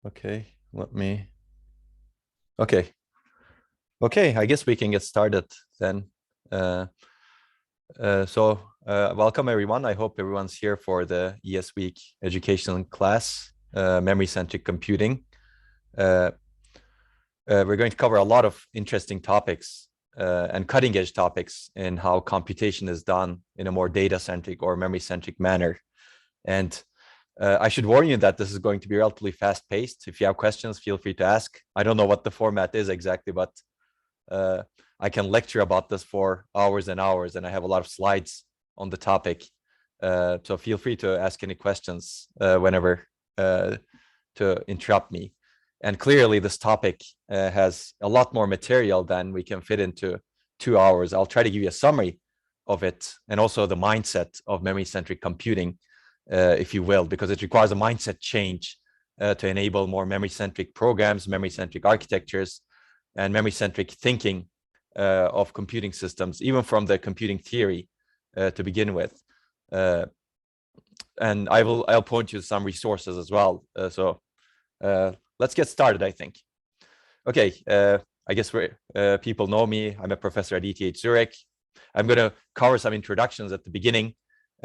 Okay, let me. Okay, okay. I guess we can get started then. Uh, Welcome everyone. I hope everyone's here for the ESWEEK educational class, memory-centric computing. We're going to cover a lot of interesting topics and cutting-edge topics in how computation is done in a more data-centric or memory-centric manner. And I should warn you that this is going to be relatively fast-paced. If you have questions, feel free to ask. I don't know what the format is exactly, but I can lecture about this for hours and hours, and I have a lot of slides on the topic. So feel free to ask any questions whenever to interrupt me. And clearly, this topic has a lot more material than we can fit into 2 hours. I'll try to give you a summary of it and also the mindset of memory-centric computing, if you will, because it requires a mindset change to enable more memory-centric programs, memory-centric architectures, and memory-centric thinking of computing systems, even from the computing theory to begin with. And I'll point you to some resources as well. Let's get started, I think. Okay, I guess people know me. I'm a professor at ETH Zurich. I'm going to cover some introductions at the beginning,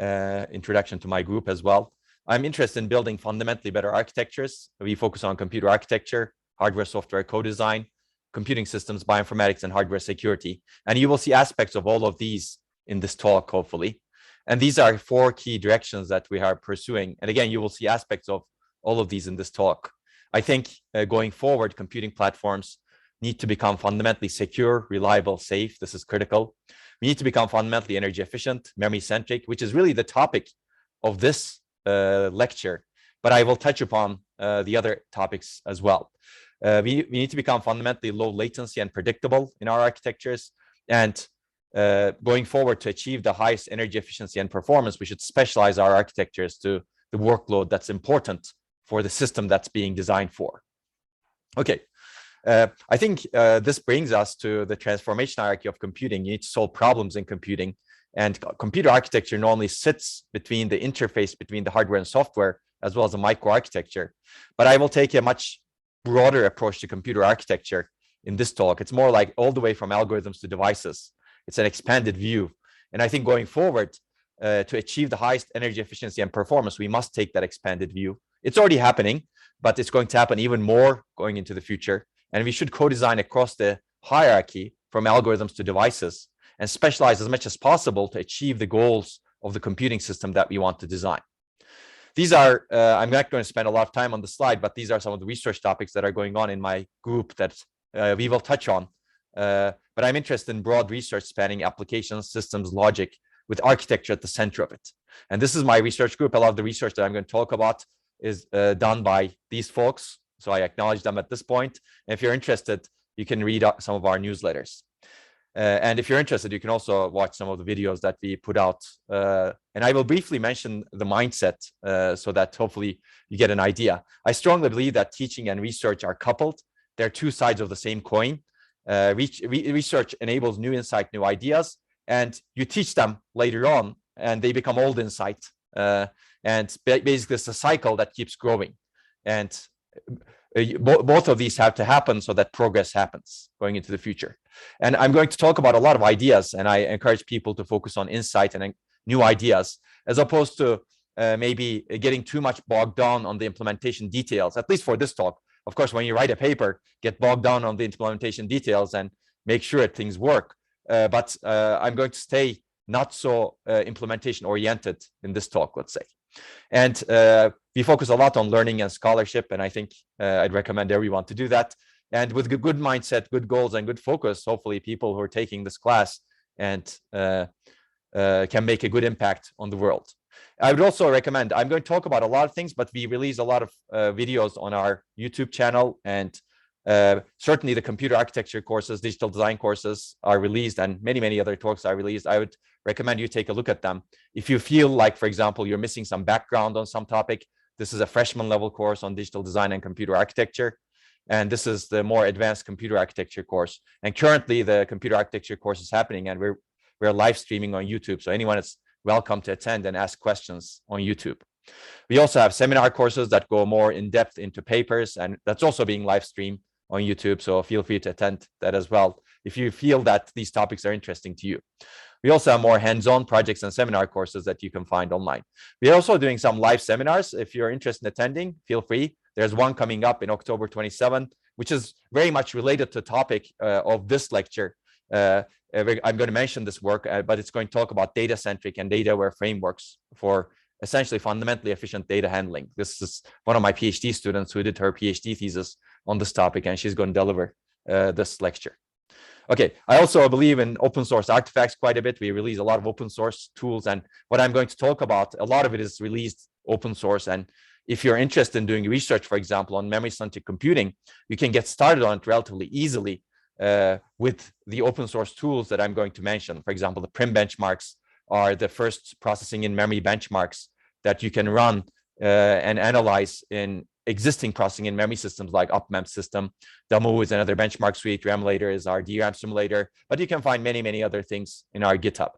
introduction to my group as well. I'm interested in building fundamentally better architectures. We focus on computer architecture, hardware, software, co-design, computing systems, bioinformatics, and hardware security. And you will see aspects of all of these in this talk, hopefully. And these are 4 key directions that we are pursuing. And again, you will see aspects of all of these in this talk. I think going forward, computing platforms need to become fundamentally secure, reliable, safe. This is critical. We need to become fundamentally energy efficient, memory-centric, which is really the topic of this lecture. But I will touch upon the other topics as well. We need to become fundamentally low latency and predictable in our architectures. And going forward, to achieve the highest energy efficiency and performance, we should specialize our architectures to the workload that's important for the system that's being designed for. Okay, I think this brings us to the transformation hierarchy of computing. You need to solve problems in computing. And computer architecture normally sits between the interface between the hardware and software, as well as a microarchitecture. But I will take a much broader approach to computer architecture in this talk. It's more like all the way from algorithms to devices. It's an expanded view. And I think going forward, to achieve the highest energy efficiency and performance, we must take that expanded view. It's already happening, but it's going to happen even more going into the future. And we should co-design across the hierarchy from algorithms to devices and specialize as much as possible to achieve the goals of the computing system that we want to design. These are, I'm not going to spend a lot of time on the slide, but these are some of the research topics that are going on in my group that we will touch on. But I'm interested in broad research spanning applications, systems, logic, with architecture at the center of it. And this is my research group. A lot of the research that I'm going to talk about is done by these folks. So I acknowledge them at this point. And if you're interested, you can read some of our newsletters. And if you're interested, you can also watch some of the videos that we put out. And I will briefly mention the mindset so that hopefully you get an idea. I strongly believe that teaching and research are coupled. They're 2 sides of the same coin. Research enables new insight, new ideas, and you teach them later on, and they become old insight. And basically, it's a cycle that keeps growing. And both of these have to happen so that progress happens going into the future. And I'm going to talk about a lot of ideas, and I encourage people to focus on insight and new ideas, as opposed to maybe getting too much bogged down on the implementation details, at least for this talk. Of course, when you write a paper, get bogged down on the implementation details and make sure that things work. But I'm going to stay not so implementation oriented in this talk, let's say. And we focus a lot on learning and scholarship, and I think I'd recommend everyone to do that. And with good mindset, good goals, and good focus, hopefully people who are taking this class and can make a good impact on the world. I would also recommend, I'm going to talk about a lot of things, but we release a lot of videos on our YouTube channel, and certainly the computer architecture courses, digital design courses are released, and many other talks are released. I would recommend you take a look at them. If you feel like, for example, you're missing some background on some topic, this is a freshman level course on digital design and computer architecture. And this is the more advanced computer architecture course. And currently the computer architecture course is happening, and we're live streaming on YouTube. So anyone is welcome to attend and ask questions on YouTube. We also have seminar courses that go more in depth into papers, and that's also being live streamed on YouTube. So feel free to attend that as well if you feel that these topics are interesting to you. We also have more hands-on projects and seminar courses that you can find online. We're also doing some live seminars. If you're interested in attending, feel free. There's one coming up in October 27th, which is very much related to the topic of this lecture. I'm going to mention this work, but it's going to talk about data-centric and data-aware frameworks for essentially fundamentally efficient data handling. This is one of my PhD students who did her PhD thesis on this topic, and she's going to deliver this lecture. Okay, I also believe in open source artifacts quite a bit. We release a lot of open source tools, and what I'm going to talk about, a lot of it is released open source. And if you're interested in doing research, for example, on memory-centric computing, you can get started on it relatively easily with the open source tools that I'm going to mention. For example, the PRIM benchmarks are the first processing in memory benchmarks that you can run and analyze in existing processing in memory systems like UpMem system. DAMU is another benchmark suite. Remulator is our DRAM simulator, but you can find many, many other things in our GitHub.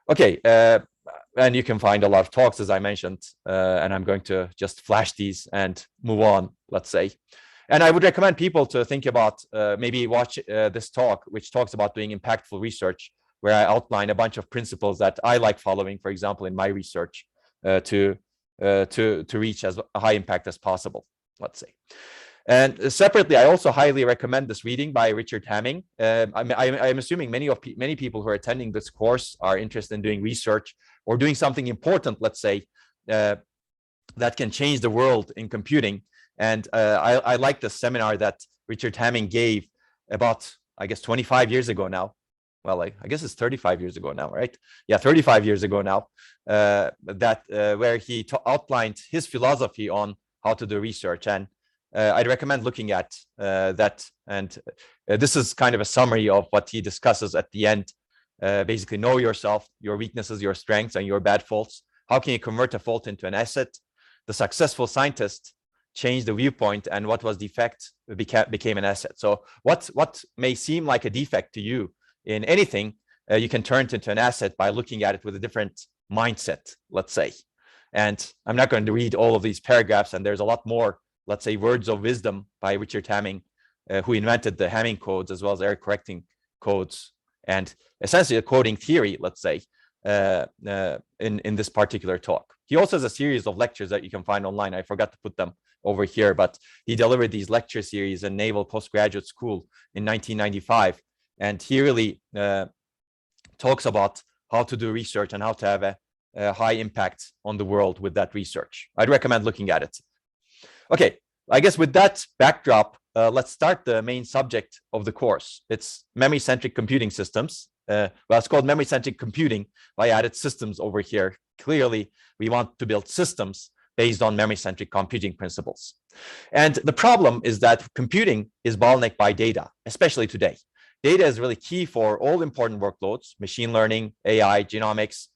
Okay, and you can find a lot of talks, as I mentioned, and I'm going to just flash these and move on, let's say. And I would recommend people to think about maybe watch this talk, which talks about doing impactful research, where I outline a bunch of principles that I like following, for example, in my research to reach as high impact as possible, let's say. And separately, I also highly recommend this reading by Richard Hamming. I'm assuming many people who are attending this course are interested in doing research or doing something important, let's say, that can change the world in computing. And I like the seminar that Richard Hamming gave about, I guess, 25 years ago now. Well, I guess it's 35 years ago now, right? Yeah, 35 years ago now, where he outlined his philosophy on how to do research. And I'd recommend looking at that. And this is kind of a summary of what he discusses at the end. Basically, know yourself, your weaknesses, your strengths, and your bad faults. How can you convert a fault into an asset? The successful scientist changed the viewpoint, and what was defect became an asset. So what may seem like a defect to you in anything, you can turn it into an asset by looking at it with a different mindset, let's say. And I'm not going to read all of these paragraphs, and there's a lot more, let's say, words of wisdom by Richard Hamming, who invented the Hamming codes as well as error correcting codes, and essentially a coding theory, let's say, in this particular talk. He also has a series of lectures that you can find online. I forgot to put them over here, but he delivered these lecture series in Naval Postgraduate School in 1995. And he really talks about how to do research and how to have a high impact on the world with that research. I'd recommend looking at it. Okay, I guess with that backdrop, let's start the main subject of the course. It's memory-centric computing systems. Well, it's called memory-centric computing. I added systems over here. Clearly, we want to build systems based on memory-centric computing principles. And the problem is that computing is bottlenecked by data, especially today. Data is really key for all important workloads, machine learning, AI, genomics,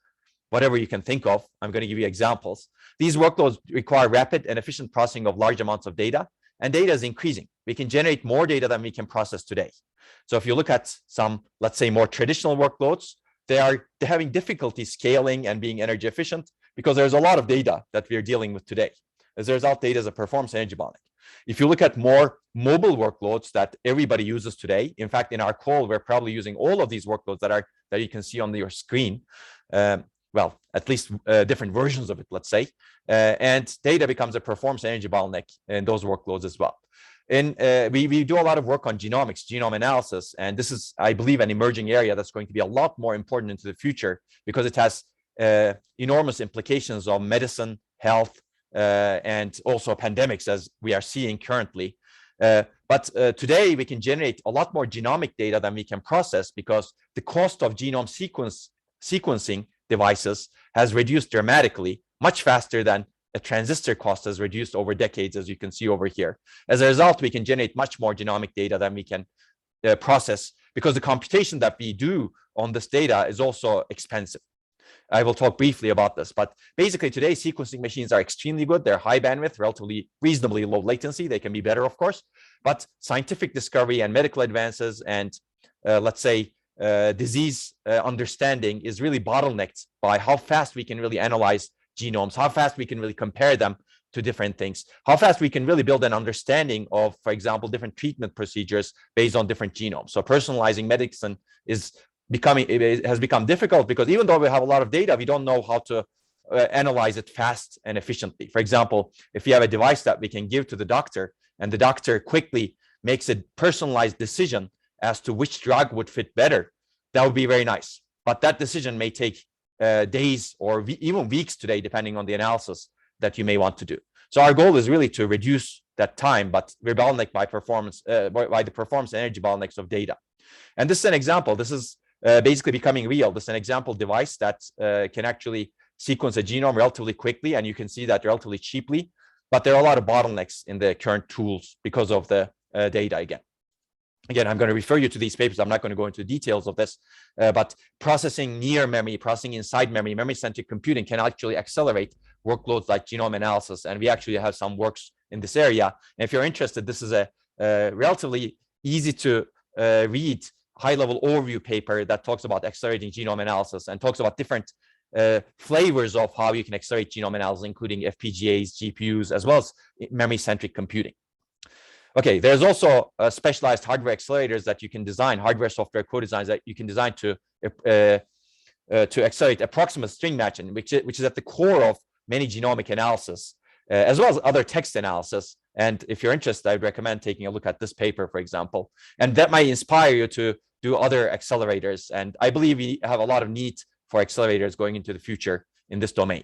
whatever you can think of. I'm going to give you examples. These workloads require rapid and efficient processing of large amounts of data, and data is increasing. We can generate more data than we can process today. So if you look at some, let's say, more traditional workloads, they're having difficulty scaling and being energy efficient because there's a lot of data that we're dealing with today. As a result, data is a performance energy bottleneck. If you look at more mobile workloads that everybody uses today, in fact, in our call, we're probably using all of these workloads that you can see on your screen. Well, at least different versions of it, let's say. And data becomes a performance energy bottleneck in those workloads as well. And we do a lot of work on genomics, genome analysis, and this is, I believe, an emerging area that's going to be a lot more important into the future because it has enormous implications on medicine, health, and also pandemics, as we are seeing currently. But today, we can generate a lot more genomic data than we can process because the cost of genome sequencing devices has reduced dramatically, much faster than a transistor cost has reduced over decades, as you can see over here. As a result, we can generate much more genomic data than we can process because the computation that we do on this data is also expensive. I will talk briefly about this, but basically today sequencing machines are extremely good. They're high bandwidth, relatively reasonably low latency. They can be better, of course, but scientific discovery and medical advances and let's say disease understanding is really bottlenecked by how fast we can really analyze genomes, how fast we can really compare them to different things, how fast we can really build an understanding of, for example, different treatment procedures based on different genomes. So personalizing medicine has become difficult because even though we have a lot of data, we don't know how to analyze it fast and efficiently. For example, if you have a device that we can give to the doctor and the doctor quickly makes a personalized decision as to which drug would fit better, that would be very nice. But that decision may take days or even weeks today, depending on the analysis that you may want to do. So our goal is really to reduce that time, but we're bottlenecked by performance, by the performance energy bottlenecks of data. And this is an example. This is basically becoming real. This is an example device that can actually sequence a genome relatively quickly, and you can see that relatively cheaply. But there are a lot of bottlenecks in the current tools because of the data again. Again, I'm going to refer you to these papers. I'm not going to go into details of this, but processing near memory, processing inside memory, memory-centric computing can actually accelerate workloads like genome analysis. And we actually have some works in this area. And if you're interested, this is a relatively easy to read high-level overview paper that talks about accelerating genome analysis and talks about different flavors of how you can accelerate genome analysis, including FPGAs, GPUs, as well as memory-centric computing. Okay, there's also specialized hardware accelerators that you can design, hardware software co-designs that you can design to accelerate approximate string matching, which is at the core of many genomic analysis, as well as other text analysis. And if you're interested, I'd recommend taking a look at this paper, for example, and that might inspire you to do other accelerators. And I believe we have a lot of need for accelerators going into the future in this domain,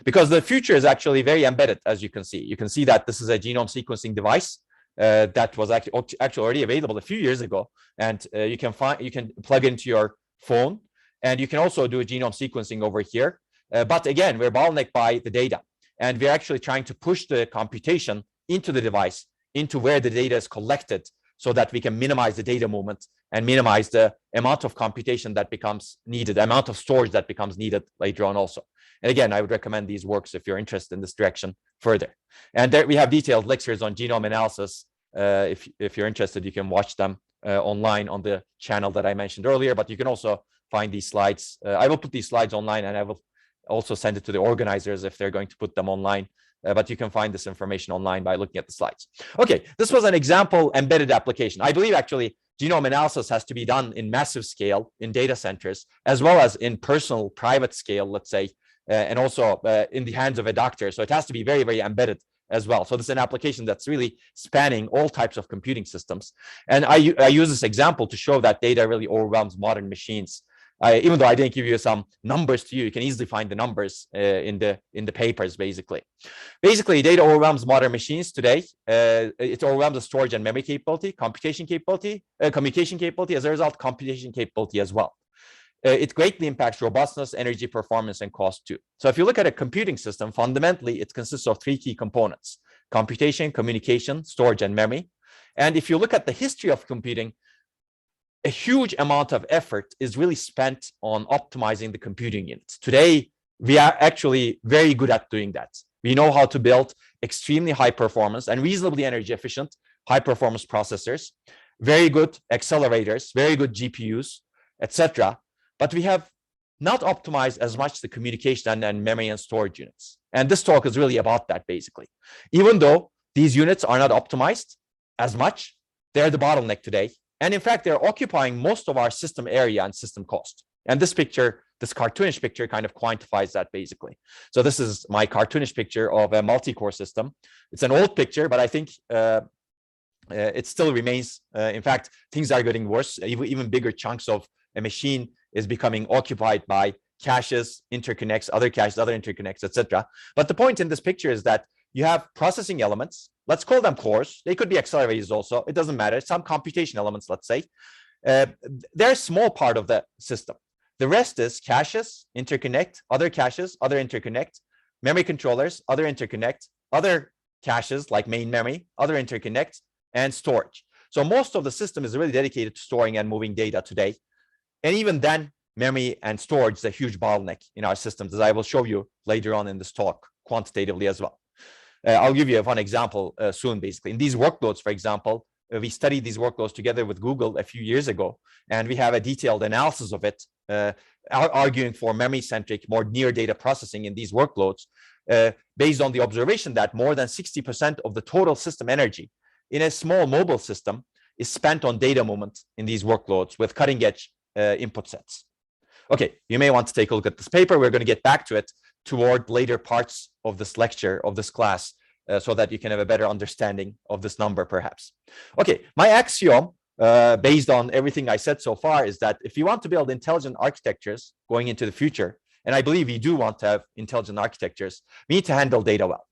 because the future is actually very embedded, as you can see. You can see that this is a genome sequencing device that was actually already available a few years ago, and you can plug into your phone, and you can also do a genome sequencing over here. But again, we're bottlenecked by the data, and we're actually trying to push the computation into the device, into where the data is collected, so that we can minimize the data movement and minimize the amount of computation that becomes needed, the amount of storage that becomes needed later on also. And again, I would recommend these works if you're interested in this direction further. And there we have detailed lectures on genome analysis. If you're interested, you can watch them online on the channel that I mentioned earlier, but you can also find these slides. I will put these slides online, and I will also send it to the organizers if they're going to put them online. But you can find this information online by looking at the slides. Okay, this was an example embedded application. I believe actually genome analysis has to be done in massive scale in data centers, as well as in personal private scale, let's say, and also in the hands of a doctor. So it has to be very, very embedded as well. So this is an application that's really spanning all types of computing systems. And I use this example to show that data really overwhelms modern machines. Even though I didn't give you some numbers to you can easily find the numbers in the papers, basically. Basically, data overwhelms modern machines today. It overwhelms the storage and memory capability, computation capability, communication capability, as a result, computation capability as well. It greatly impacts robustness, energy, performance, and cost too. So if you look at a computing system, fundamentally, it consists of three key components: computation, communication, storage, and memory. And if you look at the history of computing, a huge amount of effort is really spent on optimizing the computing units. Today, we are actually very good at doing that. We know how to build extremely high performance and reasonably energy efficient high performance processors, very good accelerators, very good GPUs, etc. But we have not optimized as much the communication and memory and storage units. And this talk is really about that, basically. Even though these units are not optimized as much, they're the bottleneck today. And in fact, they're occupying most of our system area and system cost. And this picture, this cartoonish picture, kind of quantifies that, basically. So this is my cartoonish picture of a multi-core system. It's an old picture, but I think it still remains. In fact, things are getting worse. Even bigger chunks of a machine is becoming occupied by caches, interconnects, other caches, other interconnects, etc. But the point in this picture is that you have processing elements. Let's call them cores. They could be accelerators also. It doesn't matter. Some computation elements, let's say. They're a small part of the system. The rest is caches, interconnect, other caches, other interconnect, memory controllers, other interconnect, other caches like main memory, other interconnect, and storage. So most of the system is really dedicated to storing and moving data today. And even then, memory and storage is a huge bottleneck in our systems, as I will show you later on in this talk, quantitatively as well. I'll give you a fun example soon, basically. In these workloads, for example, we studied these workloads together with Google a few years ago, and we have a detailed analysis of it arguing for memory-centric, more near data processing in these workloads, based on the observation that more than 60% of the total system energy in a small mobile system is spent on data movement in these workloads with cutting-edge input sets. Okay, you may want to take a look at this paper. We're going to get back to it toward later parts of this lecture, of this class, so that you can have a better understanding of this number, perhaps. Okay, my axiom, based on everything I said so far, is that if you want to build intelligent architectures going into the future, and I believe we do want to have intelligent architectures, we need to handle data well.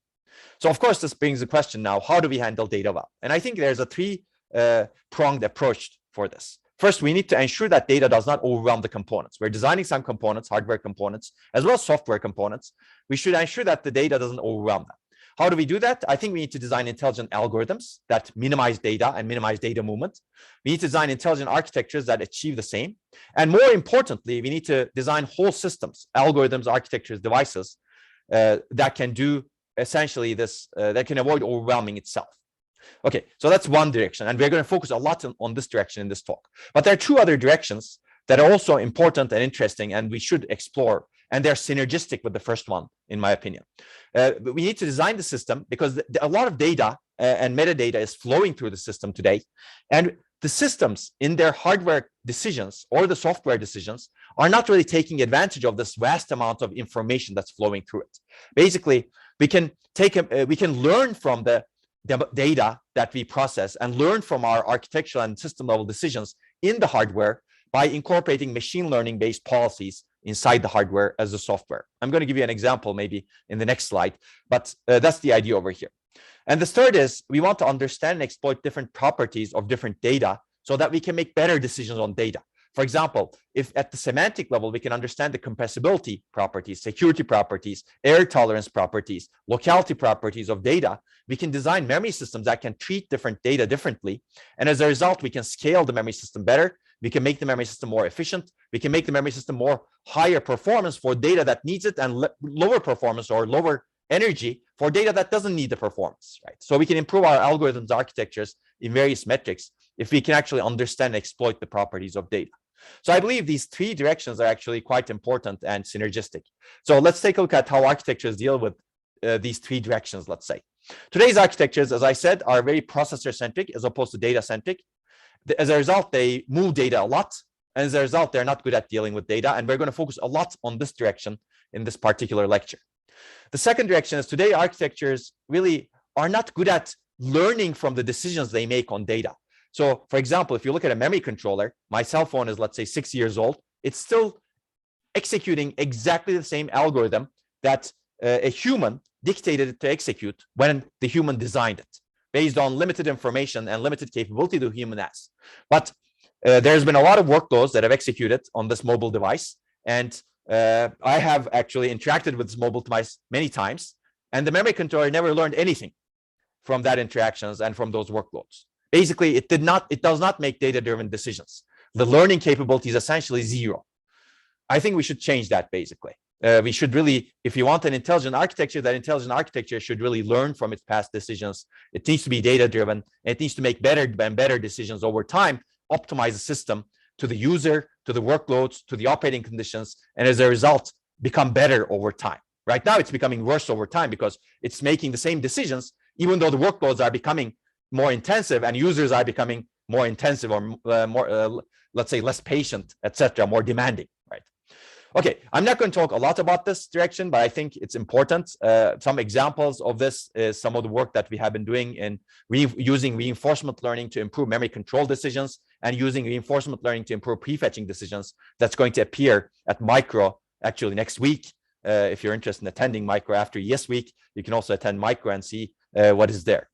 So, of course, this brings the question now, how do we handle data well? And I think there's a three-pronged approach for this. First, we need to ensure that data does not overwhelm the components. We're designing some components, hardware components, as well as software components. We should ensure that the data doesn't overwhelm them. How do we do that? I think we need to design intelligent algorithms that minimize data and minimize data movement. We need to design intelligent architectures that achieve the same. And more importantly, we need to design whole systems, algorithms, architectures, devices that can do essentially this, that can avoid overwhelming itself. Okay, so that's one direction, and we're going to focus a lot on this direction in this talk. But there are two other directions that are also important and interesting, and we should explore, and they're synergistic with the first one, in my opinion. We need to design the system because a lot of data and metadata is flowing through the system today, and the systems in their hardware decisions or the software decisions are not really taking advantage of this vast amount of information that's flowing through it. Basically, we can learn from the data that we process and learn from our architectural and system level decisions in the hardware by incorporating machine learning based policies inside the hardware as the software. I'm going to give you an example maybe in the next slide, but that's the idea over here. And the third is we want to understand and exploit different properties of different data so that we can make better decisions on data. For example, if at the semantic level, we can understand the compressibility properties, security properties, error tolerance properties, locality properties of data, we can design memory systems that can treat different data differently. And as a result, we can scale the memory system better. We can make the memory system more efficient. We can make the memory system more higher performance for data that needs it and lower performance or lower energy for data that doesn't need the performance, right? So we can improve our algorithms, architectures in various metrics if we can actually understand and exploit the properties of data. So I believe these three directions are actually quite important and synergistic. So let's take a look at how architectures deal with these three directions, let's say. Today's architectures, as I said, are very processor-centric as opposed to data-centric. As a result, they move data a lot. And as a result, they're not good at dealing with data. And we're going to focus a lot on this direction in this particular lecture. The second direction is today architectures really are not good at learning from the decisions they make on data. So, for example, if you look at a memory controller, my cell phone is, let's say, 6 years old. It's still executing exactly the same algorithm that a human dictated it to execute when the human designed it, based on limited information and limited capability the human has. But there's been a lot of workloads that have executed on this mobile device. And I have actually interacted with this mobile device many times. And the memory controller never learned anything from that interactions and from those workloads. Basically, it does not make data-driven decisions. The learning capability is essentially zero. I think we should change that, basically. We should really, if you want an intelligent architecture, that intelligent architecture should really learn from its past decisions. It needs to be data-driven. It needs to make better and better decisions over time, optimize the system to the user, to the workloads, to the operating conditions, and as a result, become better over time. Right now, it's becoming worse over time because it's making the same decisions, even though the workloads are becoming more intensive and users are becoming more intensive or more, let's say, less patient, etc., more demanding, right? Okay, I'm not going to talk a lot about this direction, but I think it's important. Some examples of this is some of the work that we have been doing in using reinforcement learning to improve memory control decisions and using reinforcement learning to improve prefetching decisions. That's going to appear at Micro actually next week. If you're interested in attending Micro after ESWEEK, you can also attend Micro and see what is there.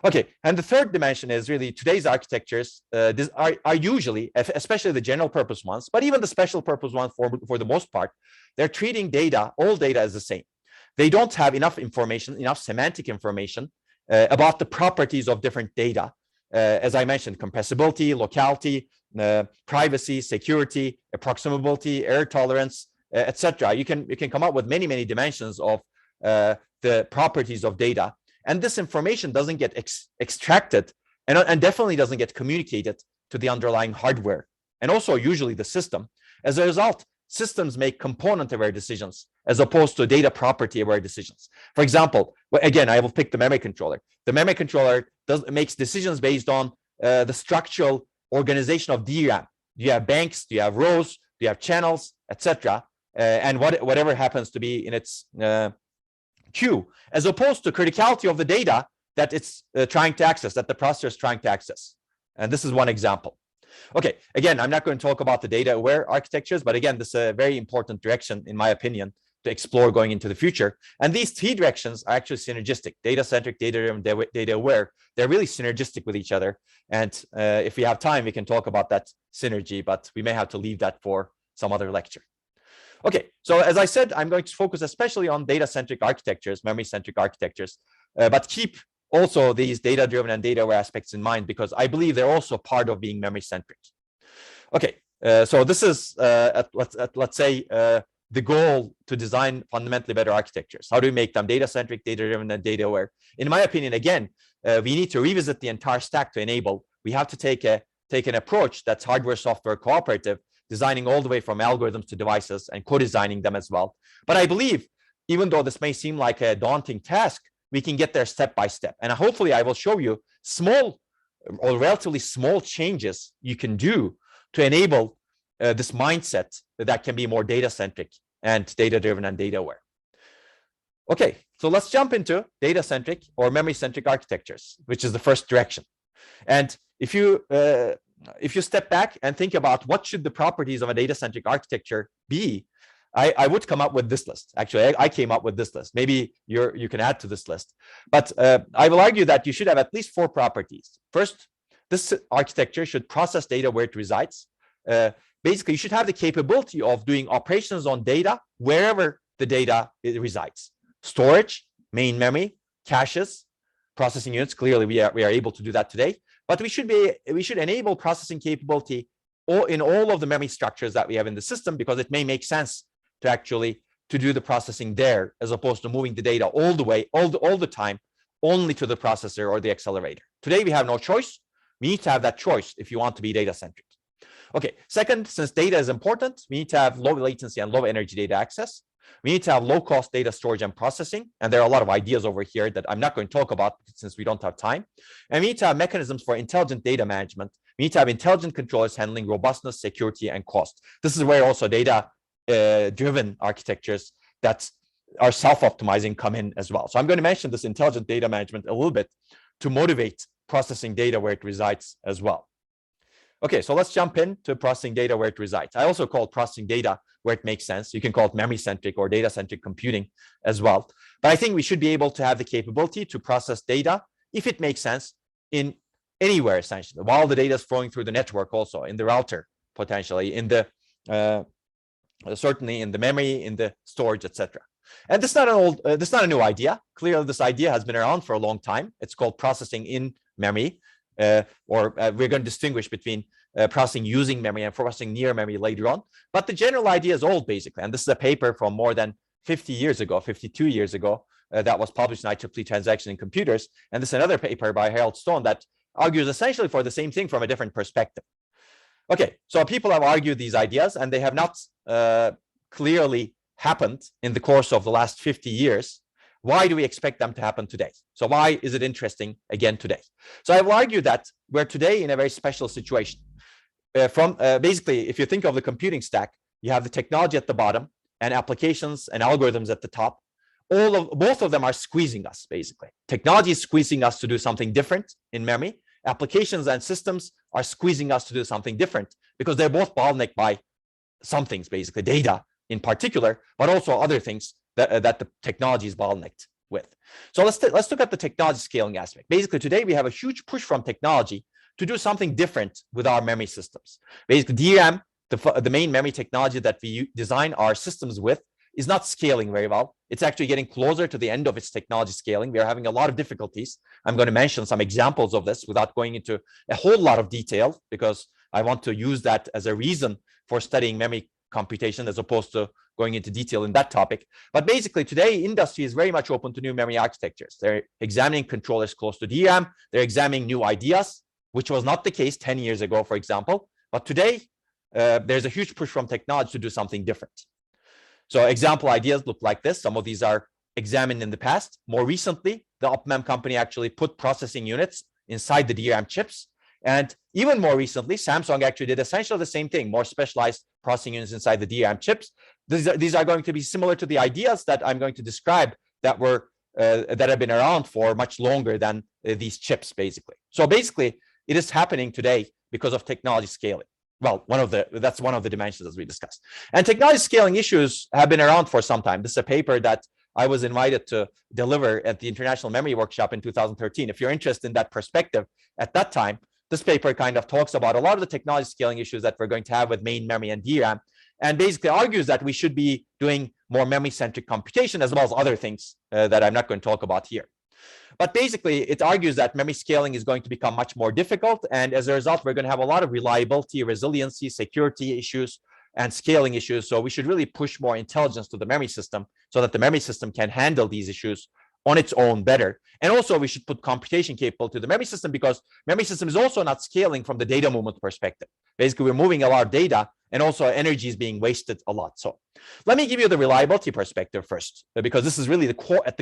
Okay, and the third dimension is really today's architectures are usually, especially the general purpose ones, but even the special purpose ones for the most part, they're treating data, all data as the same. They don't have enough information, enough semantic information about the properties of different data. As I mentioned, compressibility, locality, privacy, security, approximability, error tolerance, etc. You can come up with many dimensions of the properties of data. And this information doesn't get extracted and definitely doesn't get communicated to the underlying hardware and also usually the system As a result, systems make component-aware decisions as opposed to data property-aware decisions. For example, again, I will pick the memory controller. The memory controller makes decisions based on the structural organization of DRAM. Do you have banks? Do you have rows? Do you have channels, etc.? And whatever happens to be in its queue, as opposed to criticality of the data that it's trying to access, that the processor is trying to access. And this is one example. Okay, again, I'm not going to talk about the data-aware architectures, but again, this is a very important direction, in my opinion, to explore going into the future. And these three directions are actually synergistic: data-centric, data-driven, data-aware. They're really synergistic with each other. And if we have time, we can talk about that synergy, but we may have to leave that for some other lecture. Okay, so as I said, I'm going to focus especially on data-centric architectures, memory-centric architectures, but keep also these data-driven and data-aware aspects in mind, because I believe they're also part of being memory-centric. Okay, so this is, let's say, the goal to design fundamentally better architectures. How do we make them data-centric, data-driven, and data-aware? In my opinion, again, we need to revisit the entire stack to enable. We have to take an approach that's hardware, software, cooperative, designing all the way from algorithms to devices and co-designing them as well. But I believe, even though this may seem like a daunting task, we can get there step by step. And hopefully I will show you small or relatively small changes you can do to enable this mindset that can be more data-centric and data-driven and data-aware. Okay, so let's jump into data-centric or memory-centric architectures, which is the first direction. And if you step back and think about what should the properties of a data-centric architecture be, I would come up with this list. Actually, I came up with this list. Maybe you can add to this list. But I will argue that you should have at least 4 properties. First, this architecture should process data where it resides. Basically, you should have the capability of doing operations on data wherever the data resides. Storage, main memory, caches, processing units. Clearly, we are able to do that today. But we should enable processing capability in all of the memory structures that we have in the system, because it may make sense to actually do the processing there, as opposed to moving the data all the way, all the time, only to the processor or the accelerator. Today, we have no choice. We need to have that choice if you want to be data-centric. Okay, second, since data is important, we need to have low latency and low energy data access. We need to have low-cost data storage and processing. And there are a lot of ideas over here that I'm not going to talk about since we don't have time. And we need to have mechanisms for intelligent data management. We need to have intelligent controllers handling robustness, security, and cost. This is where also data-driven architectures that are self-optimizing come in as well. So I'm going to mention this intelligent data management a little bit to motivate processing data where it resides as well. Okay, so let's jump into processing data where it resides. I also call processing data where it makes sense. You can call it memory-centric or data-centric computing as well. But I think we should be able to have the capability to process data, if it makes sense, in anywhere essentially, while the data is flowing through the network, also in the router, potentially in the certainly in the memory, in the storage, etc. And this is not a new idea. Clearly, this idea has been around for a long time. It's called processing in memory. We're going to distinguish between processing using memory and processing near memory later on. But the general idea is old, basically. And this is a paper from more than 50 years ago, 52 years ago, that was published in IEEE Transaction in Computers. And this is another paper by Harold Stone that argues essentially for the same thing from a different perspective. Okay, so people have argued these ideas, and they have not clearly happened in the course of the last 50 years. Why do we expect them to happen today? So why is it interesting again today? So I will argue that we're today in a very special situation. Basically, if you think of the computing stack, you have the technology at the bottom and applications and algorithms at the top. Both of them are squeezing us, basically. Technology is squeezing us to do something different in memory. Applications and systems are squeezing us to do something different, because they're both bottlenecked by some things, basically data in particular, but also other things that the technology is bottlenecked with. So let's look at the technology scaling aspect. Basically, today we have a huge push from technology to do something different with our memory systems. Basically, DRAM, the main memory technology that we design our systems with, is not scaling very well. It's actually getting closer to the end of its technology scaling. We are having a lot of difficulties. I'm going to mention some examples of this without going into a whole lot of detail, because I want to use that as a reason for studying memory computation as opposed to going into detail in that topic. But basically, today, industry is very much open to new memory architectures. They're examining controllers close to DRAM. They're examining new ideas, which was not the case 10 years ago, for example. But today, there's a huge push from technology to do something different. So example ideas look like this. Some of these are examined in the past. More recently, the UpMem company actually put processing units inside the DRAM chips. And even more recently, Samsung actually did essentially the same thing, more specialized processing units inside the DRAM chips. These are going to be similar to the ideas that I'm going to describe that have been around for much longer than these chips, basically. So basically, it is happening today because of technology scaling. Well, that's one of the dimensions as we discussed. And technology scaling issues have been around for some time. This is a paper that I was invited to deliver at the International Memory Workshop in 2013. If you're interested in that perspective, at that time, this paper kind of talks about a lot of the technology scaling issues that we're going to have with main memory and DRAM, and basically argues that we should be doing more memory-centric computation as well as other things that I'm not going to talk about here. But basically, it argues that memory scaling is going to become much more difficult, and as a result, we're going to have a lot of reliability, resiliency, security issues, and scaling issues. So we should really push more intelligence to the memory system so that the memory system can handle these issues on its own better. And also we should put computation capable to the memory system, because memory system is also not scaling from the data movement perspective. Basically, we're moving a lot of data, and also energy is being wasted a lot. So let me give you the reliability perspective first, because this is really the core, at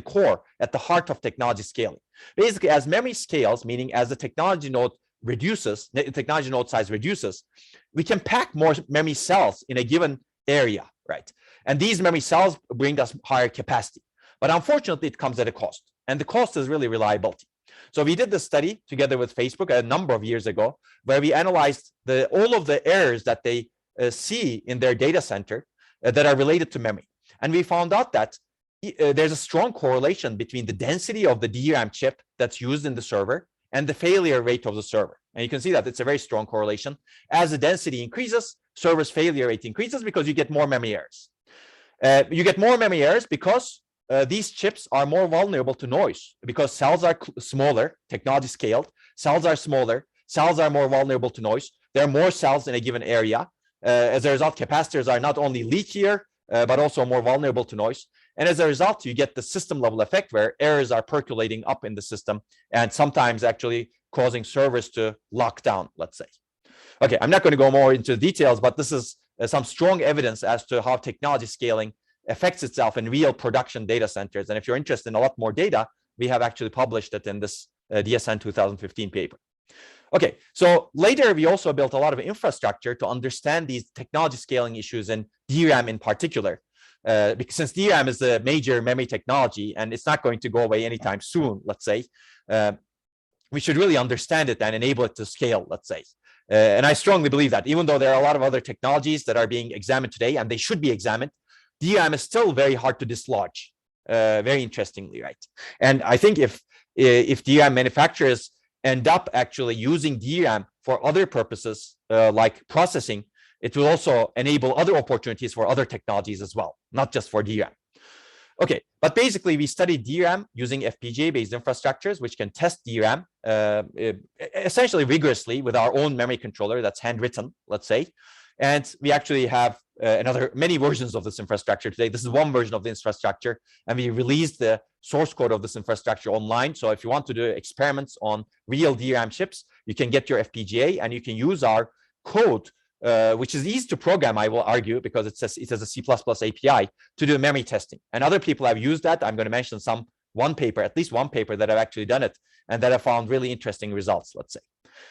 the heart of technology scaling. Basically, as memory scales, meaning as the technology node reduces, the technology node size reduces, we can pack more memory cells in a given area, right? And these memory cells bring us higher capacity. But unfortunately, it comes at a cost, and the cost is really reliability. So we did this study together with Facebook a number of years ago, where we analyzed all of the errors that they see in their data center that are related to memory. And we found out that there's a strong correlation between the density of the DRAM chip that's used in the server and the failure rate of the server. And you can see that it's a very strong correlation. As the density increases, server's failure rate increases because you get more memory errors. You get more memory errors because these chips are more vulnerable to noise, because cells are smaller, technology scaled, cells are smaller, cells are more vulnerable to noise. There are more cells in a given area. As a result, capacitors are not only leakier, but also more vulnerable to noise. And as a result, you get the system level effect where errors are percolating up in the system and sometimes actually causing servers to lock down, let's say. Okay, I'm not going to go more into details, but this is some strong evidence as to how technology scaling affects itself in real production data centers. And if you're interested in a lot more data, we have actually published it in this DSN 2015 paper. Okay, so later we also built a lot of infrastructure to understand these technology scaling issues in DRAM in particular, because since DRAM is a major memory technology and it's not going to go away anytime soon, let's say, we should really understand it and enable it to scale, let's say. And I strongly believe that even though there are a lot of other technologies that are being examined today, and they should be examined, DRAM is still very hard to dislodge, very interestingly, right? And I think if DRAM manufacturers end up actually using DRAM for other purposes, like processing, it will also enable other opportunities for other technologies as well, not just for DRAM. Okay, but basically we studied DRAM using FPGA-based infrastructures, which can test DRAM essentially rigorously with our own memory controller that's handwritten, let's say. And we actually have many versions of this infrastructure today. This is one version of the infrastructure, and we released the source code of this infrastructure online. So if you want to do experiments on real DRAM chips, you can get your FPGA and you can use our code, which is easy to program, I will argue, because it has a C++ API to do memory testing. And other people have used that. I'm going to mention at least one paper that have actually done it and that have found really interesting results, let's say.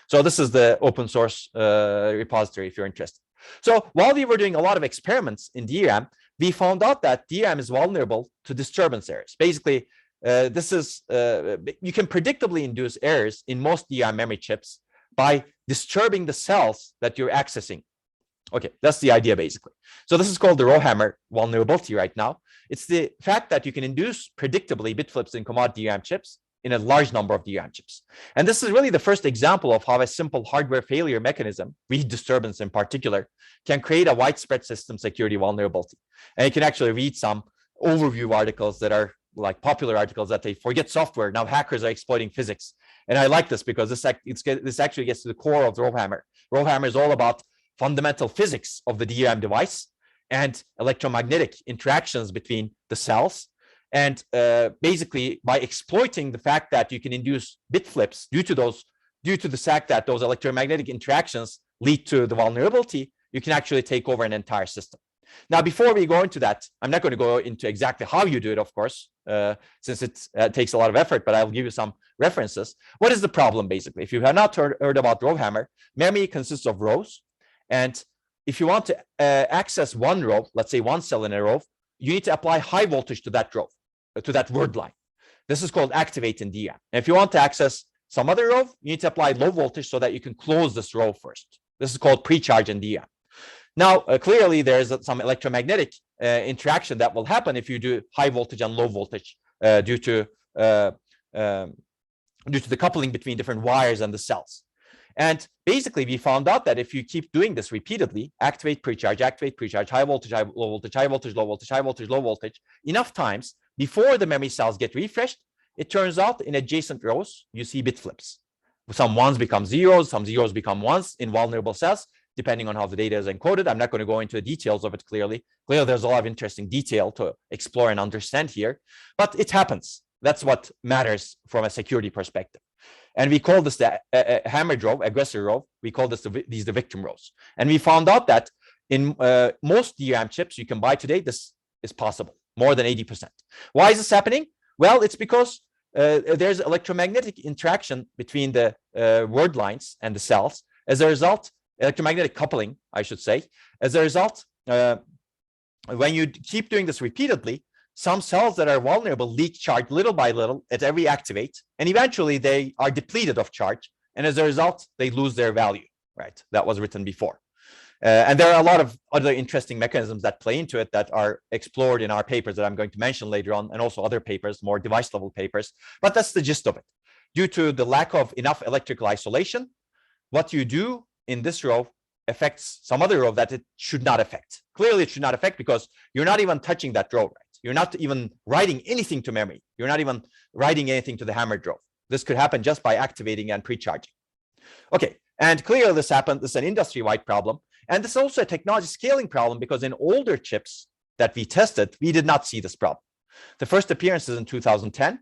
So this is the open source repository if you're interested. So while we were doing a lot of experiments in DRAM, we found out that DRAM is vulnerable to disturbance errors. Basically, you can predictably induce errors in most DRAM memory chips by disturbing the cells that you're accessing. Okay, that's the idea basically. So this is called the rowhammer vulnerability right now. It's the fact that you can induce predictably bit flips in commodity DRAM chips in a large number of DRAM chips. And this is really the first example of how a simple hardware failure mechanism, read disturbance in particular, can create a widespread system security vulnerability. And you can actually read some overview articles that are like popular articles that they forget software. Now hackers are exploiting physics. And I like this because this actually gets to the core of the rowhammer. Rowhammer is all about fundamental physics of the DRAM device and electromagnetic interactions between the cells. And basically, by exploiting the fact that you can induce bit flips due to the fact that those electromagnetic interactions lead to the vulnerability, you can actually take over an entire system. Now, before we go into that, I'm not going to go into exactly how you do it, of course, since it takes a lot of effort, but I'll give you some references. What is the problem, basically? If you have not heard about row hammer, memory consists of rows. And if you want to access one row, let's say one cell in a row, you need to apply high voltage to that row, to that word line. This is called activate in DRAM. And if you want to access some other row, you need to apply low voltage so that you can close this row first. This is called pre-charge in DRAM. Now, clearly, there's some electromagnetic interaction that will happen if you do high voltage and low voltage due to the coupling between different wires and the cells. And basically, we found out that if you keep doing this repeatedly, activate, pre-charge, high voltage, low voltage, high voltage, low voltage, high voltage, low voltage, enough times before the memory cells get refreshed, it turns out in adjacent rows, you see bit flips. Some ones become zeros, some zeros become ones in vulnerable cells, depending on how the data is encoded. I'm not going to go into the details of it clearly. Clearly, there's a lot of interesting detail to explore and understand here, but it happens. That's what matters from a security perspective. And we call this the hammered row, aggressor row. We call this these the victim rows. And we found out that in most DRAM chips you can buy today, this is possible, more than 80%. Why is this happening? Well, it's because there's electromagnetic interaction between the word lines and the cells. As a result, electromagnetic coupling, I should say. As a result, when you keep doing this repeatedly, some cells that are vulnerable leak charge little by little at every activate, and eventually they are depleted of charge, and as a result, they lose their value, right? That was written before. And there are a lot of other interesting mechanisms that play into it that are explored in our papers that I'm going to mention later on, and also other papers, more device level papers, but that's the gist of it. Due to the lack of enough electrical isolation, what you do in this row affects some other row that it should not affect. Clearly, it should not affect because you're not even touching that row, right? You're not even writing anything to memory. You're not even writing anything to the hammered row. This could happen just by activating and pre-charging. Okay, and clearly this happened. This is an industry-wide problem. And this is also a technology scaling problem because in older chips that we tested, we did not see this problem. The first appearance is in 2010,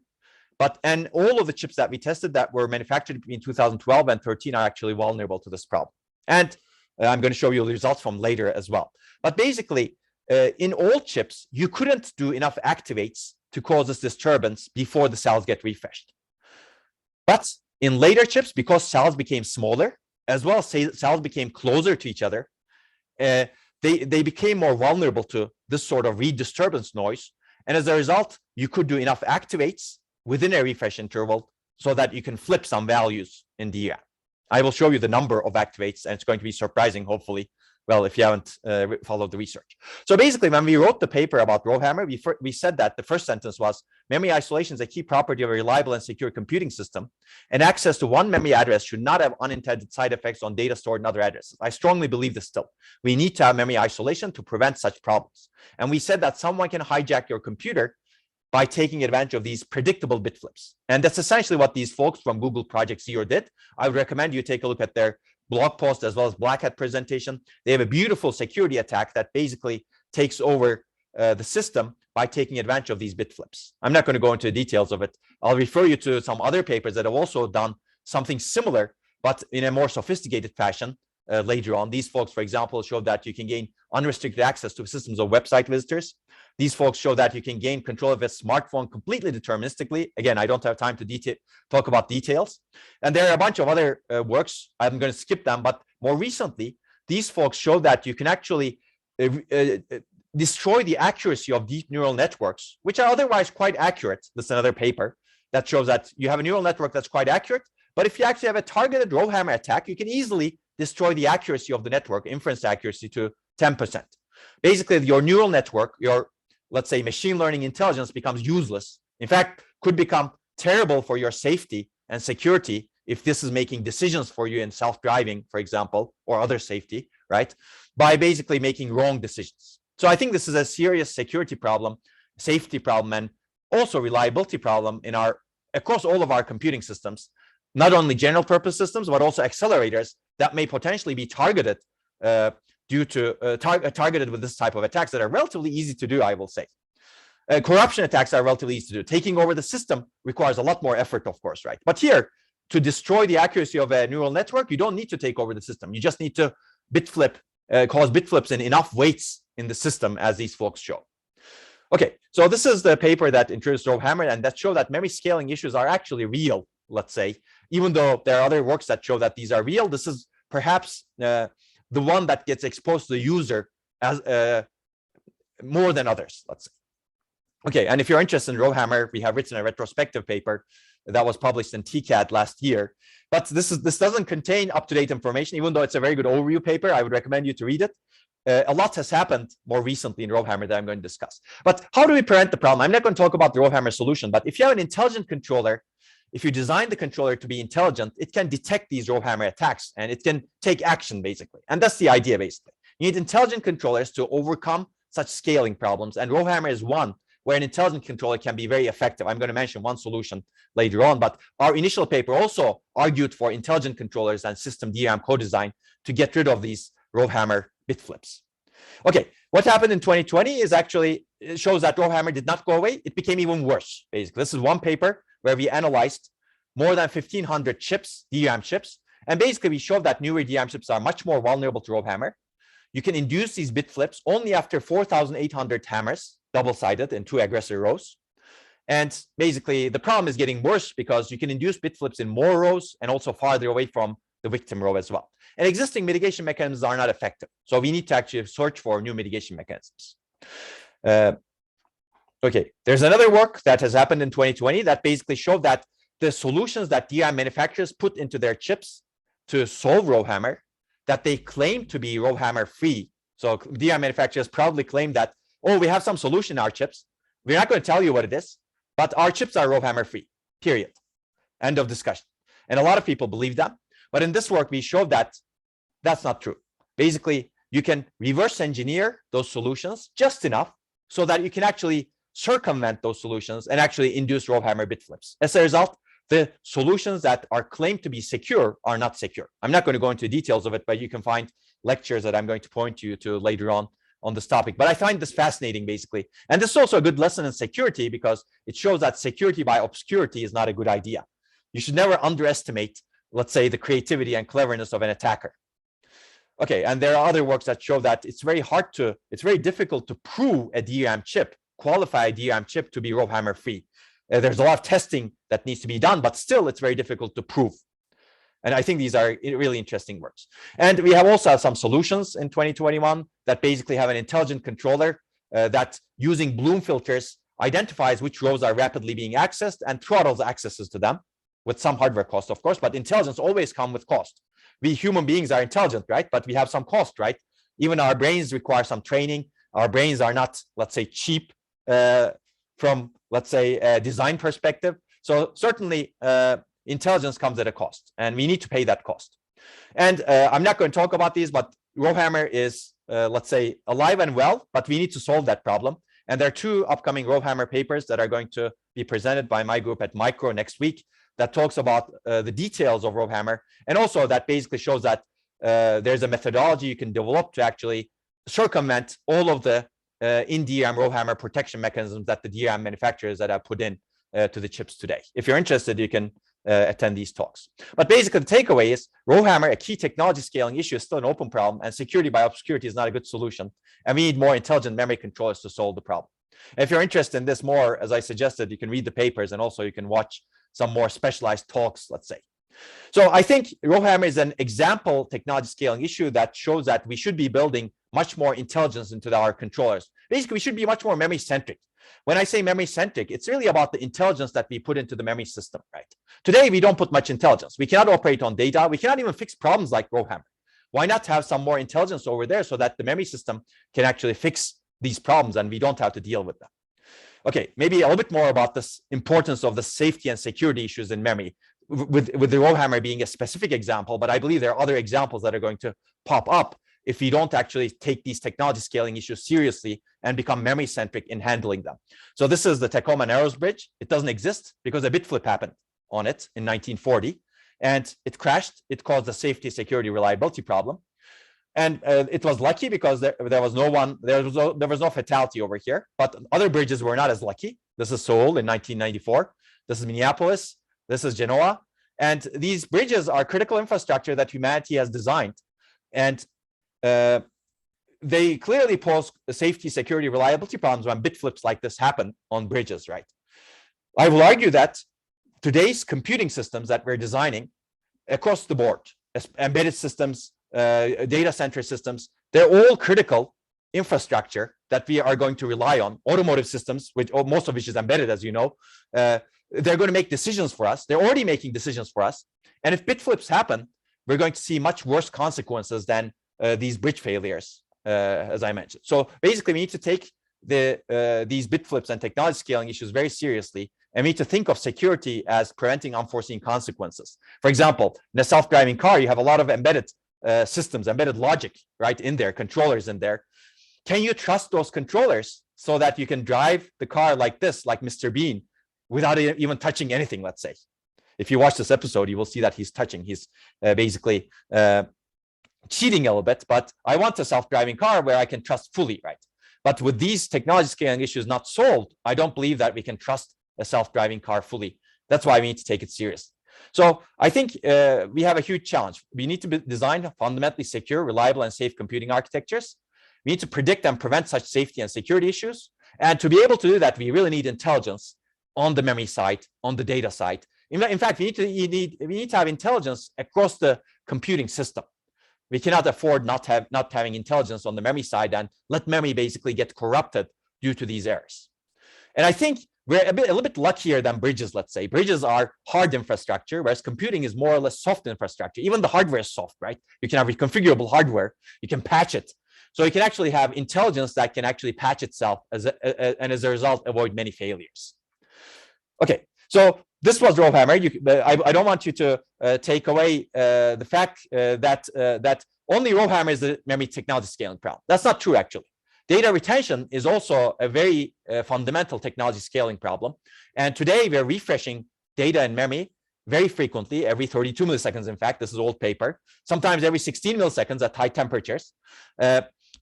and all of the chips that we tested that were manufactured between 2012 and 13 are actually vulnerable to this problem. And I'm going to show you the results from later as well. But basically, in old chips, you couldn't do enough activates to cause this disturbance before the cells get refreshed. But in later chips, because cells became smaller, as well as cells became closer to each other, they became more vulnerable to this sort of read disturbance noise. And as a result, you could do enough activates within a refresh interval so that you can flip some values in DRAM. I will show you the number of activates, and it's going to be surprising, hopefully, well, if you haven't followed the research. So basically, when we wrote the paper about row hammer, we said that the first sentence was, memory isolation is a key property of a reliable and secure computing system, and access to one memory address should not have unintended side effects on data stored in other addresses. I strongly believe this still. We need to have memory isolation to prevent such problems. And we said that someone can hijack your computer by taking advantage of these predictable bit flips. And that's essentially what these folks from Google Project Zero did. I would recommend you take a look at their blog post as well as Black Hat presentation. They have a beautiful security attack that basically takes over the system by taking advantage of these bit flips. I'm not going to go into the details of it. I'll refer you to some other papers that have also done something similar, but in a more sophisticated fashion later on. These folks, for example, showed that you can gain unrestricted access to systems of website visitors. These folks show that you can gain control of a smartphone completely deterministically. Again, I don't have time to talk about details. And there are a bunch of other works. I'm going to skip them. But more recently, these folks show that you can actually destroy the accuracy of deep neural networks, which are otherwise quite accurate. This is another paper that shows that you have a neural network that's quite accurate. But if you actually have a targeted row hammer attack, you can easily destroy the accuracy of the network, inference accuracy, to 10%. Basically, your neural network, your, let's say, machine learning intelligence becomes useless. In fact, could become terrible for your safety and security if this is making decisions for you in self-driving, for example, or other safety, right? By basically making wrong decisions. So I think this is a serious security problem, safety problem, and also reliability problem across all of our computing systems, not only general purpose systems, but also accelerators that may potentially be targeted targeted with this type of attacks that are relatively easy to do, I will say. Corruption attacks are relatively easy to do. Taking over the system requires a lot more effort, of course, right? But here, to destroy the accuracy of a neural network, you don't need to take over the system. You just need to bit flip cause bit flips in enough weights in the system as these folks show. Okay, so this is the paper that introduced Rohammer, and that show that memory scaling issues are actually real, let's say. Even though there are other works that show that these are real, this is perhaps the one that gets exposed to the user as more than others, let's say. Okay, and if you're interested in Rohammer, we have written a retrospective paper that was published in TCAD last year. But this doesn't contain up-to-date information, even though it's a very good overview paper. I would recommend you to read it. A lot has happened more recently in Rohammer that I'm going to discuss. But how do we prevent the problem? I'm not going to talk about the Rohammer solution, but if you have an intelligent controller, if you design the controller to be intelligent, it can detect these Rohammer attacks and it can take action, basically. And that's the idea, basically. You need intelligent controllers to overcome such scaling problems. And Rohammer is one where an intelligent controller can be very effective. I'm going to mention one solution later on, but our initial paper also argued for intelligent controllers and system DRAM co-design to get rid of these Rohammer bit flips. Okay, what happened in 2020 is actually, it shows that Rohammer did not go away. It became even worse, basically. This is one paper where we analyzed more than 1,500 chips, DRAM chips, and basically we showed that newer DRAM chips are much more vulnerable to Rohammer. You can induce these bit flips only after 4,800 hammers, double-sided in 2 aggressor rows. And basically, the problem is getting worse because you can induce bit flips in more rows and also farther away from the victim row as well. And existing mitigation mechanisms are not effective. So we need to actually search for new mitigation mechanisms. Okay, there's another work that has happened in 2020 that basically showed that the solutions that DRAM manufacturers put into their chips to solve Rohammer, that they claim to be Rohammer free. So DRAM manufacturers proudly claim that, oh, we have some solution in our chips. We're not going to tell you what it is, but our chips are Rohammer free, period. End of discussion. And a lot of people believe that. But in this work, we showed that that's not true. Basically, you can reverse engineer those solutions just enough so that you can actually circumvent those solutions and actually induce Rohammer bit flips. As a result, the solutions that are claimed to be secure are not secure. I'm not going to go into details of it, but you can find lectures that I'm going to point you to later on this topic. But I find this fascinating, basically. And this is also a good lesson in security because it shows that security by obscurity is not a good idea. You should never underestimate, let's say, the creativity and cleverness of an attacker. Okay, and there are other works that show that it's very difficult to prove a DRAM chip, qualify a DRAM chip to be Rohammer free. There's a lot of testing that needs to be done, but still it's very difficult to prove. And I think these are really interesting works. And we have also some solutions in 2021 that basically have an intelligent controller that using Bloom filters identifies which rows are rapidly being accessed and throttles accesses to them with some hardware cost, of course, but intelligence always comes with cost. We human beings are intelligent, right? But we have some cost, right? Even our brains require some training. Our brains are not, let's say, cheap from, let's say, a design perspective. So certainly intelligence comes at a cost, and we need to pay that cost. And I'm not going to talk about these, but Rohammer is, let's say, alive and well, but we need to solve that problem. And there are 2 upcoming Rohammer papers that are going to be presented by my group at Micro next week that talks about the details of Rohammer, and also that basically shows that there's a methodology you can develop to actually circumvent all of the in DRAM Rohammer protection mechanisms that the DRAM manufacturers that have put in to the chips today. If you're interested, you can attend these talks. But basically, the takeaway is Rohammer, a key technology scaling issue, is still an open problem, and security by obscurity is not a good solution. And we need more intelligent memory controllers to solve the problem. And if you're interested in this more, as I suggested, you can read the papers, and also you can watch some more specialized talks, let's say. So I think Rohammer is an example technology scaling issue that shows that we should be building much more intelligence into our controllers. Basically, we should be much more memory-centric. When I say memory-centric, it's really about the intelligence that we put into the memory system, right? Today, we don't put much intelligence. We cannot operate on data. We cannot even fix problems like Rohammer. Why not have some more intelligence over there so that the memory system can actually fix these problems and we don't have to deal with them? Okay, maybe a little bit more about this importance of the safety and security issues in memory, with the Rohammer being a specific example, but I believe there are other examples that are going to pop up if we don't actually take these technology scaling issues seriously and become memory-centric in handling them. So this is the Tacoma Narrows Bridge. It doesn't exist because a bit flip happened on it in 1940, and it crashed. It caused a safety, security, reliability problem. And it was lucky because there was no fatality over here, but other bridges were not as lucky. This is Seoul in 1994. This is Minneapolis. This is Genoa. And these bridges are critical infrastructure that humanity has designed. And they clearly pose safety, security, reliability problems when bit flips like this happen on bridges, right? I will argue that today's computing systems that we're designing across the board, embedded systems, data-centric systems, they're all critical infrastructure that we are going to rely on. Automotive systems, which most of which is embedded, as you know, they're going to make decisions for us. They're already making decisions for us. And if bit flips happen, we're going to see much worse consequences than these bridge failures, as I mentioned. So basically, we need to take these bit flips and technology scaling issues very seriously, and we need to think of security as preventing unforeseen consequences. For example, in a self-driving car, you have a lot of embedded systems, embedded logic, right, in there, controllers in there. Can you trust those controllers so that you can drive the car like this, like Mr. Bean, without even touching anything, let's say? If you watch this episode, you will see that he's touching. He's basically cheating a little bit, but I want a self-driving car where I can trust fully, right? But with these technology scaling issues not solved, I don't believe that we can trust a self-driving car fully. That's why we need to take it serious. So I think we have a huge challenge. We need to design fundamentally secure, reliable, and safe computing architectures. We need to predict and prevent such safety and security issues. And to be able to do that, we really need intelligence on the memory side, on the data side. In fact, we need to have intelligence across the computing system. We cannot afford not having intelligence on the memory side and let memory basically get corrupted due to these errors. And I think we're a little bit luckier than bridges, let's say. Bridges are hard infrastructure, whereas computing is more or less soft infrastructure. Even the hardware is soft, right? You can have reconfigurable hardware. You can patch it. So you can actually have intelligence that can actually patch itself and as a result, avoid many failures. Okay, so this was Rovhammer. I don't want you to take away the fact that only Rovhammer is the memory technology scaling problem. That's not true, actually. Data retention is also a very fundamental technology scaling problem. And today we're refreshing data and memory very frequently, every 32 milliseconds. In fact, this is old paper, sometimes every 16 milliseconds at high temperatures.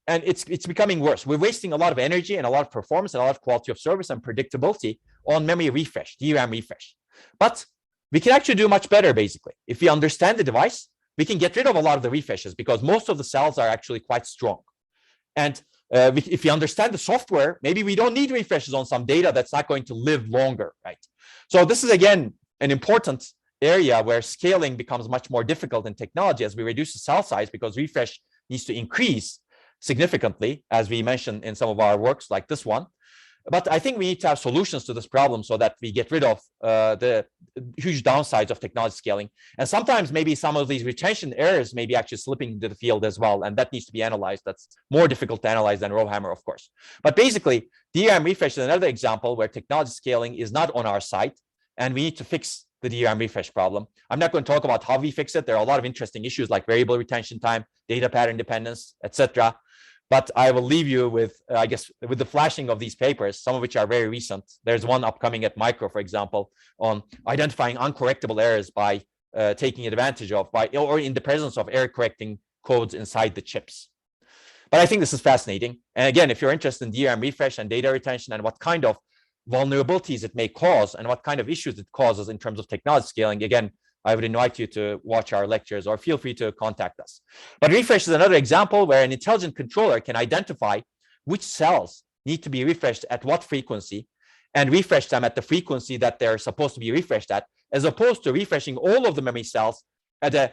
And it's becoming worse. We're wasting a lot of energy and a lot of performance and a lot of quality of service and predictability on memory refresh, DRAM refresh. But we can actually do much better, basically. If we understand the device, we can get rid of a lot of the refreshes because most of the cells are actually quite strong. And if we understand the software, maybe we don't need refreshes on some data that's not going to live longer, right? So this is, again, an important area where scaling becomes much more difficult in technology as we reduce the cell size because refresh needs to increase significantly, as we mentioned in some of our works like this one. But I think we need to have solutions to this problem so that we get rid of the huge downsides of technology scaling. And sometimes maybe some of these retention errors may be actually slipping into the field as well. And that needs to be analyzed. That's more difficult to analyze than Rovhammer, of course. But basically, DRAM refresh is another example where technology scaling is not on our side. And we need to fix the DRAM refresh problem. I'm not going to talk about how we fix it. There are a lot of interesting issues like variable retention time, data pattern dependence, etc. But I will leave you with, I guess, with the flashing of these papers, some of which are very recent. There's one upcoming at Micro, for example, on identifying uncorrectable errors by taking advantage of, or in the presence of error correcting codes inside the chips. But I think this is fascinating. And again, if you're interested in DRAM refresh and data retention and what kind of vulnerabilities it may cause and what kind of issues it causes in terms of technology scaling, again, I would invite you to watch our lectures or feel free to contact us. But refresh is another example where an intelligent controller can identify which cells need to be refreshed at what frequency and refresh them at the frequency that they're supposed to be refreshed at, as opposed to refreshing all of the memory cells at a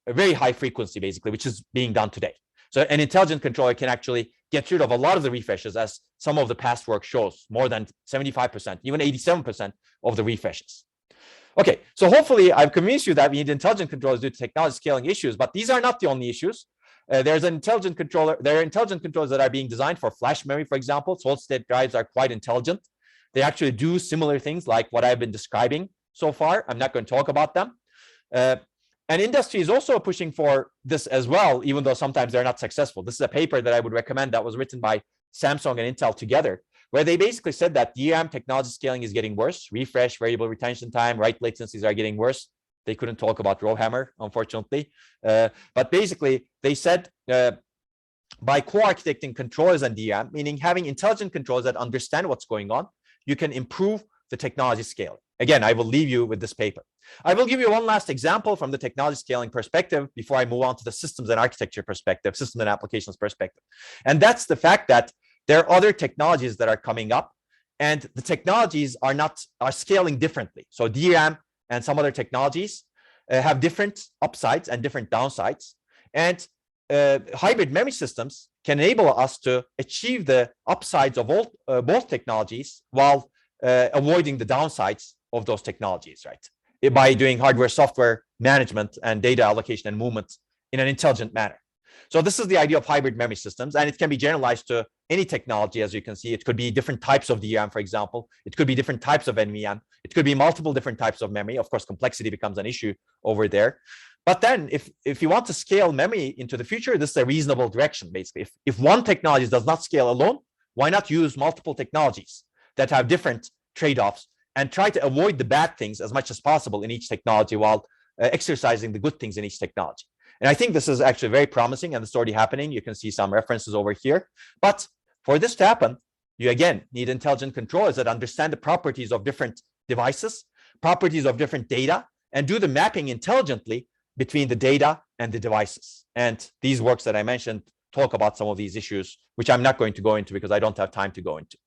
very high frequency, basically, which is being done today. So an intelligent controller can actually get rid of a lot of the refreshes, as some of the past work shows, more than 75%, even 87% of the refreshes. Okay, so hopefully I've convinced you that we need intelligent controllers due to technology scaling issues, but these are not the only issues. There's an intelligent controller. There are intelligent controllers that are being designed for flash memory, for example. Solid-state drives are quite intelligent. They actually do similar things like what I've been describing so far. I'm not going to talk about them. And industry is also pushing for this as well, even though sometimes they're not successful. This is a paper that I would recommend that was written by Samsung and Intel together, where they basically said that DRAM technology scaling is getting worse. Refresh, variable retention time, write latencies are getting worse. They couldn't talk about Rovhammer, unfortunately. But basically, they said by co-architecting controllers and DRAM, meaning having intelligent controllers that understand what's going on, you can improve the technology scaling. Again, I will leave you with this paper. I will give you one last example from the technology scaling perspective before I move on to the systems and architecture perspective, systems and applications perspective. And that's the fact that there are other technologies that are coming up, and the technologies are scaling differently. So DRAM and some other technologies have different upsides and different downsides. And hybrid memory systems can enable us to achieve the upsides of both technologies while avoiding the downsides of those technologies, right? By doing hardware, software management and data allocation and movement in an intelligent manner. So this is the idea of hybrid memory systems, and it can be generalized to any technology. As you can see, it could be different types of DRAM, for example. It could be different types of NVM. It could be multiple different types of memory. Of course, complexity becomes an issue over there. But then if you want to scale memory into the future, this is a reasonable direction, basically. If one technology does not scale alone, why not use multiple technologies that have different trade-offs and try to avoid the bad things as much as possible in each technology while exercising the good things in each technology? And I think this is actually very promising, and it's already happening. You can see some references over here. But for this to happen, you again need intelligent controllers that understand the properties of different devices, properties of different data, and do the mapping intelligently between the data and the devices. And these works that I mentioned talk about some of these issues, which I'm not going to go into because I don't have time to go into.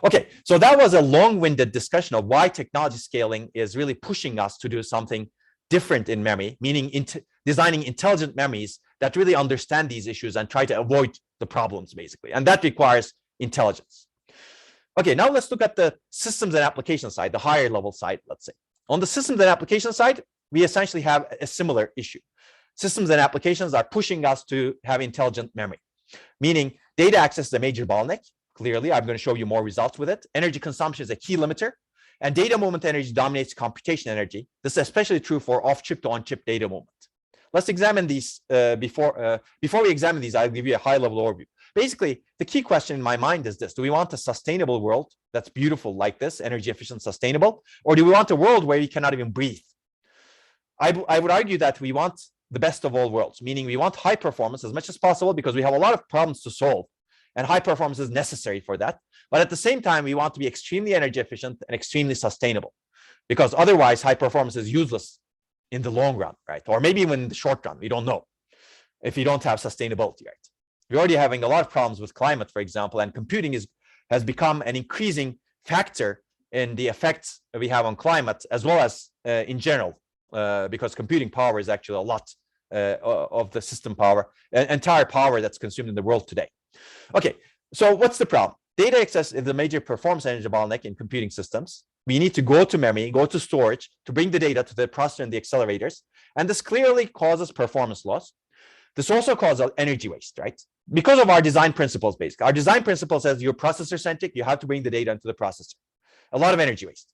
Okay, so that was a long-winded discussion of why technology scaling is really pushing us to do something different in memory, meaning designing intelligent memories that really understand these issues and try to avoid the problems, basically. And that requires intelligence. Okay, now let's look at the systems and application side, the higher level side, let's say. On the systems and application side, we essentially have a similar issue. Systems and applications are pushing us to have intelligent memory, meaning data access is a major bottleneck. Clearly, I'm going to show you more results with it. Energy consumption is a key limiter, and data movement energy dominates computation energy. This is especially true for off-chip to on-chip data movement. Let's examine these before we examine these. I'll give you a high-level overview. Basically, the key question in my mind is this: do we want a sustainable world that's beautiful like this, energy efficient, sustainable, or do we want a world where we cannot even breathe? I would argue that we want the best of all worlds, meaning we want high performance as much as possible because we have a lot of problems to solve, and high performance is necessary for that. But at the same time, we want to be extremely energy efficient and extremely sustainable, because otherwise high performance is useless in the long run, right? Or maybe even in the short run, we don't know, if you don't have sustainability, right? We're already having a lot of problems with climate, for example, and computing has become an increasing factor in the effects that we have on climate, as well as in general, because computing power is actually a lot of the system power, entire power that's consumed in the world today. Okay, so what's the problem? Data access is the major performance energy bottleneck in computing systems. We need to go to memory, go to storage to bring the data to the processor and the accelerators. And this clearly causes performance loss. This also causes energy waste, right? Because of our design principles, basically. Our design principle says you're processor-centric, you have to bring the data into the processor. A lot of energy waste,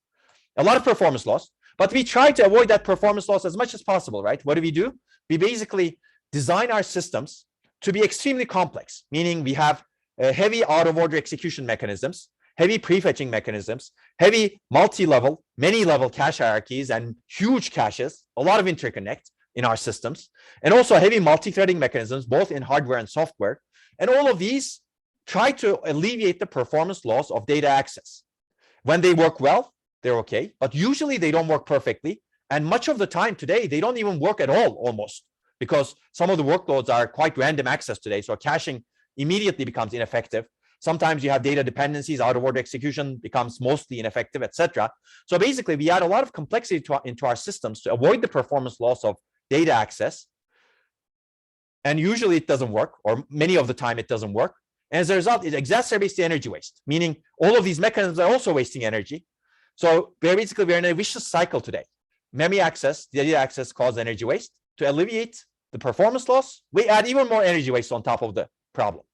a lot of performance loss, but we try to avoid that performance loss as much as possible, right? What do? We basically design our systems to be extremely complex, meaning we have heavy out-of-order execution mechanisms, heavy prefetching mechanisms, heavy multi-level, many-level cache hierarchies, and huge caches, a lot of interconnect in our systems, and also heavy multi-threading mechanisms, both in hardware and software. And all of these try to alleviate the performance loss of data access. When they work well, they're okay, but usually they don't work perfectly. And much of the time today, they don't even work at all, almost, because some of the workloads are quite random access today. So caching immediately becomes ineffective. Sometimes you have data dependencies, out-of-order execution becomes mostly ineffective, etc. So basically, we add a lot of complexity into our systems to avoid the performance loss of data access. And usually it doesn't work, or many of the time it doesn't work. And as a result, it exacerbates the energy waste, meaning all of these mechanisms are also wasting energy. So basically, we're in a vicious cycle today. Memory access, data access causes energy waste. To alleviate the performance loss, we add even more energy waste on top of the problem.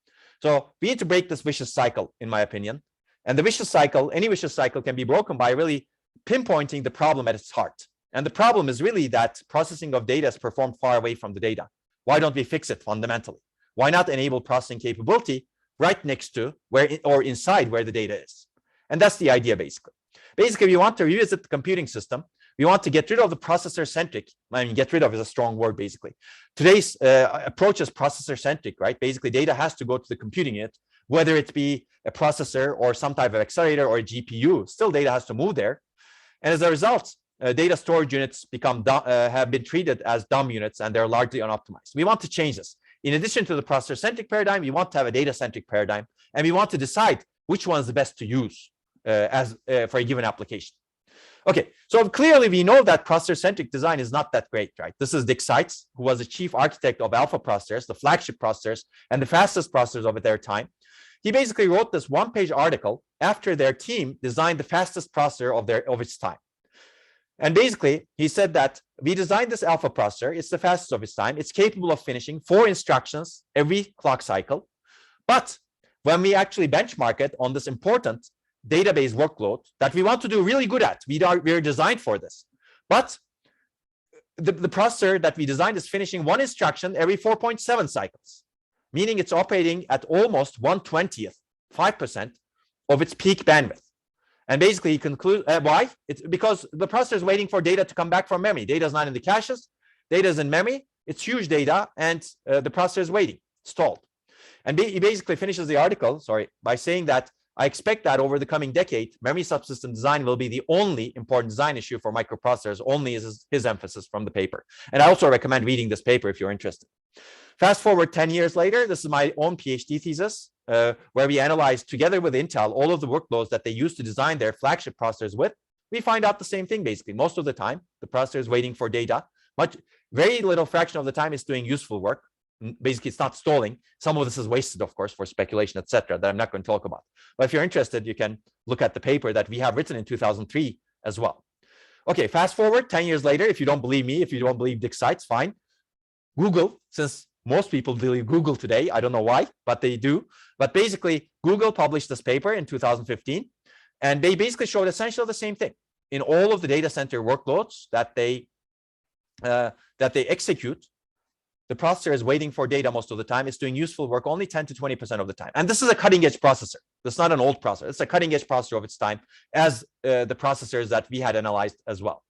So we need to break this vicious cycle, in my opinion. And the vicious cycle, any vicious cycle, can be broken by really pinpointing the problem at its heart. And the problem is really that processing of data is performed far away from the data. Why don't we fix it fundamentally? Why not enable processing capability right next to or inside where the data is? And that's the idea, basically. Basically, we want to revisit the computing system. We want to get rid of the processor-centric. I mean, get rid of is a strong word, basically. Today's approach is processor-centric, right? Basically, data has to go to the computing unit, whether it be a processor or some type of accelerator or a GPU. Still, data has to move there. And as a result, data storage units have been treated as dumb units, and they're largely unoptimized. We want to change this. In addition to the processor-centric paradigm, we want to have a data-centric paradigm, and we want to decide which one is the best to use for a given application. Okay, so clearly we know that processor-centric design is not that great, right? This is Dick Seitz, who was the chief architect of alpha processors, the flagship processors, and the fastest processors of their time. He basically wrote this one-page article after their team designed the fastest processor of its time. And basically, he said that we designed this alpha processor. It's the fastest of its time. It's capable of finishing 4 instructions every clock cycle. But when we actually benchmark it on this important database workload that we want to do really good at, we are designed for this. But the processor that we designed is finishing 1 instruction every 4.7 cycles, meaning it's operating at almost 1/20th, 5% of its peak bandwidth. And basically, he concludes why? It's because the processor is waiting for data to come back from memory. Data is not in the caches. Data is in memory. It's huge data, and the processor is waiting, stalled. And he basically finishes the article, by saying that I expect that over the coming decade, memory subsystem design will be the only important design issue for microprocessors. Only is his emphasis from the paper. And I also recommend reading this paper if you're interested. Fast forward 10 years later, this is my own PhD thesis, where we analyzed together with Intel all of the workloads that they used to design their flagship processors with. We find out the same thing, basically. Most of the time, the processor is waiting for data. Very little fraction of the time it's doing useful work. Basically, it's not stalling. Some of this is wasted, of course, for speculation, etc., that I'm not going to talk about. But if you're interested, you can look at the paper that we have written in 2003 as well. Okay, fast forward 10 years later. If you don't believe me, if you don't believe Dick Seitz, fine. Google, since most people believe Google today, I don't know why, but they do. But basically, Google published this paper in 2015, and they basically showed essentially the same thing. In all of the data center workloads that they execute, the processor is waiting for data most of the time. It's doing useful work only 10 to 20% of the time. And this is a cutting-edge processor. This is not an old processor. It's a cutting-edge processor of its time, as the processors that we had analyzed as well.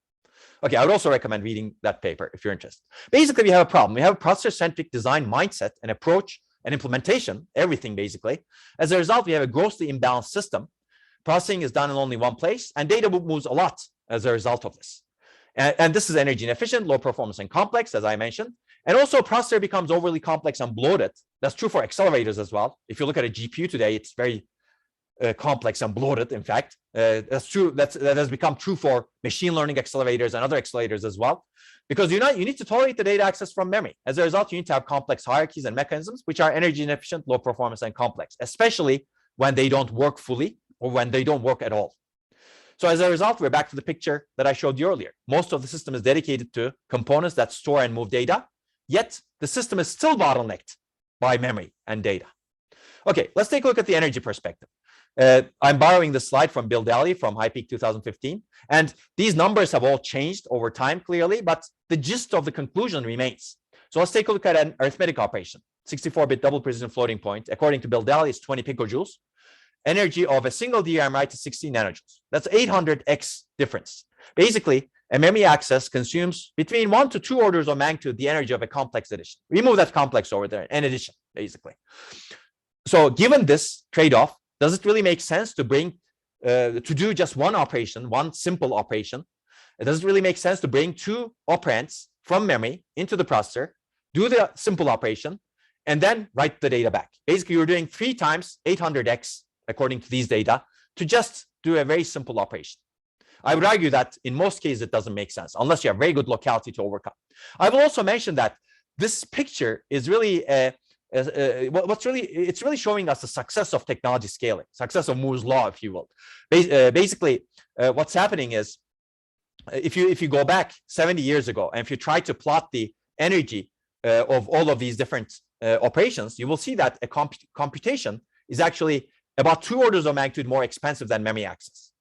Okay, I would also recommend reading that paper if you're interested. Basically, we have a problem. We have a processor-centric design mindset and approach and implementation, everything basically. As a result, we have a grossly imbalanced system. Processing is done in only one place, and data moves a lot as a result of this. And this is energy inefficient, low performance, and complex, as I mentioned. And also, a processor becomes overly complex and bloated. That's true for accelerators as well. If you look at a GPU today, it's very complex and bloated. In fact, that's true. That has become true for machine learning accelerators and other accelerators as well, because you need to tolerate the data access from memory. As a result, you need to have complex hierarchies and mechanisms which are energy inefficient, low performance, and complex, especially when they don't work fully or when they don't work at all. So as a result, we're back to the picture that I showed you earlier. Most of the system is dedicated to components that store and move data, yet the system is still bottlenecked by memory and data. Okay, let's take a look at the energy perspective. I'm borrowing this slide from Bill Daly from HighPeak 2015. And these numbers have all changed over time, clearly, but the gist of the conclusion remains. So let's take a look at an arithmetic operation. 64-bit double precision floating point, according to Bill Daly, is 20 picojoules. Energy of a single DRAM write is 16 nanojoules. That's 800x difference. Basically, a memory access consumes between 1 to 2 orders of magnitude the energy of a complex addition. Remove that complex over there, an addition, basically. So given this trade-off, does it really make sense to do just one operation, one simple operation? Does it really make sense to bring 2 operands from memory into the processor, do the simple operation, and then write the data back? Basically, you're doing 3 times 800x, according to these data, to just do a very simple operation. I would argue that in most cases, it doesn't make sense unless you have very good locality to overcome. I will also mention that this picture is really it's really showing us the success of technology scaling, success of Moore's law, if you will. Basically, what's happening is if you go back 70 years ago, and if you try to plot the energy of all of these different operations, you will see that a computation is actually about 2 orders of magnitude more expensive than memory access.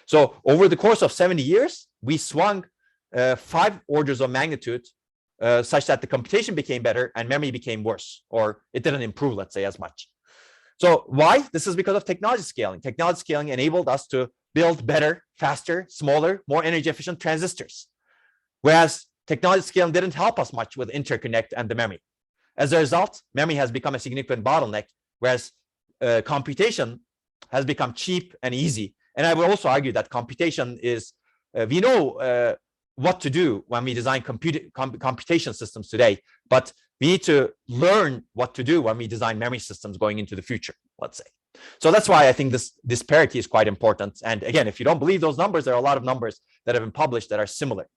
So over the course of 70 years, we swung 5 orders of magnitude such that the computation became better and memory became worse, or it didn't improve, let's say, as much. So why? This is because of technology scaling. Technology scaling enabled us to build better, faster, smaller, more energy efficient transistors. Whereas technology scaling didn't help us much with interconnect and the memory. As a result, memory has become a significant bottleneck, whereas computation has become cheap and easy. And I would also argue that computation is we know what to do when we design computation systems today, but we need to learn what to do when we design memory systems going into the future, let's say. So that's why I think this disparity is quite important. And again, if you don't believe those numbers, there are a lot of numbers that have been published that are similar.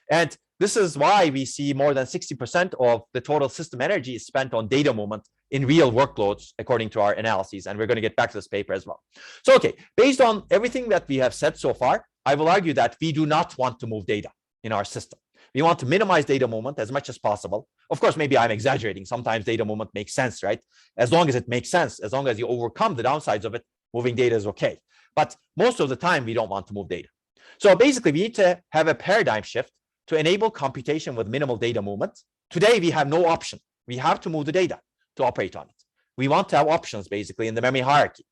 And this is why we see more than 60% of the total system energy is spent on data movement in real workloads, according to our analyses. And we're going to get back to this paper as well. So, okay, based on everything that we have said so far, I will argue that we do not want to move data in our system. We want to minimize data movement as much as possible. Of course, maybe I'm exaggerating. Sometimes data movement makes sense, right? As long as it makes sense, as long as you overcome the downsides of it, moving data is okay. But most of the time, we don't want to move data. So basically, we need to have a paradigm shift to enable computation with minimal data movement. Today, we have no option. We have to move the data to operate on it. We want to have options, basically, in the memory hierarchy.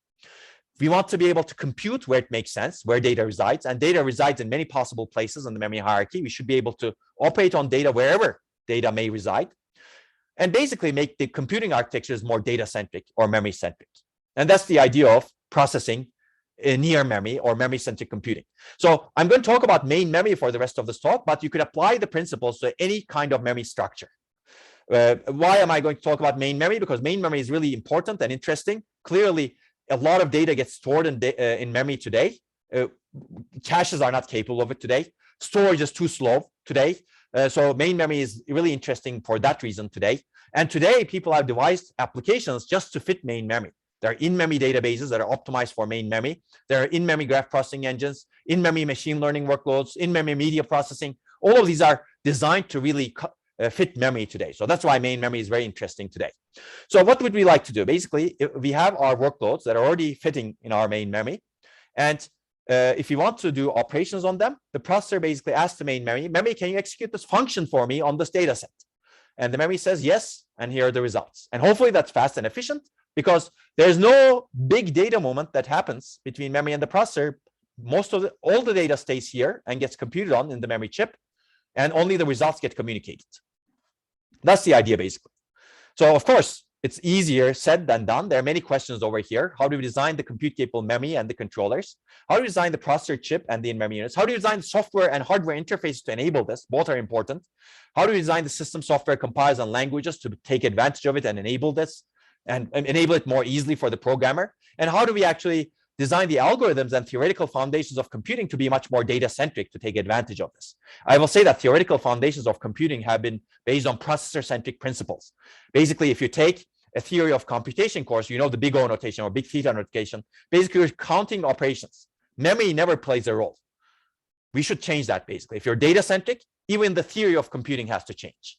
We want to be able to compute where it makes sense, where data resides, and data resides in many possible places in the memory hierarchy. We should be able to operate on data wherever data may reside, and basically make the computing architectures more data-centric or memory-centric. And that's the idea of processing near memory or memory-centric computing. So I'm going to talk about main memory for the rest of this talk, but you could apply the principles to any kind of memory structure. Why am I going to talk about main memory? Because main memory is really important and interesting. Clearly, a lot of data gets stored in memory today. Caches are not capable of it today. Storage is too slow today. So main memory is really interesting for that reason today. And today, people have devised applications just to fit main memory. There are in-memory databases that are optimized for main memory. There are in-memory graph processing engines, in-memory machine learning workloads, in-memory media processing. All of these are designed to really fit memory today. So that's why main memory is very interesting today. So what would we like to do? Basically, we have our workloads that are already fitting in our main memory. And if you want to do operations on them, the processor basically asks the main memory, can you execute this function for me on this data set? And the memory says yes, and here are the results. And hopefully that's fast and efficient, because there's no big data movement that happens between memory and the processor. All the data stays here and gets computed on in the memory chip, and only the results get communicated. That's the idea, basically. So, of course, it's easier said than done. There are many questions over here. How do we design the compute-capable memory and the controllers? How do we design the processor chip and the in-memory units? How do you design the software and hardware interfaces to enable this? Both are important. How do we design the system software compilers and languages to take advantage of it and enable this, and enable it more easily for the programmer? And how do we actually design the algorithms and theoretical foundations of computing to be much more data-centric to take advantage of this? I will say that theoretical foundations of computing have been based on processor-centric principles. Basically, if you take a theory of computation course, you know the big O notation or big theta notation. Basically, you're counting operations. Memory never plays a role. We should change that, basically. If you're data-centric, even the theory of computing has to change.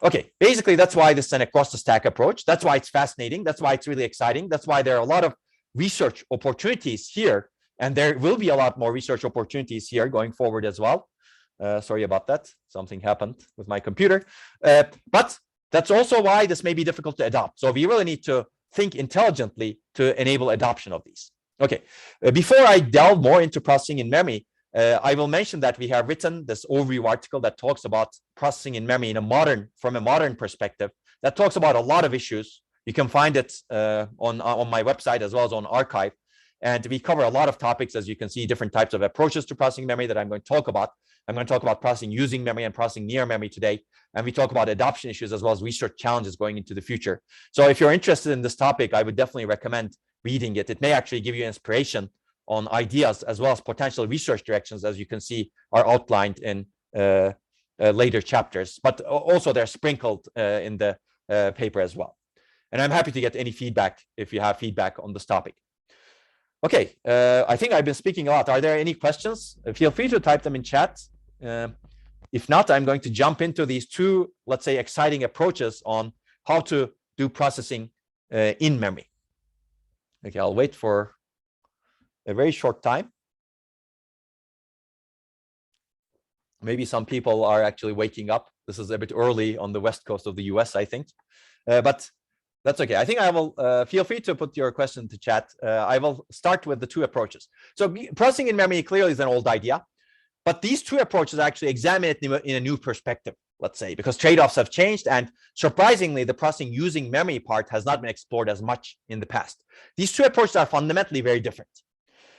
Okay, basically, that's why this is an across-the-stack approach. That's why it's fascinating. That's why it's really exciting. That's why there are a lot of research opportunities here, and there will be a lot more research opportunities here going forward as well. Sorry about that. Something happened with my computer. But that's also why this may be difficult to adopt. So we really need to think intelligently to enable adoption of these. Okay, before I delve more into processing in memory, I will mention that we have written this overview article that talks about processing in memory from a modern perspective, that talks about a lot of issues. You can find it on my website as well as on archive. And we cover a lot of topics, as you can see, different types of approaches to processing memory that I'm going to talk about. I'm going to talk about processing using memory and processing near memory today. And we talk about adoption issues as well as research challenges going into the future. So if you're interested in this topic, I would definitely recommend reading it. It may actually give you inspiration on ideas as well as potential research directions, as you can see, are outlined in later chapters. But also they're sprinkled in the paper as well. And I'm happy to get any feedback if you have feedback on this topic. Okay, I think I've been speaking a lot. Are there any questions? Feel free to type them in chat. If not, I'm going to jump into these two, let's say, exciting approaches on how to do processing in memory. Okay, I'll wait for a very short time. Maybe some people are actually waking up. This is a bit early on the west coast of the US, I think. But that's okay. I think I will feel free to put your question to chat. I will start with the two approaches. So processing in memory clearly is an old idea, but these two approaches actually examine it in a new perspective, let's say, because trade-offs have changed. And surprisingly, the processing using memory part has not been explored as much in the past. These two approaches are fundamentally very different.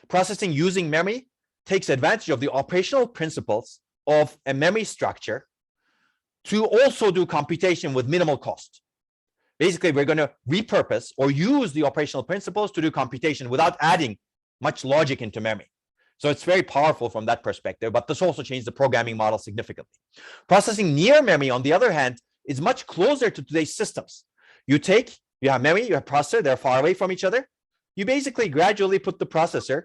Processing using memory takes advantage of the operational principles of a memory structure to also do computation with minimal cost. Basically, we're going to repurpose or use the operational principles to do computation without adding much logic into memory. So it's very powerful from that perspective, but this also changed the programming model significantly. Processing near memory, on the other hand, is much closer to today's systems. You have memory, you have processor, they're far away from each other. You basically gradually put the processor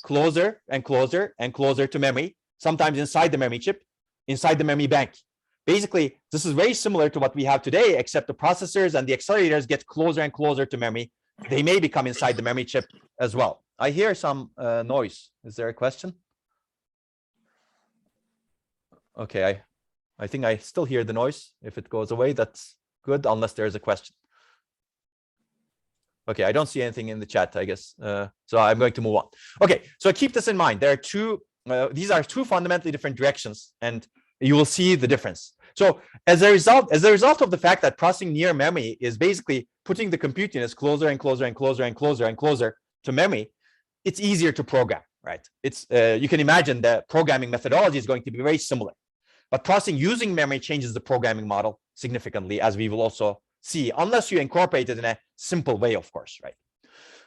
closer and closer and closer to memory, sometimes inside the memory chip, inside the memory bank. Basically, this is very similar to what we have today, except the processors and the accelerators get closer and closer to memory. They may become inside the memory chip as well. I hear some noise. Is there a question? Okay, I think I still hear the noise. If it goes away, that's good, unless there's a question. Okay, I don't see anything in the chat, I guess. So I'm going to move on. Okay, so keep this in mind. There are these are two fundamentally different directions, and you will see the difference. So as a result of the fact that processing near memory is basically putting the compute units closer and closer and closer and closer and closer to memory, it's easier to program, right? It's you can imagine the programming methodology is going to be very similar, but processing using memory changes the programming model significantly, as we will also see, unless you incorporate it in a simple way, of course, right?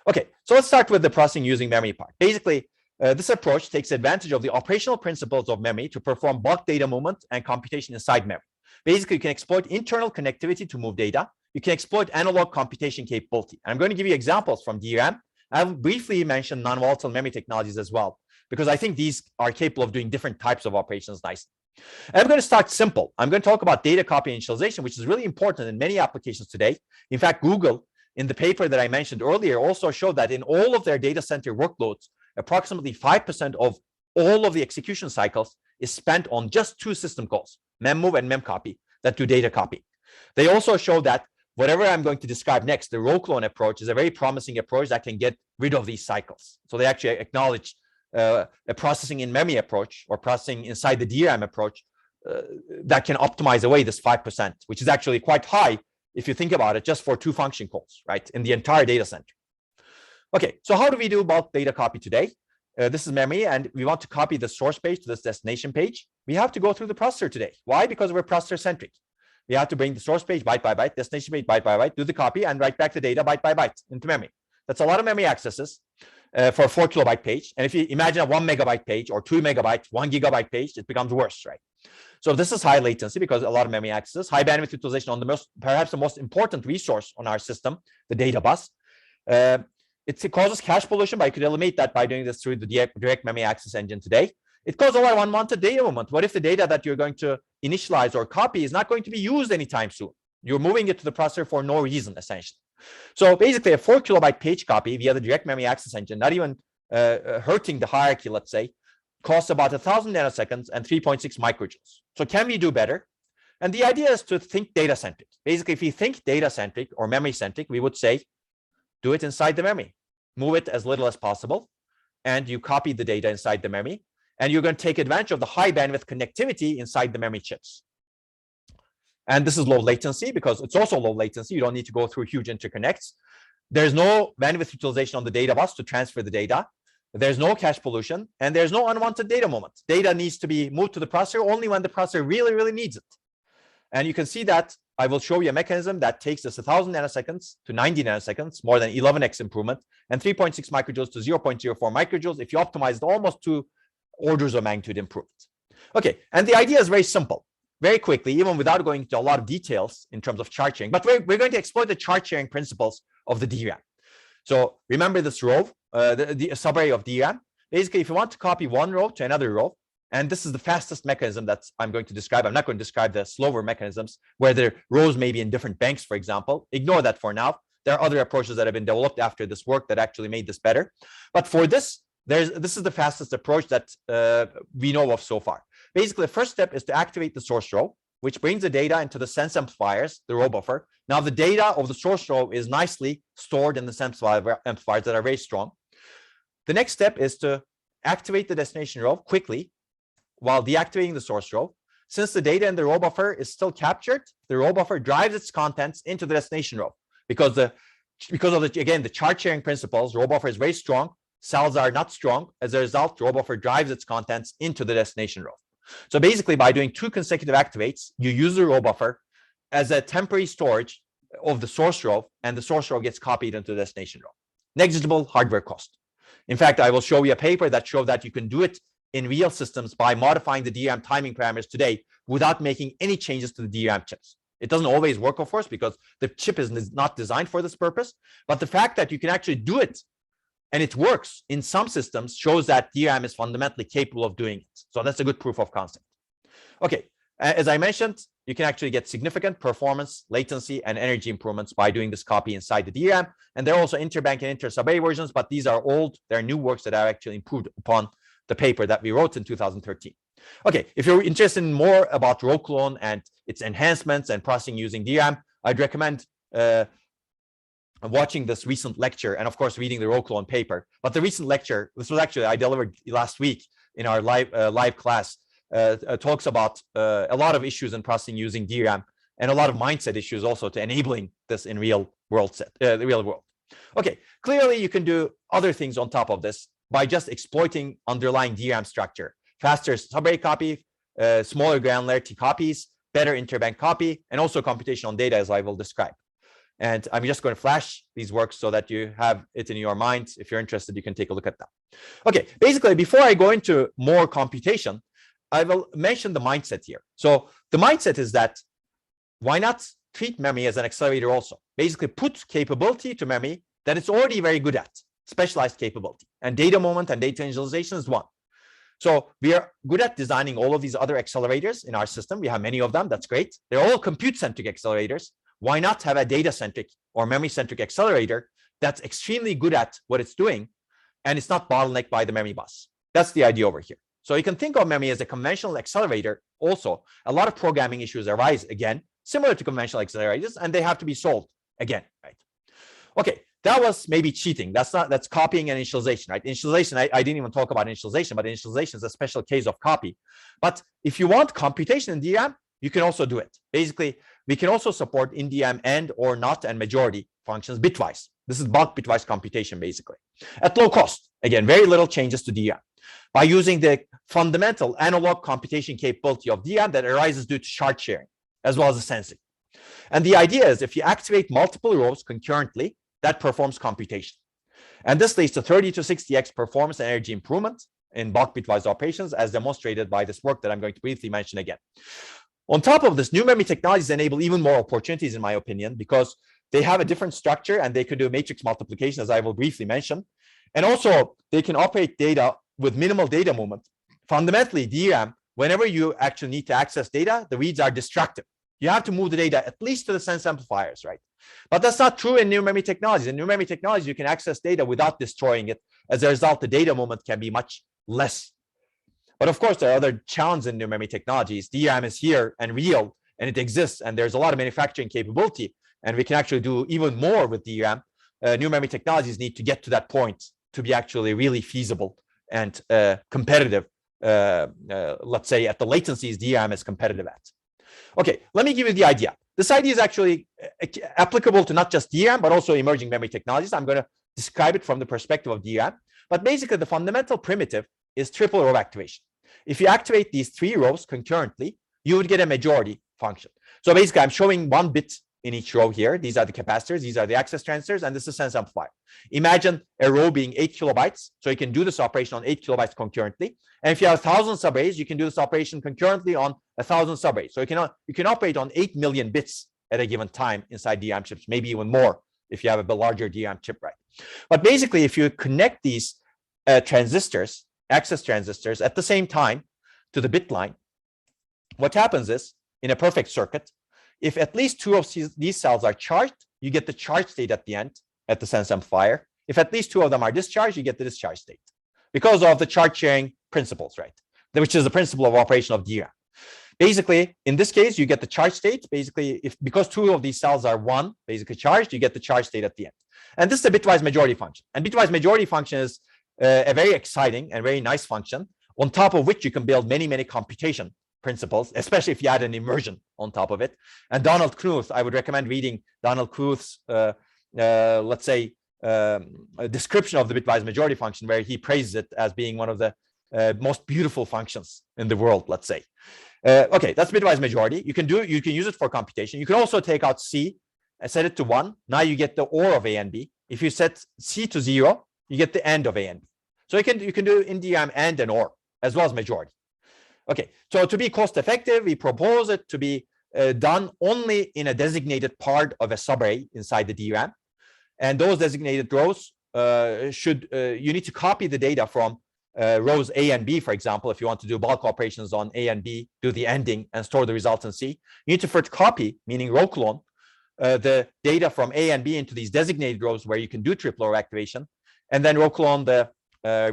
Okay, so let's start with the processing using memory part. Basically, this approach takes advantage of the operational principles of memory to perform bulk data movement and computation inside memory. Basically, you can exploit internal connectivity to move data. You can exploit analog computation capability. I'm going to give you examples from DRAM. I'll briefly mention non-volatile memory technologies as well, because I think these are capable of doing different types of operations nicely. And I'm going to start simple. I'm going to talk about data copy initialization, which is really important in many applications today. In fact, Google, in the paper that I mentioned earlier, also showed that in all of their data center workloads, approximately 5% of all of the execution cycles is spent on just two system calls, memmove and memcopy, that do data copy. They also show that whatever I'm going to describe next, the row clone approach, is a very promising approach that can get rid of these cycles. So they actually acknowledge a processing in memory approach or processing inside the DRAM approach that can optimize away this 5%, which is actually quite high if you think about it, just for two function calls, right, in the entire data center. Okay, so how do we do bulk data copy today? This is memory, and we want to copy the source page to this destination page. We have to go through the processor today. Why? Because we're processor-centric. We have to bring the source page byte by byte, destination page byte by byte, do the copy, and write back the data byte by byte into memory. That's a lot of memory accesses for a 4 kilobyte page. And if you imagine a 1 megabyte page or 2 megabyte, 1 gigabyte page, it becomes worse, right? So this is high latency because a lot of memory access, high bandwidth utilization on the perhaps the most important resource on our system, the data bus. It causes cache pollution, but you could eliminate that by doing this through the direct memory access engine today. It causes a lot of unwanted data movement. What if the data that you're going to initialize or copy is not going to be used anytime soon? You're moving it to the processor for no reason, essentially. So basically, a 4 kilobyte page copy via the direct memory access engine, not even hurting the hierarchy, let's say, costs about 1,000 nanoseconds and 3.6 microjoules. So can we do better? And the idea is to think data-centric. Basically, if we think data-centric or memory-centric, we would say, do it inside the memory. Move it as little as possible, and you copy the data inside the memory, and you're going to take advantage of the high bandwidth connectivity inside the memory chips. And this is low latency because it's also low latency. You don't need to go through huge interconnects. There's no bandwidth utilization on the data bus to transfer the data. There's no cache pollution, and there's no unwanted data movement. Data needs to be moved to the processor only when the processor really, really needs it. And you can see that I will show you a mechanism that takes us 1,000 nanoseconds to 90 nanoseconds, more than 11x improvement, and 3.6 microjoules to 0.04 microjoules if you optimize it, almost 2 orders of magnitude improvement. Okay, and the idea is very simple. Very quickly, even without going into a lot of details in terms of chart sharing, but we're going to exploit the chart sharing principles of the DRAM. So remember this row, the subarray of DRAM. Basically, if you want to copy one row to another row, and this is the fastest mechanism that I'm going to describe. I'm not going to describe the slower mechanisms where the rows may be in different banks, for example. Ignore that for now. There are other approaches that have been developed after this work that actually made this better. But for this, this is the fastest approach that we know of so far. Basically, the first step is to activate the source row, which brings the data into the sense amplifiers, the row buffer. Now, the data of the source row is nicely stored in the sense amplifiers that are very strong. The next step is to activate the destination row quickly while deactivating the source row. Since the data in the row buffer is still captured, the row buffer drives its contents into the destination row because of the chart sharing principles. Row buffer is very strong. cells are not strong. As a result, the row buffer drives its contents into the destination row. So basically, by doing 2 consecutive activates, you use the row buffer as a temporary storage of the source row, and the source row gets copied into the destination row. Negligible hardware cost. In fact, I will show you a paper that shows that you can do it in real systems by modifying the DRAM timing parameters today without making any changes to the DRAM chips. It doesn't always work, of course, because the chip is not designed for this purpose. But the fact that you can actually do it and it works in some systems shows that DRAM is fundamentally capable of doing it. So that's a good proof of concept. Okay, as I mentioned, you can actually get significant performance, latency, and energy improvements by doing this copy inside the DRAM. And there are also interbank and inter-sub-array versions, but these are old. They're new works that are actually improved upon the paper that we wrote in 2013. Okay, if you're interested in more about row clone and its enhancements and processing using DRAM, I'd recommend watching this recent lecture and, of course, reading the row clone paper. But the recent lecture, this was actually I delivered last week in our live class, talks about a lot of issues in processing using DRAM and a lot of mindset issues also to enabling this in the real world. Okay, clearly you can do other things on top of this by just exploiting underlying DRAM structure. Faster subarray copy, smaller granularity copies, better interbank copy, and also computation on data, as I will describe. And I'm just going to flash these works so that you have it in your mind. If you're interested, you can take a look at them. Okay, basically, before I go into more computation, I will mention the mindset here. So the mindset is that why not treat memory as an accelerator also? Basically, put capability to memory that it's already very good at, specialized capability. And data moment and data initialization is one. So we are good at designing all of these other accelerators in our system. We have many of them. That's great. They're all compute-centric accelerators. Why not have a data-centric or memory-centric accelerator that's extremely good at what it's doing, and it's not bottlenecked by the memory bus? That's the idea over here. So you can think of memory as a conventional accelerator also. A lot of programming issues arise, again, similar to conventional accelerators, and they have to be solved again, right? Okay, that was maybe cheating. That's copying and initialization, right? Initialization, I didn't even talk about initialization, but initialization is a special case of copy. But if you want computation in DRAM, you can also do it. Basically, we can also support in DRAM and or not and majority functions bitwise. This is bulk bitwise computation, basically. At low cost, again, very little changes to DRAM. By using the fundamental analog computation capability of DRAM that arises due to shard sharing, as well as the sensing. And the idea is if you activate multiple rows concurrently, that performs computation. And this leads to 30 to 60x performance and energy improvement in bulk bitwise operations, as demonstrated by this work that I'm going to briefly mention again. On top of this, new memory technologies enable even more opportunities, in my opinion, because they have a different structure and they can do matrix multiplication, as I will briefly mention. And also, they can operate data with minimal data movement. Fundamentally, DRAM, whenever you actually need to access data, the reads are destructive. You have to move the data at least to the sense amplifiers, right? But that's not true in new memory technologies. In new memory technologies, you can access data without destroying it. As a result, the data movement can be much less. But of course, there are other challenges in new memory technologies. DRAM is here and real, and it exists, and there's a lot of manufacturing capability, and we can actually do even more with DRAM. New memory technologies need to get to that point to be actually really feasible and competitive, let's say, at the latencies DRAM is competitive at. Okay, let me give you the idea. This idea is actually applicable to not just DRAM, but also emerging memory technologies. I'm going to describe it from the perspective of DRAM. But basically, the fundamental primitive is triple row activation. If you activate these 3 rows concurrently, you would get a majority function. So basically, I'm showing 1 bit in each row here. These are the capacitors, these are the access transistors, and this is sense amplifier. Imagine a row being 8 kilobytes. So you can do this operation on 8 kilobytes concurrently. And if you have 1,000 subarrays, you can do this operation concurrently on 1,000 subarrays. So you can operate on 8 million bits at a given time inside DRAM chips, maybe even more if you have a larger DRAM chip, right? But basically, if you connect these transistors, access transistors, at the same time to the bit line, what happens is, in a perfect circuit, if at least 2 of these cells are charged, you get the charge state at the end at the sense amplifier. If at least 2 of them are discharged, you get the discharge state because of the charge sharing principles, right? Which is the principle of operation of DRAM. Basically, in this case, you get the charge state. Basically, because 2 of these cells are basically charged, you get the charge state at the end. And this is a bitwise majority function. And bitwise majority function is a very exciting and very nice function, on top of which you can build many, many computation principles, especially if you add an immersion on top of it. And Donald Knuth, I would recommend reading Donald Knuth's, let's say, a description of the bitwise majority function where he praises it as being one of the most beautiful functions in the world, let's say. Okay, that's bitwise majority. You can use it for computation. You can also take out C and set it to 1. Now you get the OR of A and B. If you set C to 0, you get the AND of A and B. So you can do in DRAM AND and OR as well as majority. Okay, so to be cost effective, we propose it to be done only in a designated part of a subarray inside the DRAM. And those designated rows you need to copy the data from rows A and B, for example. If you want to do bulk operations on A and B, do the ending and store the results in C, you need to first copy, meaning row clone, the data from A and B into these designated rows where you can do triple row activation, and then row clone the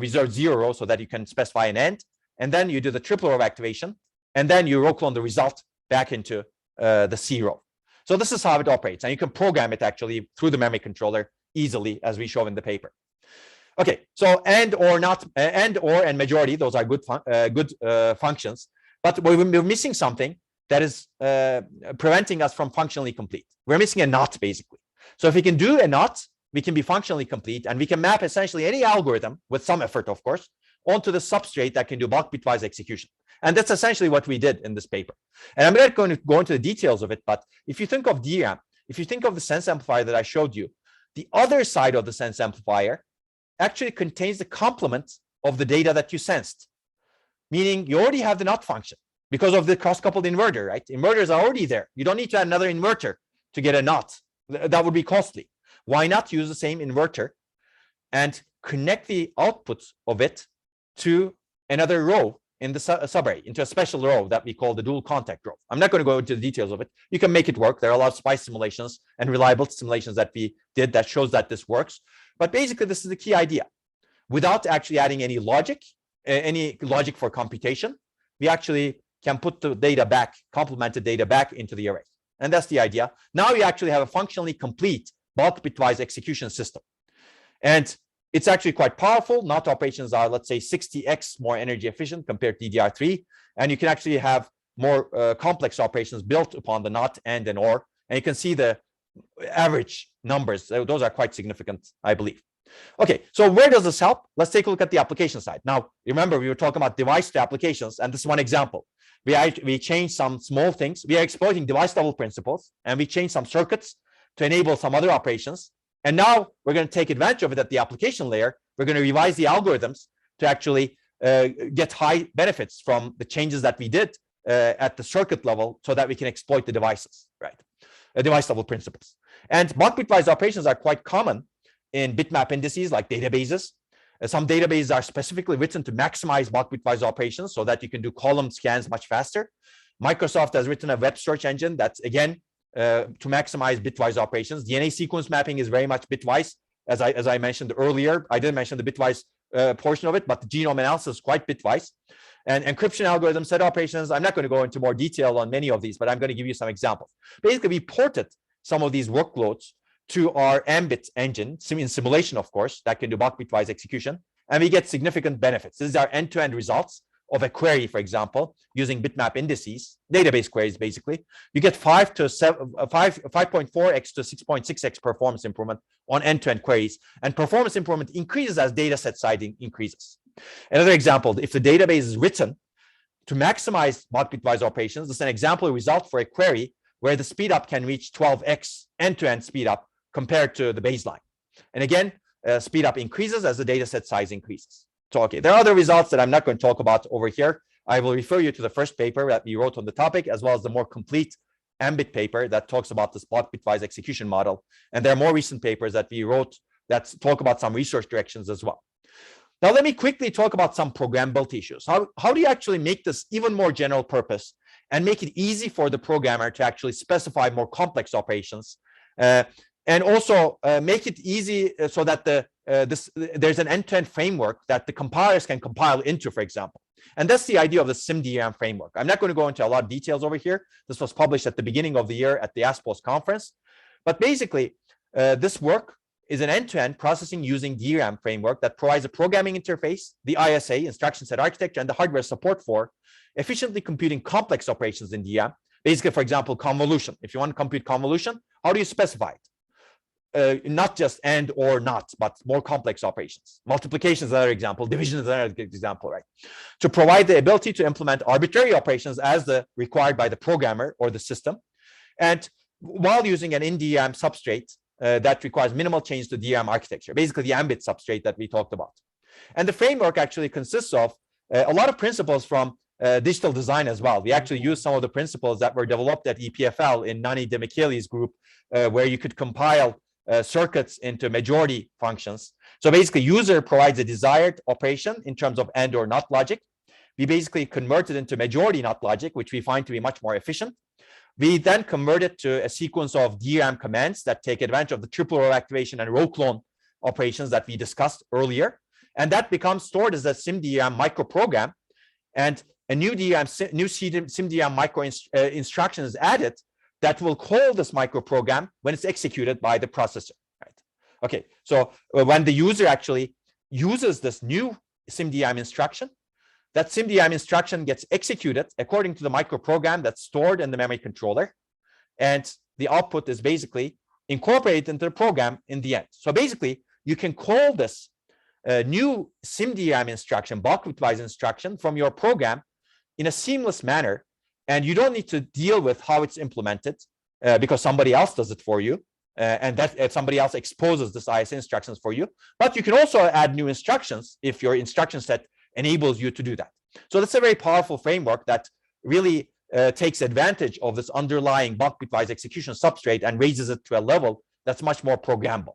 reserved 0 row so that you can specify an end, and then you do the triple row activation, and then you row clone the result back into the C row. So this is how it operates, and you can program it actually through the memory controller easily, as we show in the paper. Okay, so and or and majority, those are good functions, but we're missing something that is preventing us from functionally complete. We're missing a NOT, basically. So if we can do a NOT, we can be functionally complete, and we can map essentially any algorithm, with some effort, of course, onto the substrate that can do bulk bitwise execution. And that's essentially what we did in this paper. And I'm not going to go into the details of it, but if you think of DRAM, if you think of the sense amplifier that I showed you, the other side of the sense amplifier actually contains the complement of the data that you sensed, meaning you already have the NOT function because of the cross-coupled inverter, right? Inverters are already there. You don't need to add another inverter to get a NOT. That would be costly. Why not use the same inverter and connect the output of it to another row in the subarray, into a special row that we call the dual contact row. I'm not going to go into the details of it. You can make it work. There are a lot of SPICE simulations and reliable simulations that we did that shows that this works. But basically, this is the key idea. Without actually adding any logic for computation, we actually can put the data back, complemented data back into the array. And that's the idea. Now you actually have a functionally complete bulk bitwise execution system. And it's actually quite powerful. NOT operations are, let's say, 60x more energy efficient compared to DDR3. And you can actually have more complex operations built upon the NOT, AND, and OR. And you can see the average numbers. Those are quite significant, I believe. Okay, so where does this help? Let's take a look at the application side. Now, remember, we were talking about device to applications, and this is one example. We changed some small things. We are exploiting device level principles, and we changed some circuits to enable some other operations. And now we're going to take advantage of it at the application layer. We're going to revise the algorithms to actually get high benefits from the changes that we did at the circuit level so that we can exploit the devices, right? Device level principles. And bulk bitwise operations are quite common in bitmap indices like databases. Some databases are specifically written to maximize bulk bitwise operations so that you can do column scans much faster. Microsoft has written a web search engine that's, again, to maximize bitwise operations. DNA sequence mapping is very much bitwise, as I mentioned earlier. I didn't mention the bitwise portion of it, but the genome analysis is quite bitwise. And encryption algorithms, set operations, I'm not going to go into more detail on many of these, but I'm going to give you some examples. Basically, we ported some of these workloads to our Ambit engine, in simulation, of course, that can do bulk bitwise execution, and we get significant benefits. This is our end-to-end results of a query, for example, using bitmap indices, database queries, basically. You get 5.4x to 6.6x performance improvement on end-to-end queries, and performance improvement increases as data set size increases. Another example, if the database is written to maximize bulk bitwise operations, this is an example result for a query where the speedup can reach 12x end-to-end speedup compared to the baseline. And again, speedup increases as the data set size increases. So, okay, there are other results that I'm not going to talk about over here. I will refer you to the first paper that we wrote on the topic, as well as the more complete Ambit paper that talks about this bulk bitwise execution model. And there are more recent papers that we wrote that talk about some research directions as well. Now, let me quickly talk about some programmability issues. How do you actually make this even more general purpose and make it easy for the programmer to actually specify more complex operations, and also make it easy so that there's an end-to-end framework that the compilers can compile into, for example. And that's the idea of the SimDRAM framework. I'm not going to go into a lot of details over here. This was published at the beginning of the year at the ASPOS conference. But basically, this work is an end-to-end processing using DRAM framework that provides a programming interface, the ISA, instruction set architecture, and the hardware support for efficiently computing complex operations in DRAM. Basically, for example, convolution. If you want to compute convolution, how do you specify it? not just and or not, but more complex operations. Multiplication is another example. Division is another example, right? To provide the ability to implement arbitrary operations as required by the programmer or the system, and while using an in-DRAM substrate that requires minimal change to DRAM architecture, basically the ambit substrate that we talked about. And the framework actually consists of a lot of principles from digital design as well. We actually use some of the principles that were developed at EPFL in Nani Demicheli's group, where you could compile circuits into majority functions. So basically, user provides a desired operation in terms of and or not logic. We basically convert it into majority not logic, which we find to be much more efficient. We then convert it to a sequence of DRAM commands that take advantage of the triple row activation and row clone operations that we discussed earlier. And that becomes stored as a SIMDRAM microprogram. And a new SIMDRAM micro instruction is added that will call this microprogram when it's executed by the processor. Right? Okay, so when the user actually uses this new SIMDRAM instruction, that SIMDRAM instruction gets executed according to the microprogram that's stored in the memory controller, and the output is basically incorporated into the program in the end. So basically, you can call this new SIMDRAM instruction, bulk bitwise instruction, from your program in a seamless manner, and you don't need to deal with how it's implemented because somebody else does it for you, and that somebody else exposes this ISA instructions for you. But you can also add new instructions if your instruction set enables you to do that. So that's a very powerful framework that really takes advantage of this underlying bulk bitwise execution substrate and raises it to a level that's much more programmable.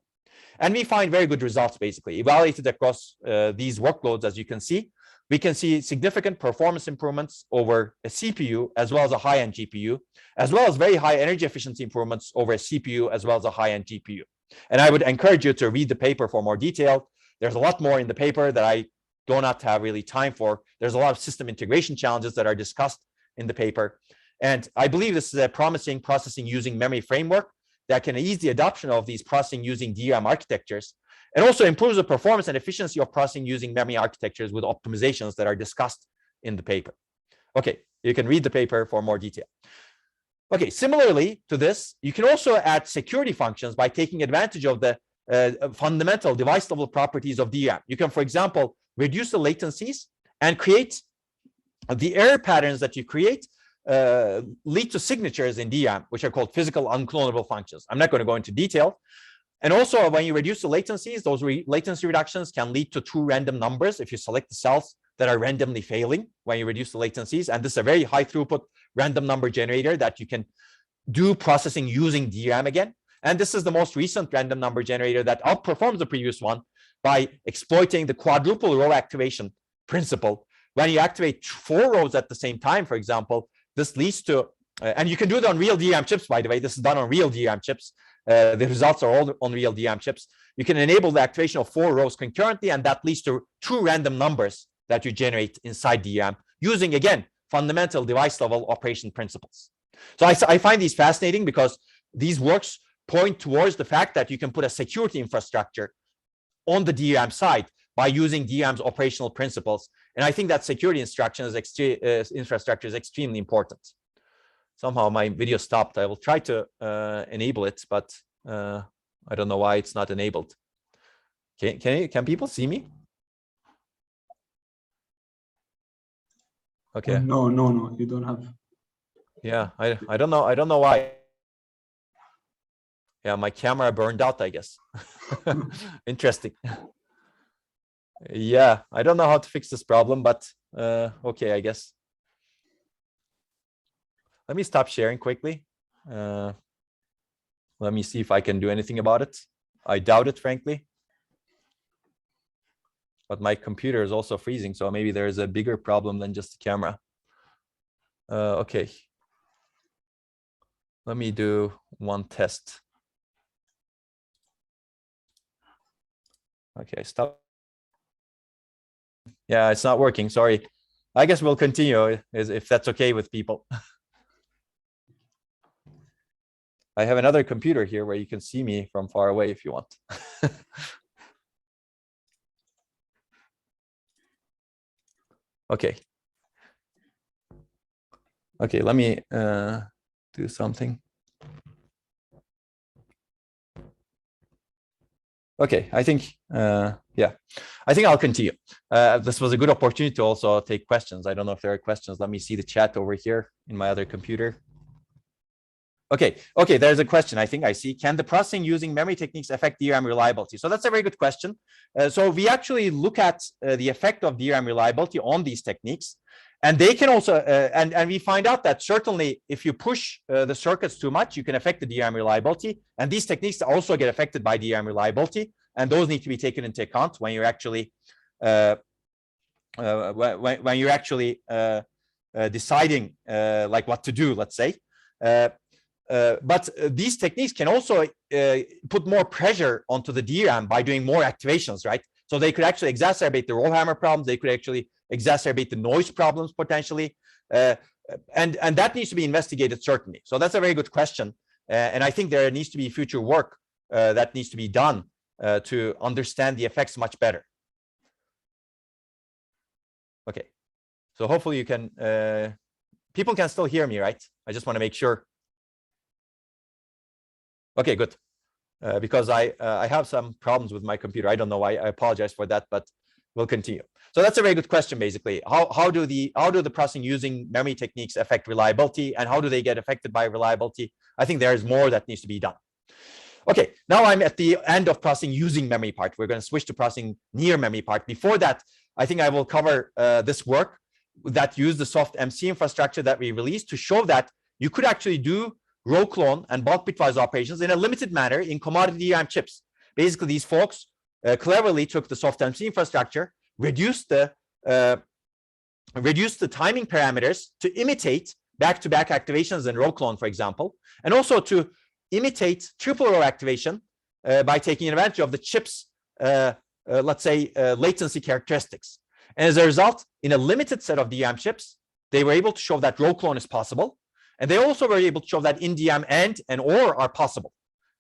And we find very good results, basically. Evaluated across these workloads, as you can see, we can see significant performance improvements over a CPU as well as a high-end GPU, as well as very high energy efficiency improvements over a CPU as well as a high-end GPU. And I would encourage you to read the paper for more detail. There's a lot more in the paper that I do not have really time for. There's a lot of system integration challenges that are discussed in the paper. And I believe this is a promising processing using memory framework that can ease the adoption of these processing using DRAM architectures. It also improves the performance and efficiency of processing using memory architectures with optimizations that are discussed in the paper. Okay, you can read the paper for more detail. Okay, similarly to this, you can also add security functions by taking advantage of the fundamental device level properties of DRAM. You can, for example, reduce the latencies and create the error patterns that you create lead to signatures in DRAM, which are called physical unclonable functions. I'm not going to go into detail. And also, when you reduce the latencies, those latency reductions can lead to true random numbers if you select the cells that are randomly failing when you reduce the latencies. And this is a very high throughput random number generator that you can do processing using DRAM again. And this is the most recent random number generator that outperforms the previous one by exploiting the quadruple row activation principle. When you activate 4 rows at the same time, for example, this leads to, and you can do it on real DRAM chips, by the way. This is done on real DRAM chips. The results are all on real DRAM chips. You can enable the activation of 4 rows concurrently, and that leads to true random numbers that you generate inside DRAM using, again, fundamental device level operation principles. So I find these fascinating because these works point towards the fact that you can put a security infrastructure on the DRAM side by using DRAM's operational principles. And I think that security infrastructure is extremely important. Somehow my video stopped. I will try to enable it, but I don't know why it's not enabled. Can people see me? Okay. No, you don't have. Yeah, I don't know why. Yeah, my camera burned out, I guess. Interesting. Yeah, I don't know how to fix this problem, but okay, I guess. Let me stop sharing quickly. Let me see if I can do anything about it. I doubt it, frankly. But my computer is also freezing, so maybe there is a bigger problem than just the camera. Okay. Let me do one test. Okay, stop. Yeah, it's not working. Sorry. I guess we'll continue if that's okay with people. I have another computer here where you can see me from far away if you want. Okay. Okay, let me do something. Okay, I think, yeah, I think I'll continue. This was a good opportunity to also take questions. I don't know if there are questions. Let me see the chat over here in my other computer. Okay, there's a question I think I see. Can the processing using memory techniques affect DRAM reliability? So that's a very good question. So we actually look at the effect of DRAM reliability on these techniques. And they can also, and we find out that certainly if you push the circuits too much, you can affect the DRAM reliability. And these techniques also get affected by DRAM reliability. And those need to be taken into account when you're actually, deciding like what to do, let's say. But these techniques can also put more pressure onto the DRAM by doing more activations, right? So they could actually exacerbate the roll hammer problems. They could actually exacerbate the noise problems potentially. And that needs to be investigated, certainly. So that's a very good question. And I think there needs to be future work that needs to be done to understand the effects much better. Okay. So hopefully you can, people can still hear me, right? I just want to make sure. Okay, good. Because I have some problems with my computer. I don't know why. I apologize for that, but we'll continue. So that's a very good question, basically. How do the processing using memory techniques affect reliability, and how do they get affected by reliability? I think there is more that needs to be done. Okay, now I'm at the end of processing using memory part. We're going to switch to processing near memory part. Before that, I think I will cover this work that used the soft MC infrastructure that we released to show that you could actually do row clone and bulk bitwise operations in a limited manner in commodity DRAM chips. Basically, these folks cleverly took the soft MC infrastructure, reduced the timing parameters to imitate back-to-back activations in row clone, for example, and also to imitate triple row activation by taking advantage of the chip's, let's say, latency characteristics. And as a result, in a limited set of DRAM chips, they were able to show that row clone is possible. And they also were able to show that in DRAM and OR are possible.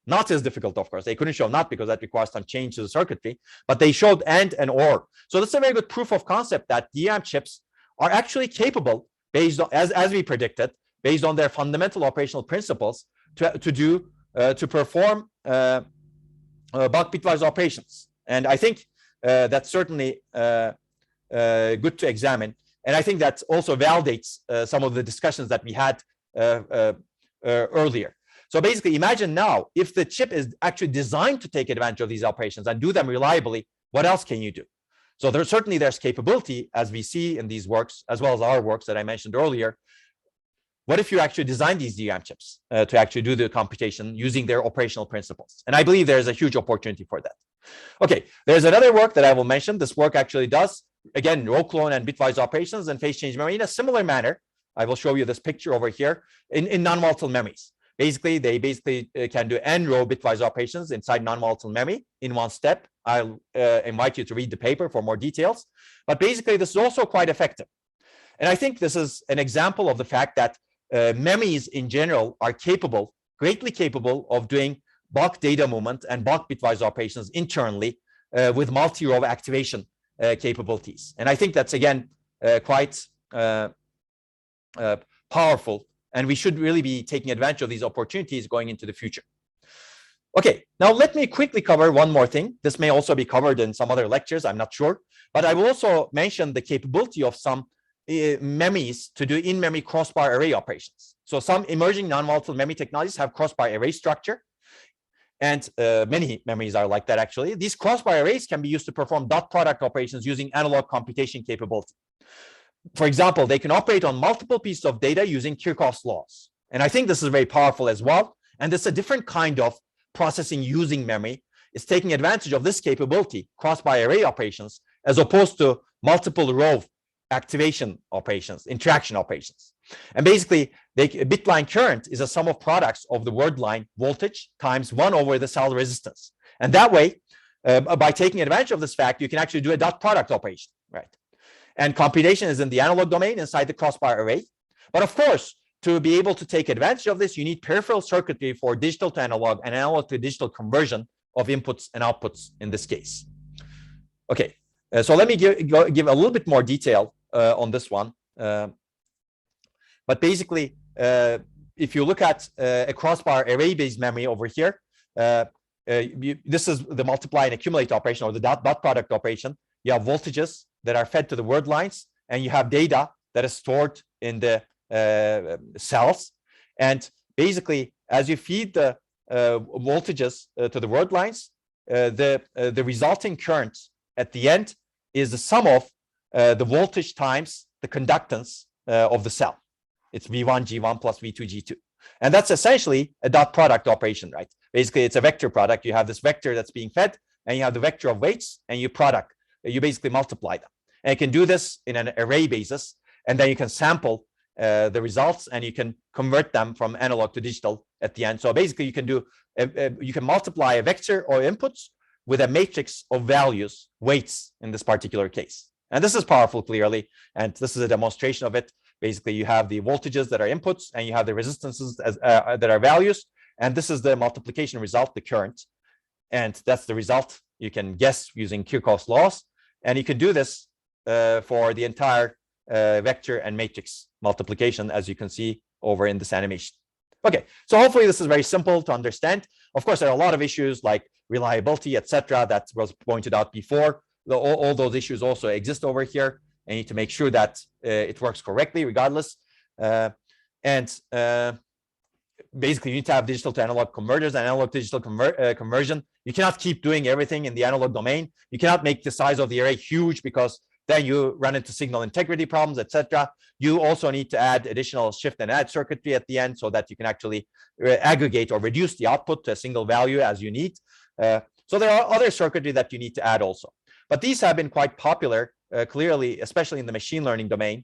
Not as difficult, of course. They couldn't show not because that requires some change to the circuitry, but they showed and OR. So that's a very good proof of concept that DRAM chips are actually capable, based on, as we predicted, based on their fundamental operational principles, to perform bulk bitwise operations. And I think that's certainly good to examine. And I think that also validates some of the discussions that we had earlier. So basically, imagine now, if the chip is actually designed to take advantage of these operations and do them reliably, what else can you do? So there's capability, as we see in these works, as well as our works that I mentioned earlier. What if you actually design these DRAM chips to actually do the computation using their operational principles? And I believe there's a huge opportunity for that. Okay, there's another work that I will mention. This work actually does, again, row clone and bitwise operations and phase change memory in a similar manner. I will show you this picture over here in non-volatile memories. Basically, they can do n row bitwise operations inside non-volatile memory in one step. I'll invite you to read the paper for more details. But basically, this is also quite effective. And I think this is an example of the fact that memories in general are capable, greatly capable of doing bulk data movement and bulk bitwise operations internally with multi-row activation capabilities. And I think that's, again, quite powerful, and we should really be taking advantage of these opportunities going into the future. Okay, now let me quickly cover one more thing. This may also be covered in some other lectures, I'm not sure, but I will also mention the capability of some memories to do in-memory crossbar array operations. So some emerging non-volatile memory technologies have crossbar array structure, and many memories are like that, actually. These crossbar arrays can be used to perform dot product operations using analog computation capability. For example, they can operate on multiple pieces of data using Kirchhoff's laws. And I think this is very powerful as well. And this is a different kind of processing using memory. It's taking advantage of this capability, cross-by array operations, as opposed to multiple row activation operations, interaction operations. And basically, bit line current is a sum of products of the word line voltage times 1 over the cell resistance. And that way, by taking advantage of this fact, you can actually do a dot product operation, right? And computation is in the analog domain inside the crossbar array. But of course, to be able to take advantage of this, you need peripheral circuitry for digital to analog and analog to digital conversion of inputs and outputs in this case. Okay, so let me give a little bit more detail on this one. But basically, if you look at a crossbar array-based memory over here, this is the multiply and accumulate operation, or the dot product operation. You have voltages that are fed to the word lines, and you have data that is stored in the cells. And basically, as you feed the voltages to the word lines, the resulting current at the end is the sum of the voltage times the conductance of the cell. It's V1 G1 plus V2 G2, and that's essentially a dot product operation, right? Basically, it's a vector product. You have this vector that's being fed, and you have the vector of weights, and you basically multiply them. And you can do this in an array basis, and then you can sample the results, and you can convert them from analog to digital at the end. So basically, you can do you can multiply a vector or inputs with a matrix of values, weights in this particular case. And this is powerful, clearly, and this is a demonstration of it. Basically, you have the voltages that are inputs, and you have the resistances as that are values, and this is the multiplication result, the current, and that's the result you can guess using Kirchhoff's laws. And you can do this for the entire vector and matrix multiplication, as you can see over in this animation. Okay, so hopefully this is very simple to understand. Of course, there are a lot of issues like reliability, etc., that was pointed out before. All those issues also exist over here, and you need to make sure that it works correctly regardless. Basically, you need to have digital to analog converters and analog to digital conversion. You cannot keep doing everything in the analog domain. You cannot make the size of the array huge, because then you run into signal integrity problems, etc. You also need to add additional shift and add circuitry at the end, so that you can actually aggregate or reduce the output to a single value as you need. So there are other circuitry that you need to add also. But these have been quite popular, clearly, especially in the machine learning domain.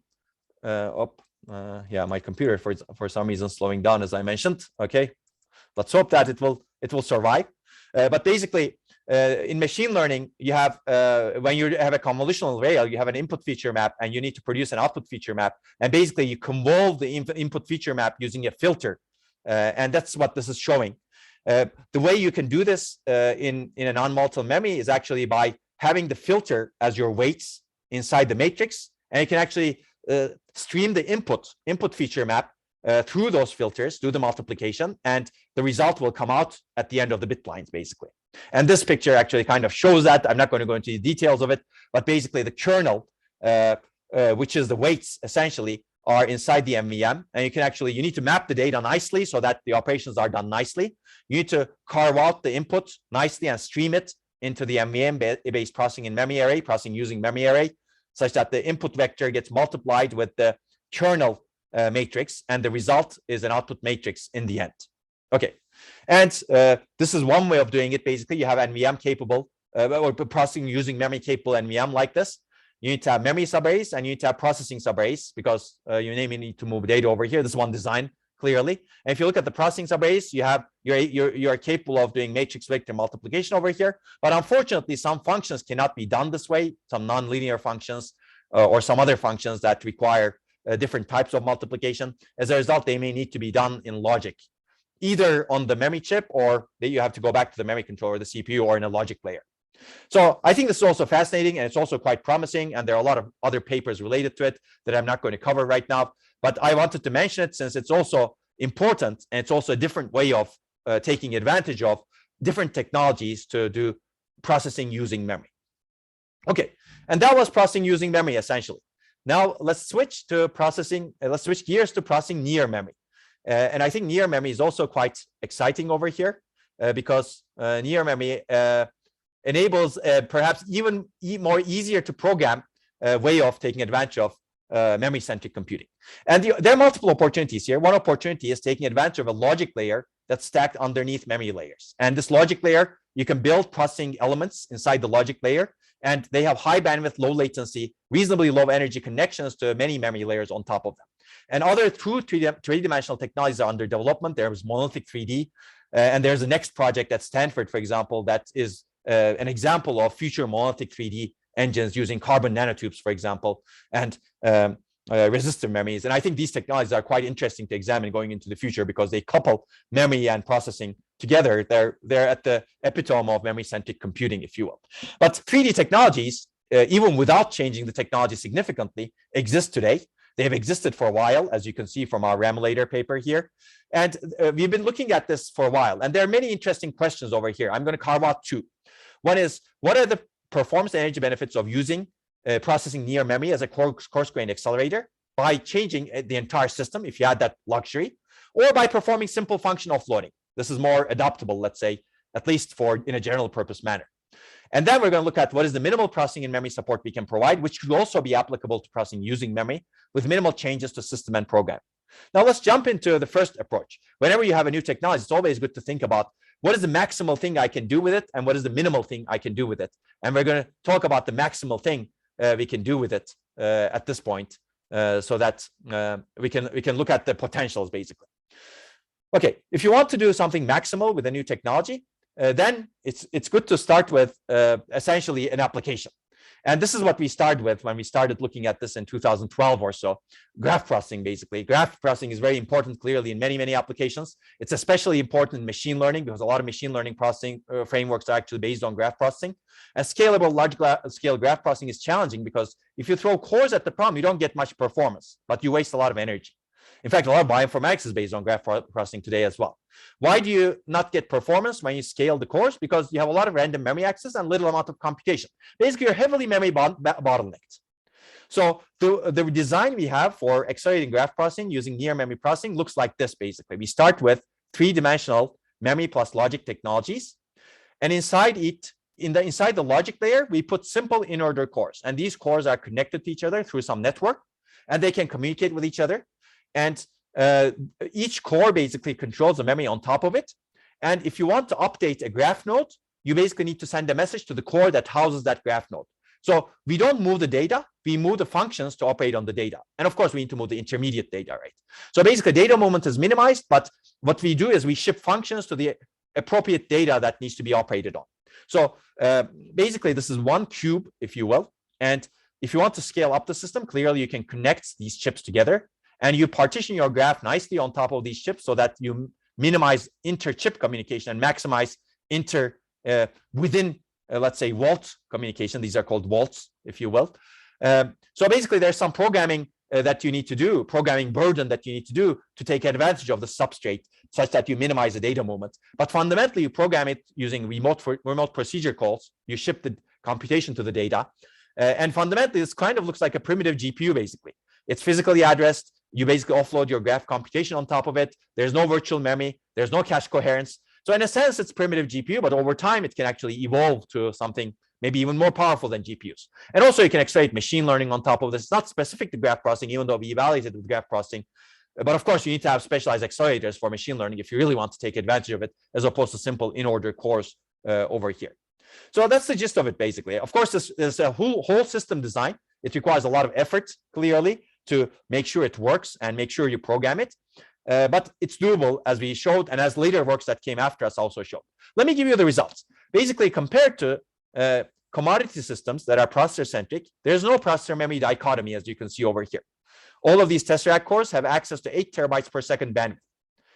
Yeah, my computer for some reason slowing down, as I mentioned. Okay, let's hope that it will survive. But basically, in machine learning, you have when you have a convolutional rail, you have an input feature map, and you need to produce an output feature map. And basically, you convolve the input feature map using a filter, and that's what this is showing. The way you can do this in a non-volatile memory is actually by having the filter as your weights inside the matrix, and you can actually stream the input feature map through those filters, do the multiplication, and the result will come out at the end of the bit lines, basically. And this picture actually kind of shows that. I'm not going to go into the details of it, but basically the kernel, which is the weights essentially, are inside the MVM, and you need to map the data nicely so that the operations are done nicely. You need to carve out the input nicely and stream it into the MVM-based processing in memory array, processing using memory array, such that the input vector gets multiplied with the kernel matrix, and the result is an output matrix in the end. Okay, and this is one way of doing it. Basically, you have NVM capable, or processing using memory capable NVM like this. You need to have memory subarrays, and you need to have processing subarrays, because you need to move data over here. This is one design, clearly. And if you look at the processing subarrays, you're capable of doing matrix vector multiplication over here. But unfortunately, some functions cannot be done this way. Some nonlinear functions or some other functions that require different types of multiplication. As a result, they may need to be done in logic, either on the memory chip, or that you have to go back to the memory controller, the CPU, or in a logic layer. So I think this is also fascinating, and it's also quite promising, and there are a lot of other papers related to it that I'm not going to cover right now, but I wanted to mention it since it's also important, and it's also a different way of taking advantage of different technologies to do processing using memory. Okay, and that was processing using memory essentially. Now let's switch to processing, let's switch gears to processing near memory. And I think near memory is also quite exciting over here, because near memory enables perhaps even more easier to program way of taking advantage of memory-centric computing. And there are multiple opportunities here. One opportunity is taking advantage of a logic layer that's stacked underneath memory layers. And this logic layer, you can build processing elements inside the logic layer, and they have high bandwidth, low latency, reasonably low energy connections to many memory layers on top of them. And other true three-dimensional technologies are under development. There's monolithic 3D, and there's a next project at Stanford, for example, that is an example of future monolithic 3D engines using carbon nanotubes, for example, and resistive memories. And I think these technologies are quite interesting to examine going into the future, because they couple memory and processing together. They're at the epitome of memory-centric computing, if you will. But 3D technologies, even without changing the technology significantly, exist today. They have existed for a while, as you can see from our Ramulator paper here. And we've been looking at this for a while. And there are many interesting questions over here. I'm going to carve out two. One is, what are the performance and energy benefits of using processing near memory as a coarse-grained accelerator by changing the entire system, if you had that luxury, or by performing simple function offloading? This is more adaptable, let's say, at least for in a general purpose manner. And then we're going to look at what is the minimal processing and memory support we can provide, which could also be applicable to processing using memory with minimal changes to system and program. Now let's jump into the first approach. Whenever you have a new technology, it's always good to think about what is the maximal thing I can do with it and what is the minimal thing I can do with it. And we're going to talk about the maximal thing we can do with it at this point, so that we can look at the potentials basically. Okay, if you want to do something maximal with a new technology, then it's good to start with essentially an application. And this is what we started with when we started looking at this in 2012 or so. Graph processing, basically. Graph processing is very important, clearly, in many applications. It's especially important in machine learning because a lot of machine learning processing frameworks are actually based on graph processing. And scalable large-scale graph processing is challenging because if you throw cores at the problem, you don't get much performance, but you waste a lot of energy. In fact, a lot of bioinformatics is based on graph processing today as well. Why do you not get performance when you scale the cores? Because you have a lot of random memory access and little amount of computation. Basically, you're heavily memory bottlenecked. So the design we have for accelerating graph processing using near memory processing looks like this, basically. We start with three-dimensional memory plus logic technologies. And inside it, inside the logic layer, we put simple in-order cores. And these cores are connected to each other through some network, and they can communicate with each other. And each core basically controls the memory on top of it. And if you want to update a graph node, you basically need to send a message to the core that houses that graph node. So we don't move the data, we move the functions to operate on the data. And of course, we need to move the intermediate data, right? So basically, data movement is minimized, but what we do is we ship functions to the appropriate data that needs to be operated on. So basically, this is one cube, if you will. And if you want to scale up the system, clearly you can connect these chips together. And you partition your graph nicely on top of these chips so that you minimize inter-chip communication and maximize within, let's say, vault communication. These are called vaults, if you will. So basically, there's some programming that you need to do, programming burden that you need to do to take advantage of the substrate such that you minimize the data movement. But fundamentally, you program it using remote procedure calls. You ship the computation to the data. And fundamentally, this kind of looks like a primitive GPU, basically. It's physically addressed. You basically offload your graph computation on top of it. There's no virtual memory. There's no cache coherence. So in a sense, it's primitive GPU, but over time, it can actually evolve to something maybe even more powerful than GPUs. And also, you can accelerate machine learning on top of this. It's not specific to graph processing, even though we evaluated with graph processing. But of course, you need to have specialized accelerators for machine learning if you really want to take advantage of it, as opposed to simple in-order cores over here. So that's the gist of it, basically. Of course, this is a whole system design. It requires a lot of effort, clearly, to make sure it works and make sure you program it. But it's doable, as we showed, and as later works that came after us also showed. Let me give you the results. Basically, compared to commodity systems that are processor-centric, there's no processor memory dichotomy, as you can see over here. All of these Tesseract cores have access to 8 terabytes per second bandwidth,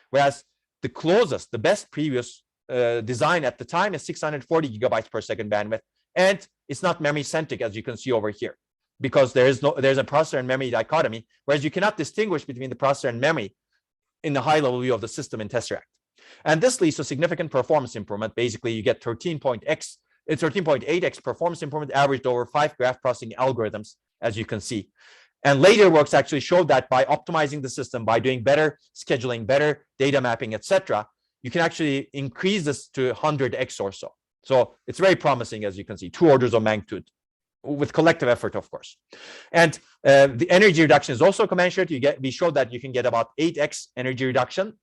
whereas the closest, the best previous design at the time is 640 gigabytes per second bandwidth, and it's not memory-centric, as you can see over here, because there's a processor and memory dichotomy, whereas you cannot distinguish between the processor and memory in the high-level view of the system in Tesseract. And this leads to significant performance improvement. Basically, you get 13.8x performance improvement averaged over 5 graph processing algorithms, as you can see. And later works actually showed that by optimizing the system, by doing better scheduling, better data mapping, etc., you can actually increase this to 100x or so. So it's very promising, as you can see, 2 orders of magnitude, with collective effort, of course. And the energy reduction is also commensurate. We showed that you can get about 8x energy reduction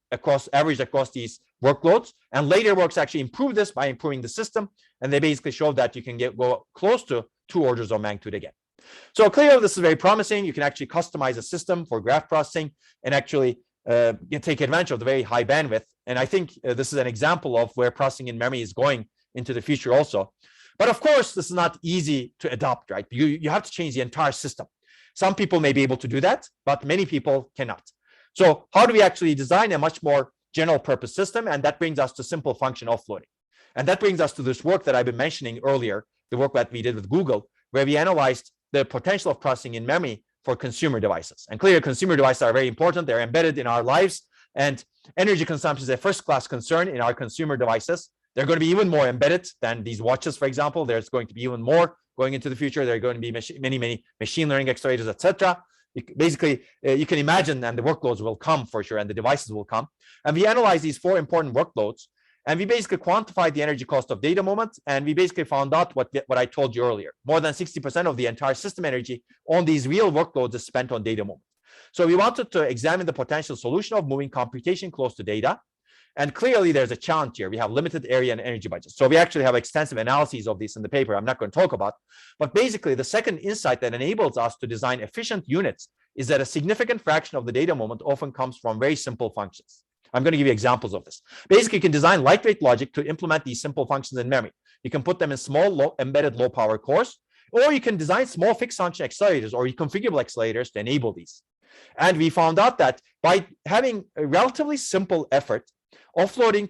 averaged across these workloads. And later works actually improved this by improving the system. And they basically showed that you can go close to 2 orders of magnitude again. So clearly, this is very promising. You can actually customize a system for graph processing and actually take advantage of the very high bandwidth. And I think this is an example of where processing in memory is going into the future also. But of course, this is not easy to adopt, right? You have to change the entire system. Some people may be able to do that, but many people cannot. So how do we actually design a much more general purpose system? And that brings us to simple function offloading. And that brings us to this work that I've been mentioning earlier, the work that we did with Google, where we analyzed the potential of processing in memory for consumer devices. And clearly, consumer devices are very important. They're embedded in our lives. And energy consumption is a first-class concern in our consumer devices. They're going to be even more embedded than these watches, for example. There's going to be even more going into the future. There are going to be many machine learning accelerators, etc. Basically, you can imagine, and the workloads will come for sure, and the devices will come. And we analyze these 4 important workloads, and we basically quantified the energy cost of data moment, and we basically found out what I told you earlier. More than 60% of the entire system energy on these real workloads is spent on data moment. So we wanted to examine the potential solution of moving computation close to data. And clearly, there's a challenge here. We have limited area and energy budgets. So we actually have extensive analyses of this in the paper. I'm not going to talk about. But basically, the second insight that enables us to design efficient units is that a significant fraction of the data moment often comes from very simple functions. I'm going to give you examples of this. Basically, you can design lightweight logic to implement these simple functions in memory. You can put them in small, embedded low-power cores, or you can design small fixed function accelerators or configurable accelerators to enable these. And we found out that by having a relatively simple effort, offloading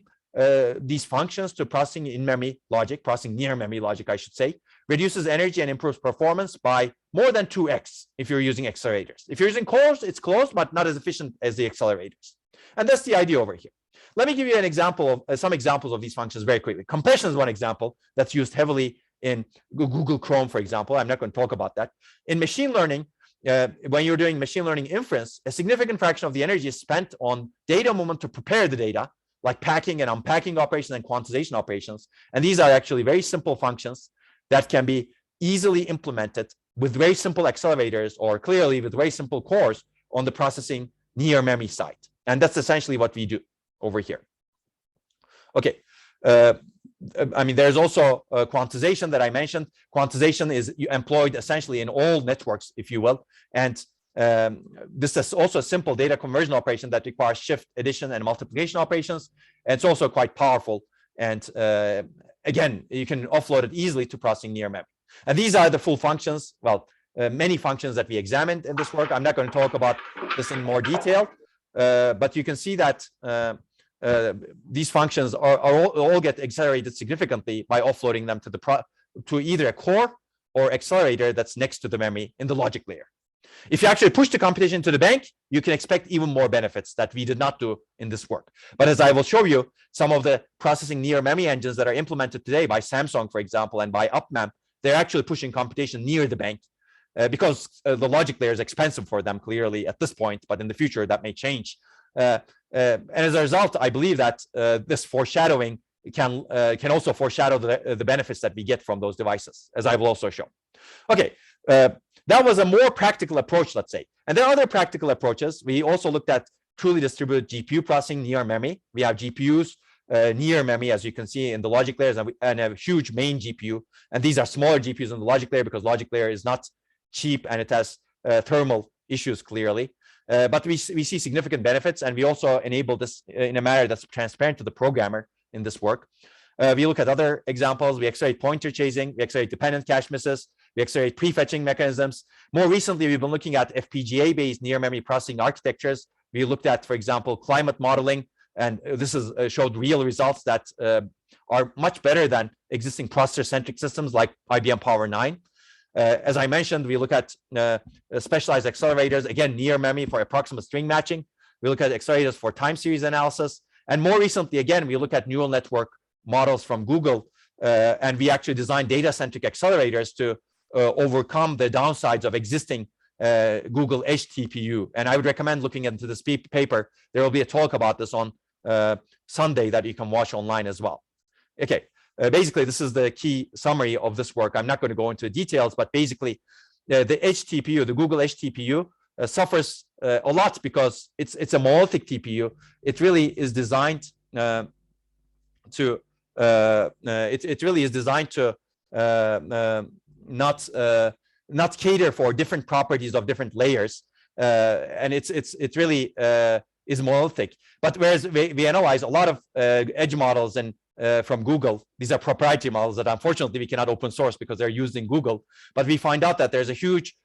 these functions to processing in-memory logic, processing near-memory logic, I should say, reduces energy and improves performance by more than 2x if you're using accelerators. If you're using cores, it's close, but not as efficient as the accelerators. And that's the idea over here. Let me give you an example of some examples of these functions very quickly. Compression is one example that's used heavily in Google Chrome, for example. I'm not going to talk about that. In machine learning, when you're doing machine learning inference, a significant fraction of the energy is spent on data moment to prepare the data, like packing and unpacking operations and quantization operations. And these are actually very simple functions that can be easily implemented with very simple accelerators or clearly with very simple cores on the processing near memory side. And that's essentially what we do over here. Okay. I mean, there's also quantization that I mentioned. Quantization is employed essentially in all networks, if you will. And this is also a simple data conversion operation that requires shift, addition, and multiplication operations. And it's also quite powerful. And again, you can offload it easily to processing near memory. And these are the full functions. Well, many functions that we examined in this work. I'm not going to talk about this in more detail, but you can see that these functions all get accelerated significantly by offloading them to either a core or accelerator that's next to the memory in the logic layer. If you actually push the computation to the bank, you can expect even more benefits that we did not do in this work. But as I will show you, some of the processing near memory engines that are implemented today by Samsung, for example, and by UpMem, they're actually pushing computation near the bank because the logic layer is expensive for them clearly at this point, but in the future that may change. And as a result, I believe that this foreshadowing can also foreshadow the benefits that we get from those devices, as I will also show. Okay, that was a more practical approach, let's say. And there are other practical approaches. We also looked at truly distributed GPU processing near memory. We have GPUs near memory, as you can see in the logic layers, and a huge main GPU. And these are smaller GPUs in the logic layer because logic layer is not cheap and it has thermal issues clearly. But we see significant benefits, and we also enable this in a manner that's transparent to the programmer in this work. We look at other examples. We accelerate pointer chasing. We accelerate dependent cache misses. We accelerate prefetching mechanisms. More recently, we've been looking at FPGA-based near-memory processing architectures. We looked at, for example, climate modeling, and this is showed real results that are much better than existing processor-centric systems like IBM Power 9. As I mentioned, we look at specialized accelerators, again, near memory for approximate string matching. We look at accelerators for time series analysis. And more recently, again, we look at neural network models from Google, and we actually design data-centric accelerators to overcome the downsides of existing Google Edge TPU. And I would recommend looking into this paper. There will be a talk about this on Sunday that you can watch online as well. Okay. Basically, this is the key summary of this work. I'm not going to go into details, but basically, the Edge TPU, the Google Edge TPU, suffers a lot because it's a monolithic TPU. It really is designed to not cater for different properties of different layers, and it really is monolithic. But whereas we analyze a lot of edge models and from Google. These are proprietary models that unfortunately we cannot open source because they're used in Google. But we find out that there's a huge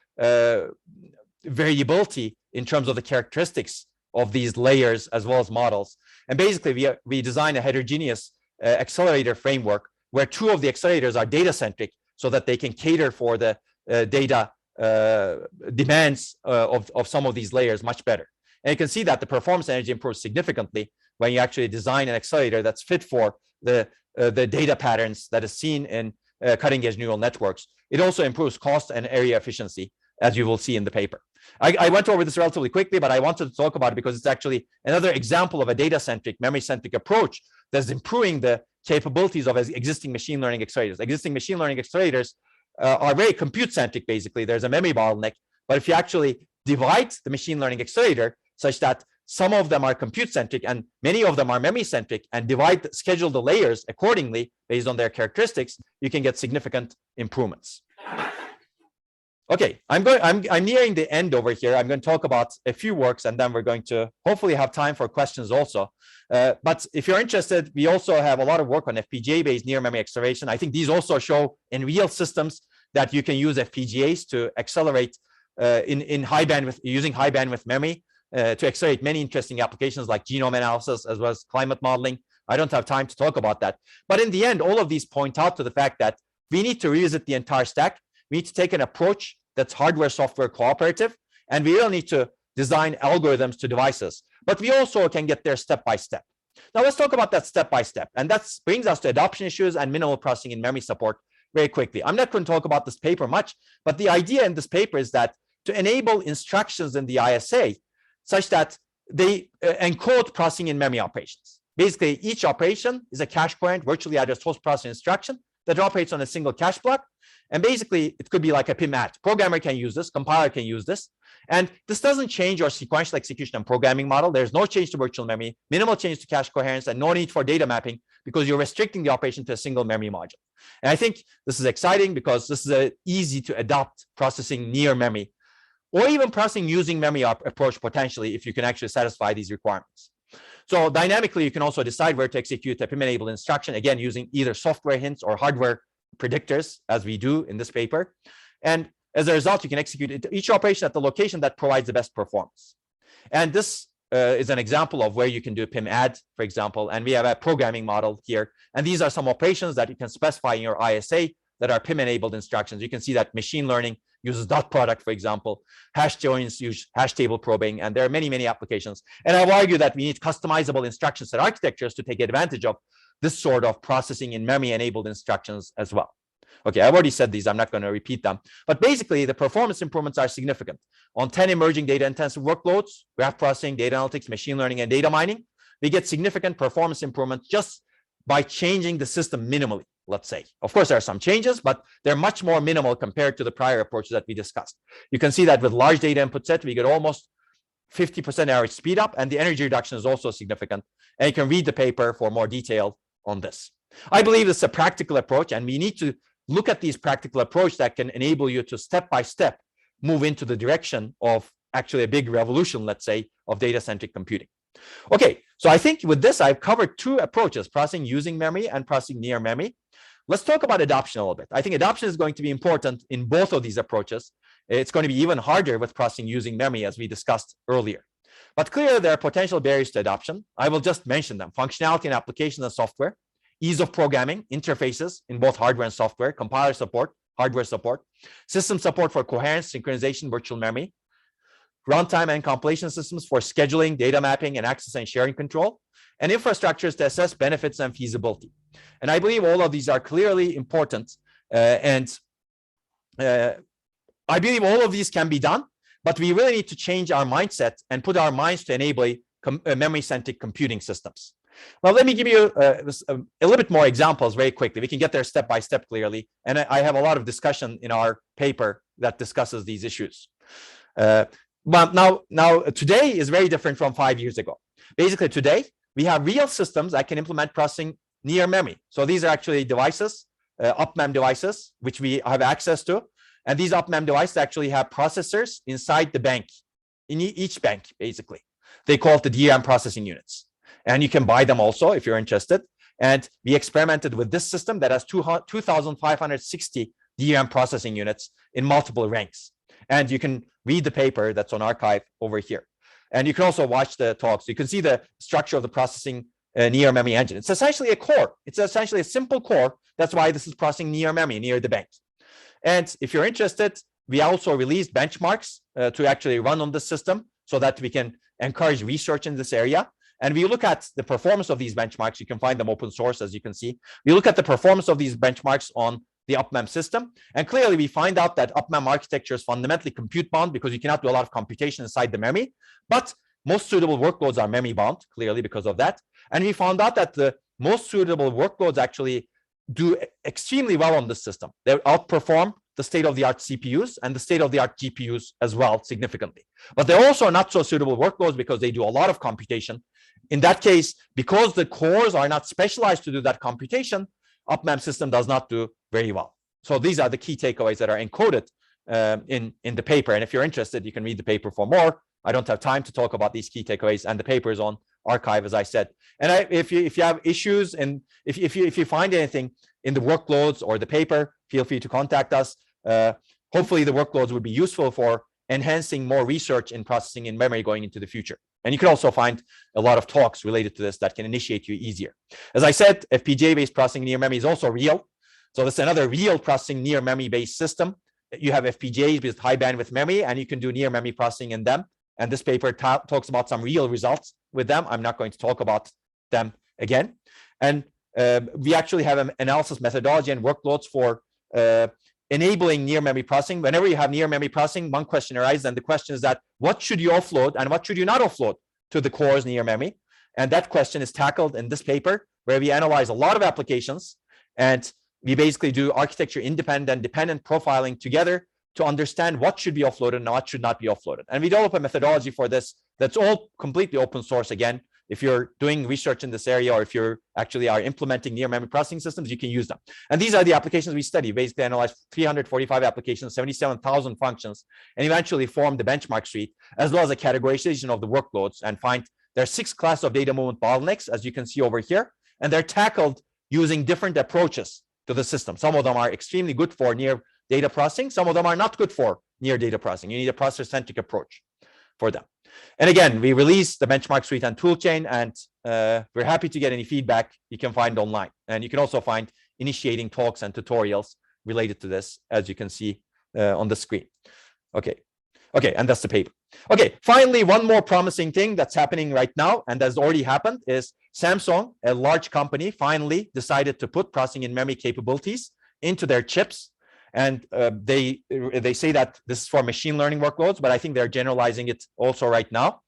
variability in terms of the characteristics of these layers as well as models. And basically, we design a heterogeneous accelerator framework where two of the accelerators are data-centric so that they can cater for the data demands of some of these layers much better. And you can see that the performance energy improves significantly when you actually design an accelerator that's fit for the data patterns that is seen in cutting-edge neural networks. It also improves cost and area efficiency, as you will see in the paper. I went over this relatively quickly, but I wanted to talk about it because it's actually another example of a data-centric, memory-centric approach that's improving the capabilities of existing machine learning accelerators. Existing machine learning accelerators are very compute-centric, basically. There's a memory bottleneck, but if you actually divide the machine learning accelerator such that some of them are compute-centric and many of them are memory-centric, and schedule the layers accordingly based on their characteristics, you can get significant improvements. Okay, I'm nearing the end over here. I'm going to talk about a few works, and then we're going to hopefully have time for questions also. But if you're interested, we also have a lot of work on FPGA-based near memory acceleration. I think these also show in real systems that you can use FPGAs to accelerate in high bandwidth, using high bandwidth memory to accelerate many interesting applications like genome analysis as well as climate modeling. I don't have time to talk about that. But in the end, all of these point out to the fact that we need to revisit the entire stack. We need to take an approach that's hardware, software cooperative, and we will need to design algorithms to devices. But we also can get there step by step. Now let's talk about that step by step, and that brings us to adoption issues and minimal processing in memory support very quickly. I'm not going to talk about this paper much, but the idea in this paper is that to enable instructions in the ISA such that they encode processing in memory operations. Basically, each operation is a cache coherent virtually addressed host processing instruction that operates on a single cache block. And basically, it could be like a PIM add. Programmer can use this, compiler can use this. And this doesn't change your sequential execution and programming model. There's no change to virtual memory, minimal change to cache coherence, and no need for data mapping because you're restricting the operation to a single memory module. And I think this is exciting because this is an easy to adopt processing near memory, or even processing using memory approach potentially if you can actually satisfy these requirements. So dynamically, you can also decide where to execute a PIM-enabled instruction, again, using either software hints or hardware predictors, as we do in this paper. And as a result, you can execute each operation at the location that provides the best performance. And this is an example of where you can do PIM add, for example, and we have a programming model here. And these are some operations that you can specify in your ISA that are PIM-enabled instructions. You can see that machine learning uses dot product, for example. Hash joins use hash table probing, and there are many, many applications. And I've argued that we need customizable instruction set architectures to take advantage of this sort of processing in memory-enabled instructions as well. Okay, I've already said these. I'm not going to repeat them. But basically, the performance improvements are significant. On 10 emerging data-intensive workloads, graph processing, data analytics, machine learning, and data mining, we get significant performance improvements just by changing the system minimally, let's say. Of course, there are some changes, but they're much more minimal compared to the prior approaches that we discussed. You can see that with large data input set, we get almost 50% average speed up, and the energy reduction is also significant. And you can read the paper for more detail on this. I believe it's a practical approach, and we need to look at these practical approach that can enable you to step by step move into the direction of actually a big revolution, let's say, of data-centric computing. Okay, so I think with this, I've covered two approaches, processing using memory and processing near memory. Let's talk about adoption a little bit. I think adoption is going to be important in both of these approaches. It's going to be even harder with processing using memory, as we discussed earlier. But clearly, there are potential barriers to adoption. I will just mention them: functionality and application and software, ease of programming, interfaces in both hardware and software, compiler support, hardware support, system support for coherence, synchronization, virtual memory, runtime and compilation systems for scheduling, data mapping, and access and sharing control, and infrastructures to assess benefits and feasibility. And I believe all of these are clearly important. I believe all of these can be done, but we really need to change our mindset and put our minds to enable memory-centric computing systems. Well, let me give you a little bit more examples very quickly. We can get there step by step clearly. And I have a lot of discussion in our paper that discusses these issues. But now today is very different from 5 years ago. Basically, today, we have real systems that can implement processing near memory. So these are actually devices, UpMem devices, which we have access to. And these UpMem devices actually have processors inside the bank, in each bank, basically. They call it the DRAM processing units. And you can buy them also if you're interested. And we experimented with this system that has 2,560 DRAM processing units in multiple ranks. And you can read the paper that's on archive over here. And you can also watch the talks. You can see the structure of the processing near memory engine. It's essentially a core. It's essentially a simple core. That's why this is processing near memory, near the bank. And if you're interested, we also released benchmarks to actually run on the system so that we can encourage research in this area. And we look at the performance of these benchmarks. You can find them open source, as you can see. We look at the performance of these benchmarks on the UpMem system. And clearly, we find out that UpMem architecture is fundamentally compute bound because you cannot do a lot of computation inside the memory. But most suitable workloads are memory bound, clearly because of that. And we found out that the most suitable workloads actually do extremely well on this system. They outperform the state-of-the-art CPUs and the state-of-the-art GPUs as well significantly. But they're also not so suitable workloads because they do a lot of computation. In that case, because the cores are not specialized to do that computation, UpMem system does not do very well. So these are the key takeaways that are encoded in the paper. And if you're interested, you can read the paper for more. I don't have time to talk about these key takeaways, and the paper is on archive, as I said. And if you have issues and if you find anything in the workloads or the paper, feel free to contact us. Hopefully the workloads would be useful for enhancing more research in processing in memory going into the future. And you can also find a lot of talks related to this that can initiate you easier. As I said, FPGA-based processing near memory is also real. So this is another real processing near memory-based system. You have FPGAs with high bandwidth memory, and you can do near memory processing in them. And this paper talks about some real results with them. I'm not going to talk about them again. And we actually have an analysis methodology and workloads for enabling near memory processing. Whenever you have near memory processing, one question arises, and the question is that what should you offload and what should you not offload to the cores near memory? And that question is tackled in this paper, where we analyze a lot of applications, and we basically do architecture independent and dependent profiling together to understand what should be offloaded and what should not be offloaded. And we develop a methodology for this that's all completely open source. Again, if you're doing research in this area, or if you're actually are implementing near memory processing systems, you can use them. And these are the applications we study. Basically analyze 345 applications, 77,000 functions, and eventually form the benchmark suite, as well as a categorization of the workloads, and find there are 6 classes of data movement bottlenecks, as you can see over here, and they're tackled using different approaches to the system. Some of them are extremely good for near data processing. Some of them are not good for near data processing. You need a processor-centric approach for them. And again, we release the benchmark suite and toolchain, and we're happy to get any feedback you can find online. And you can also find initiating talks and tutorials related to this, as you can see on the screen. Okay, and that's the paper. Okay, finally, one more promising thing that's happening right now, and that's already happened, is Samsung, a large company, finally decided to put processing in memory capabilities into their chips. And they say that this is for machine learning workloads, but I think they're generalizing it also right now.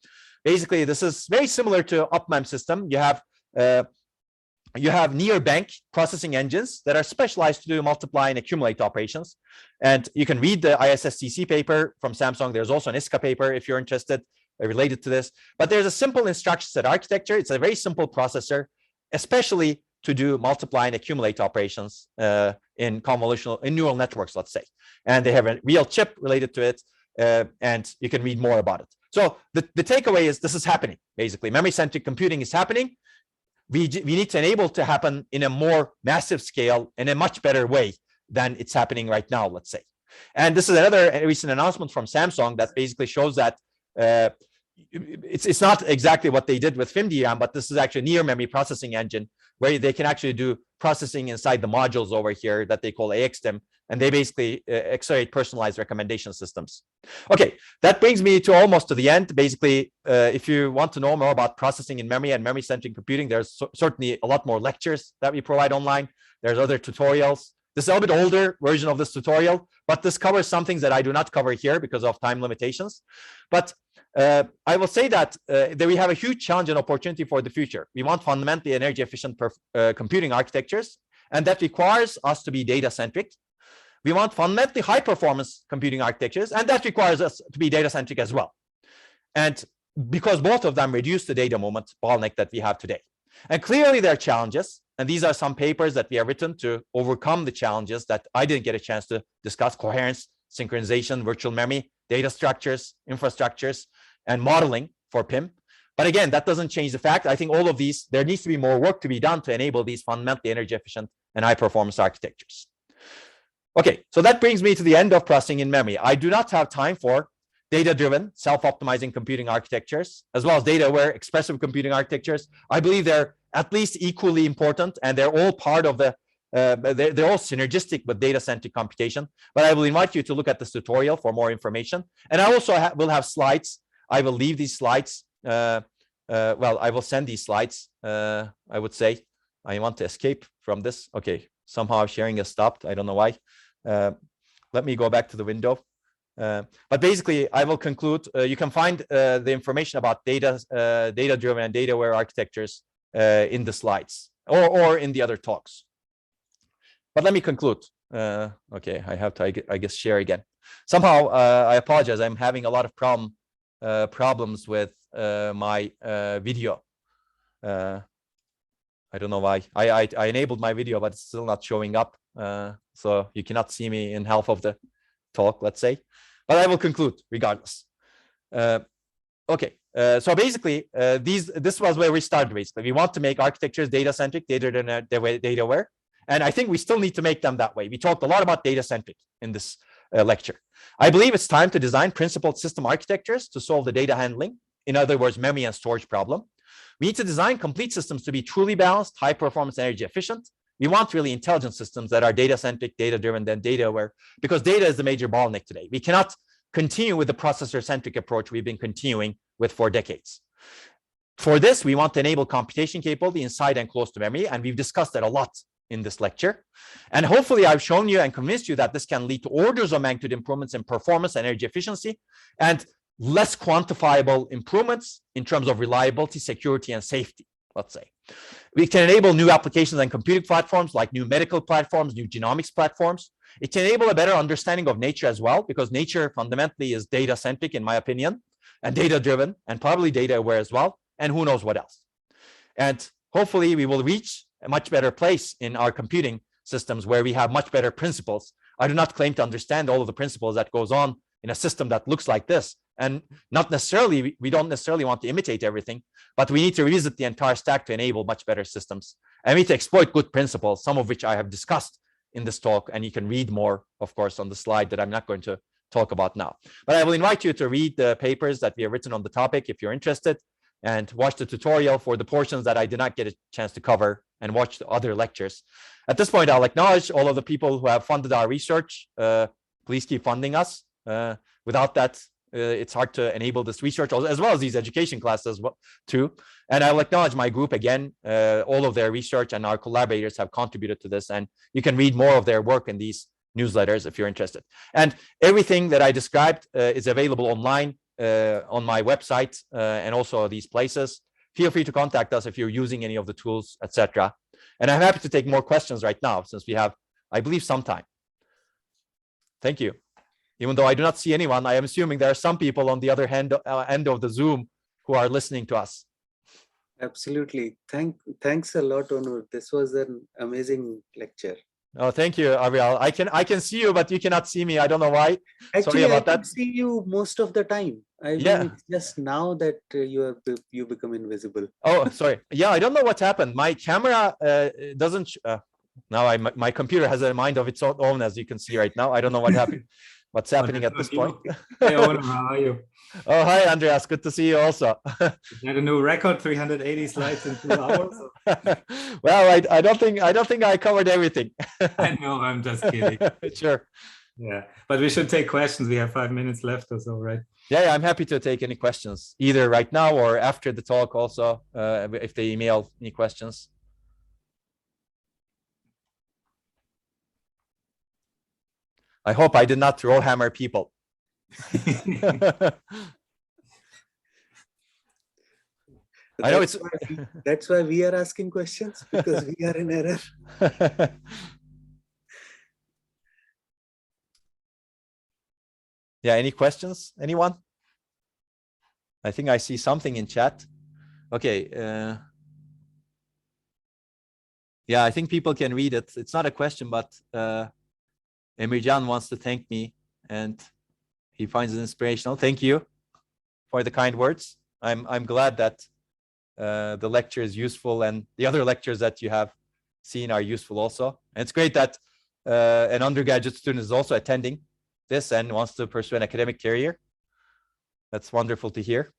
Basically, this is very similar to UpMem system. You have near bank processing engines that are specialized to do multiply and accumulate operations. And you can read the ISSCC paper from Samsung. There's also an ISCA paper if you're interested related to this. But there's a simple instruction set architecture. It's a very simple processor, especially to do multiply and accumulate operations in neural networks, let's say. And they have a real chip related to it, and you can read more about it. So the takeaway is this is happening. Basically, memory-centric computing is happening. We need to enable it to happen in a more massive scale, in a much better way than it's happening right now, let's say. And this is another recent announcement from Samsung that basically shows that it's not exactly what they did with FIMDRAM, but this is actually near memory processing engine, where they can actually do processing inside the modules over here that they call AXDIM, and they basically accelerate personalized recommendation systems. Okay, that brings me to almost to the end. Basically, if you want to know more about processing in memory and memory-centric computing, there's certainly a lot more lectures that we provide online. There's other tutorials. This is a little bit older version of this tutorial, but this covers some things that I do not cover here because of time limitations. But I will say that we have a huge challenge and opportunity for the future. We want fundamentally energy efficient computing architectures, and that requires us to be data-centric. We want fundamentally high performance computing architectures, and that requires us to be data-centric as well. And because both of them reduce the data movement bottleneck that we have today. And clearly there are challenges, and these are some papers that we have written to overcome the challenges that I didn't get a chance to discuss: coherence, synchronization, virtual memory, data structures, infrastructures, and modeling for PIM. But again, that doesn't change the fact. I think all of these, there needs to be more work to be done to enable these fundamentally energy efficient and high performance architectures. Okay, so that brings me to the end of processing in memory. I do not have time for data-driven, self-optimizing computing architectures, as well as data-aware, expressive computing architectures. I believe they're at least equally important, and they're all part of the but they're all synergistic with data-centric computation. But I will invite you to look at this tutorial for more information. And I also will have slides. I will leave these slides. Well, I will send these slides. I would say I want to escape from this. Okay, somehow sharing has stopped. I don't know why. Let me go back to the window. But basically, I will conclude. You can find the information about data-driven and data-aware architectures in the slides or in the other talks. But let me conclude. Okay, I have to, I guess, share again. Somehow, I apologize. I'm having a lot of problems with my video. I don't know why. I enabled my video, but it's still not showing up. So you cannot see me in half of the talk, let's say. But I will conclude regardless. Okay. So basically, this was where we started. Basically, we want to make architectures data-centric, data-aware, and I think we still need to make them that way. We talked a lot about data-centric in this lecture. I believe it's time to design principled system architectures to solve the data handling, in other words, memory and storage problem. We need to design complete systems to be truly balanced, high performance, energy efficient. We want really intelligent systems that are data-centric, data-driven, and data-aware, because data is the major bottleneck today. We cannot continue with the processor-centric approach we've been continuing with for decades. For this, we want to enable computation capability inside and close to memory, and we've discussed that a lot in this lecture. And hopefully I've shown you and convinced you that this can lead to orders of magnitude improvements in performance and energy efficiency, and less quantifiable improvements in terms of reliability, security, and safety, let's say. We can enable new applications and computing platforms like new medical platforms, new genomics platforms. It can enable a better understanding of nature as well, because nature fundamentally is data-centric, in my opinion, and data-driven, and probably data-aware as well, and who knows what else. And hopefully we will reach a much better place in our computing systems where we have much better principles. I do not claim to understand all of the principles that goes on in a system that looks like this. And not necessarily, we don't necessarily want to imitate everything, but we need to revisit the entire stack to enable much better systems. And we need to exploit good principles, some of which I have discussed in this talk, and you can read more, of course, on the slide that I'm not going to talk about now. But I will invite you to read the papers that we have written on the topic if you're interested, and watch the tutorial for the portions that I did not get a chance to cover, and watch the other lectures. At this point, I'll acknowledge all of the people who have funded our research. Please keep funding us. Without that, it's hard to enable this research, as well as these education classes too. And I'll acknowledge my group again. All of their research and our collaborators have contributed to this, and you can read more of their work in these newsletters if you're interested. And everything that I described is available online on my website and also these places. Feel free to contact us if you're using any of the tools, etc. And I'm happy to take more questions right now, since we have, I believe, some time. Thank you. Even though I do not see anyone, I am assuming there are some people on the other end of the Zoom who are listening to us. Absolutely. Thanks a lot, Onur. This was an amazing lecture. Oh, thank you, Ariel. I can see you, but you cannot see me. I don't know why. Actually, sorry about I that. can see you most of the time. I mean, it's just now that you become invisible. Oh, sorry. Yeah, I don't know what happened. My camera doesn't. Now my computer has a mind of its own, as you can see right now. I don't know what happened. What's happening at this point? Hey, Onur, how are you? Oh, hi, Andreas. Good to see you also. You had a new record, 380 slides in 2 hours. Well, I don't think I covered everything. I know, I'm just kidding. Sure. Yeah, but we should take questions. We have 5 minutes left or so, right? Yeah, I'm happy to take any questions, either right now or after the talk also, if they email any questions. I hope I did not throw hammer people. I know that's why we are asking questions, because we are in error. Yeah, any questions? Anyone? I think I see something in chat. Okay. Yeah, I think people can read it. It's not a question, but Emirjan wants to thank me, and he finds it inspirational. Thank you for the kind words. I'm glad that the lecture is useful, and the other lectures that you have seen are useful also. And it's great that an undergraduate student is also attending this and wants to pursue an academic career. That's wonderful to hear.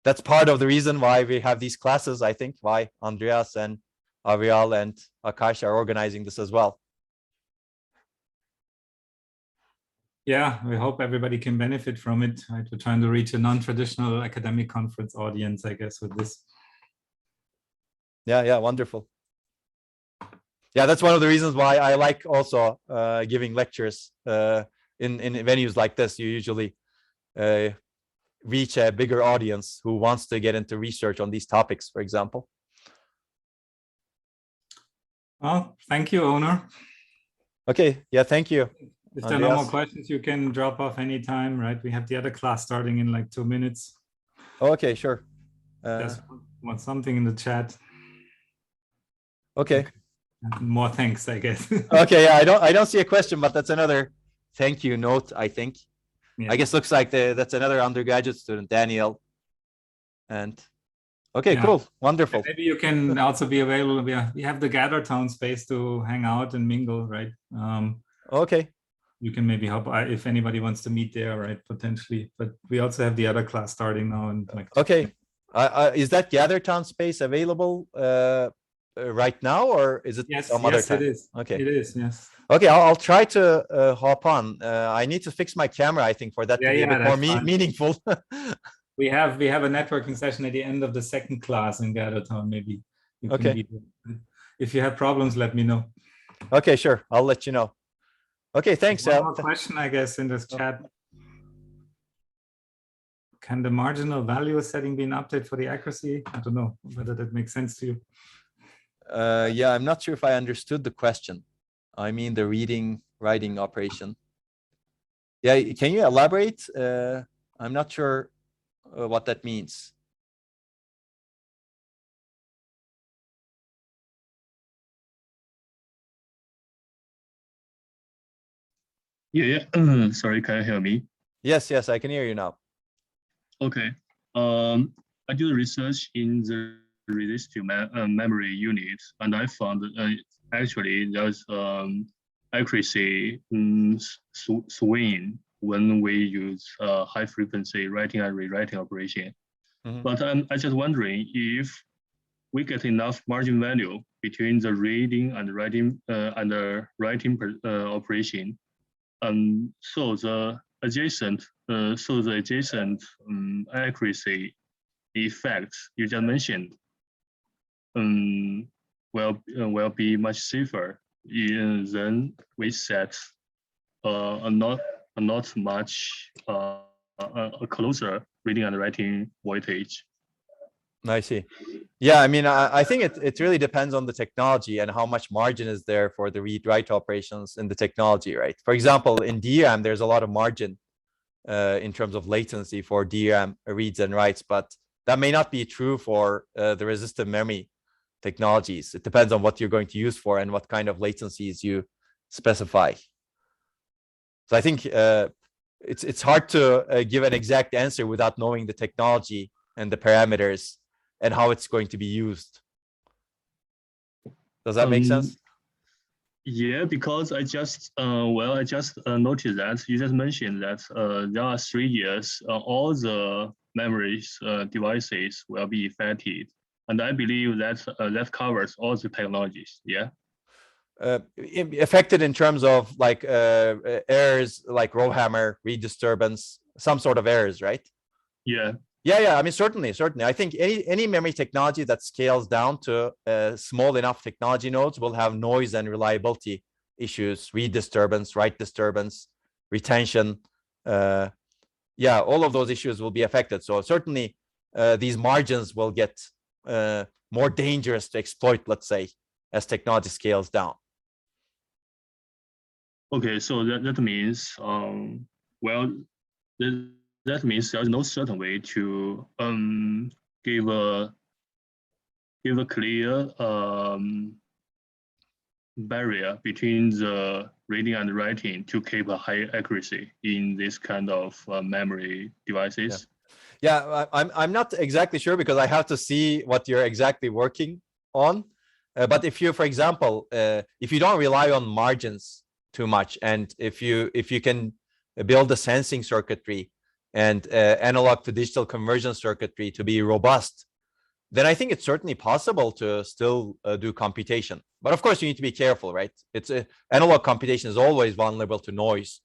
That's part of the reason why we have these classes, I think, why Andreas and Avial and Akash are organizing this as well. Yeah, we hope everybody can benefit from it. Right? We're trying to reach a non-traditional academic conference audience, I guess, with this. Yeah, wonderful. Yeah, that's one of the reasons why I like also giving lectures in venues like this. You usually reach a bigger audience who wants to get into research on these topics, for example. Well, thank you, Onur. Okay, yeah, thank you. If there are no more Andreas. questions, you can drop off anytime, right? We have the other class starting in like 2 minutes. Okay, sure. Just want something in the chat. Okay. More thanks, I guess. Okay, yeah, I don't see a question, but that's another thank you note, I think. Yeah. I guess looks like that's another undergraduate student, Daniel. And okay, Yeah. cool, wonderful. Maybe you can also be available. We have the Gather Town space to hang out and mingle, right? Okay. You can maybe help if anybody wants to meet there, right? Potentially, but we also have the other class starting now. And like, okay, is that Gather Town space available right now, or is it some other time? It is. Okay, it is. Yes. Okay, I'll try to hop on. I need to fix my camera, I think, for that to be a bit more meaningful. We have a networking session at the end of the second class in Gather Town. Maybe you can be there. If you have problems, let me know. Okay, sure. I'll let you know. Okay, thanks. One more question, I guess, in this chat. Can the marginal value setting be an update for the accuracy? I don't know whether that makes sense to you. Yeah, I'm not sure if I understood the question. I mean, the reading, writing operation. Yeah, can you elaborate? I'm not sure what that means. Yeah. Sorry, can you hear me? Yes, I can hear you now. Okay. I do research in the resistive memory unit, and I found actually there's accuracy swing when we use high frequency writing and rewriting operation. But I'm just wondering if we get enough margin value between the reading and writing and the writing operation. So the adjacent accuracy effects you just mentioned will be much safer than we set a not much a closer reading and writing voltage. I see. Yeah, I mean, I think it really depends on the technology and how much margin is there for the read-write operations in the technology, right? For example, in DRAM, there's a lot of margin in terms of latency for DRAM reads and writes, but that may not be true for the resistive memory technologies. It depends on what you're going to use for and what kind of latencies you specify. So I think it's hard to give an exact answer without knowing the technology and the parameters and how it's going to be used. Does that make sense? Yeah, because I just noticed that you just mentioned that there are 3 years all the memories devices will be affected, and I believe that that covers all the technologies. Yeah. Affected in terms of like errors like row hammer, read disturbance, some sort of errors, right? Yeah. Yeah. I mean, certainly. I think any memory technology that scales down to small enough technology nodes will have noise and reliability issues, read disturbance, write disturbance, retention. Yeah, all of those issues will be affected. So certainly these margins will get more dangerous to exploit, let's say, as technology scales down. Okay, so that means that means there's no certain way to give a clear barrier between the reading and writing to keep a high accuracy in this kind of memory devices. Yeah, I'm not exactly sure because I have to see what you're exactly working on. But if you, for example, if you don't rely on margins too much, and if you can build a sensing circuitry and analog to digital conversion circuitry to be robust, then I think it's certainly possible to still do computation. But of course, you need to be careful, right? It's analog computation is always vulnerable to noise,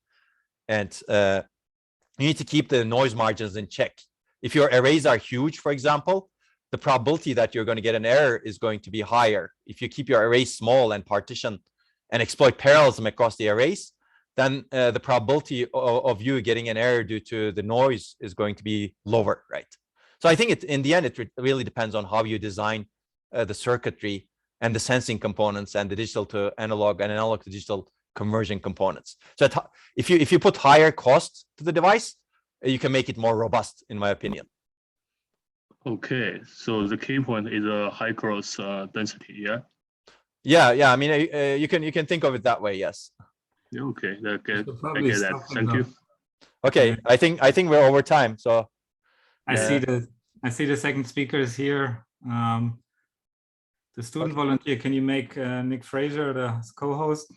and you need to keep the noise margins in check. If your arrays are huge, for example, the probability that you're going to get an error is going to be higher. If you keep your arrays small and partition and exploit parallelism across the arrays, then the probability of you getting an error due to the noise is going to be lower, right? So I think in the end, it really depends on how you design the circuitry and the sensing components and the digital to analog and analog to digital conversion components. So if you put higher cost to the device, you can make it more robust, in my opinion. Okay, so the key point is a high cross density, yeah? Yeah. I mean, you can think of it that way, yes. Okay, I get that. Stop Thank you. Okay, I think we're over time. So I see the second speaker is here. The student volunteer, can you make Nick Fraser the co-host?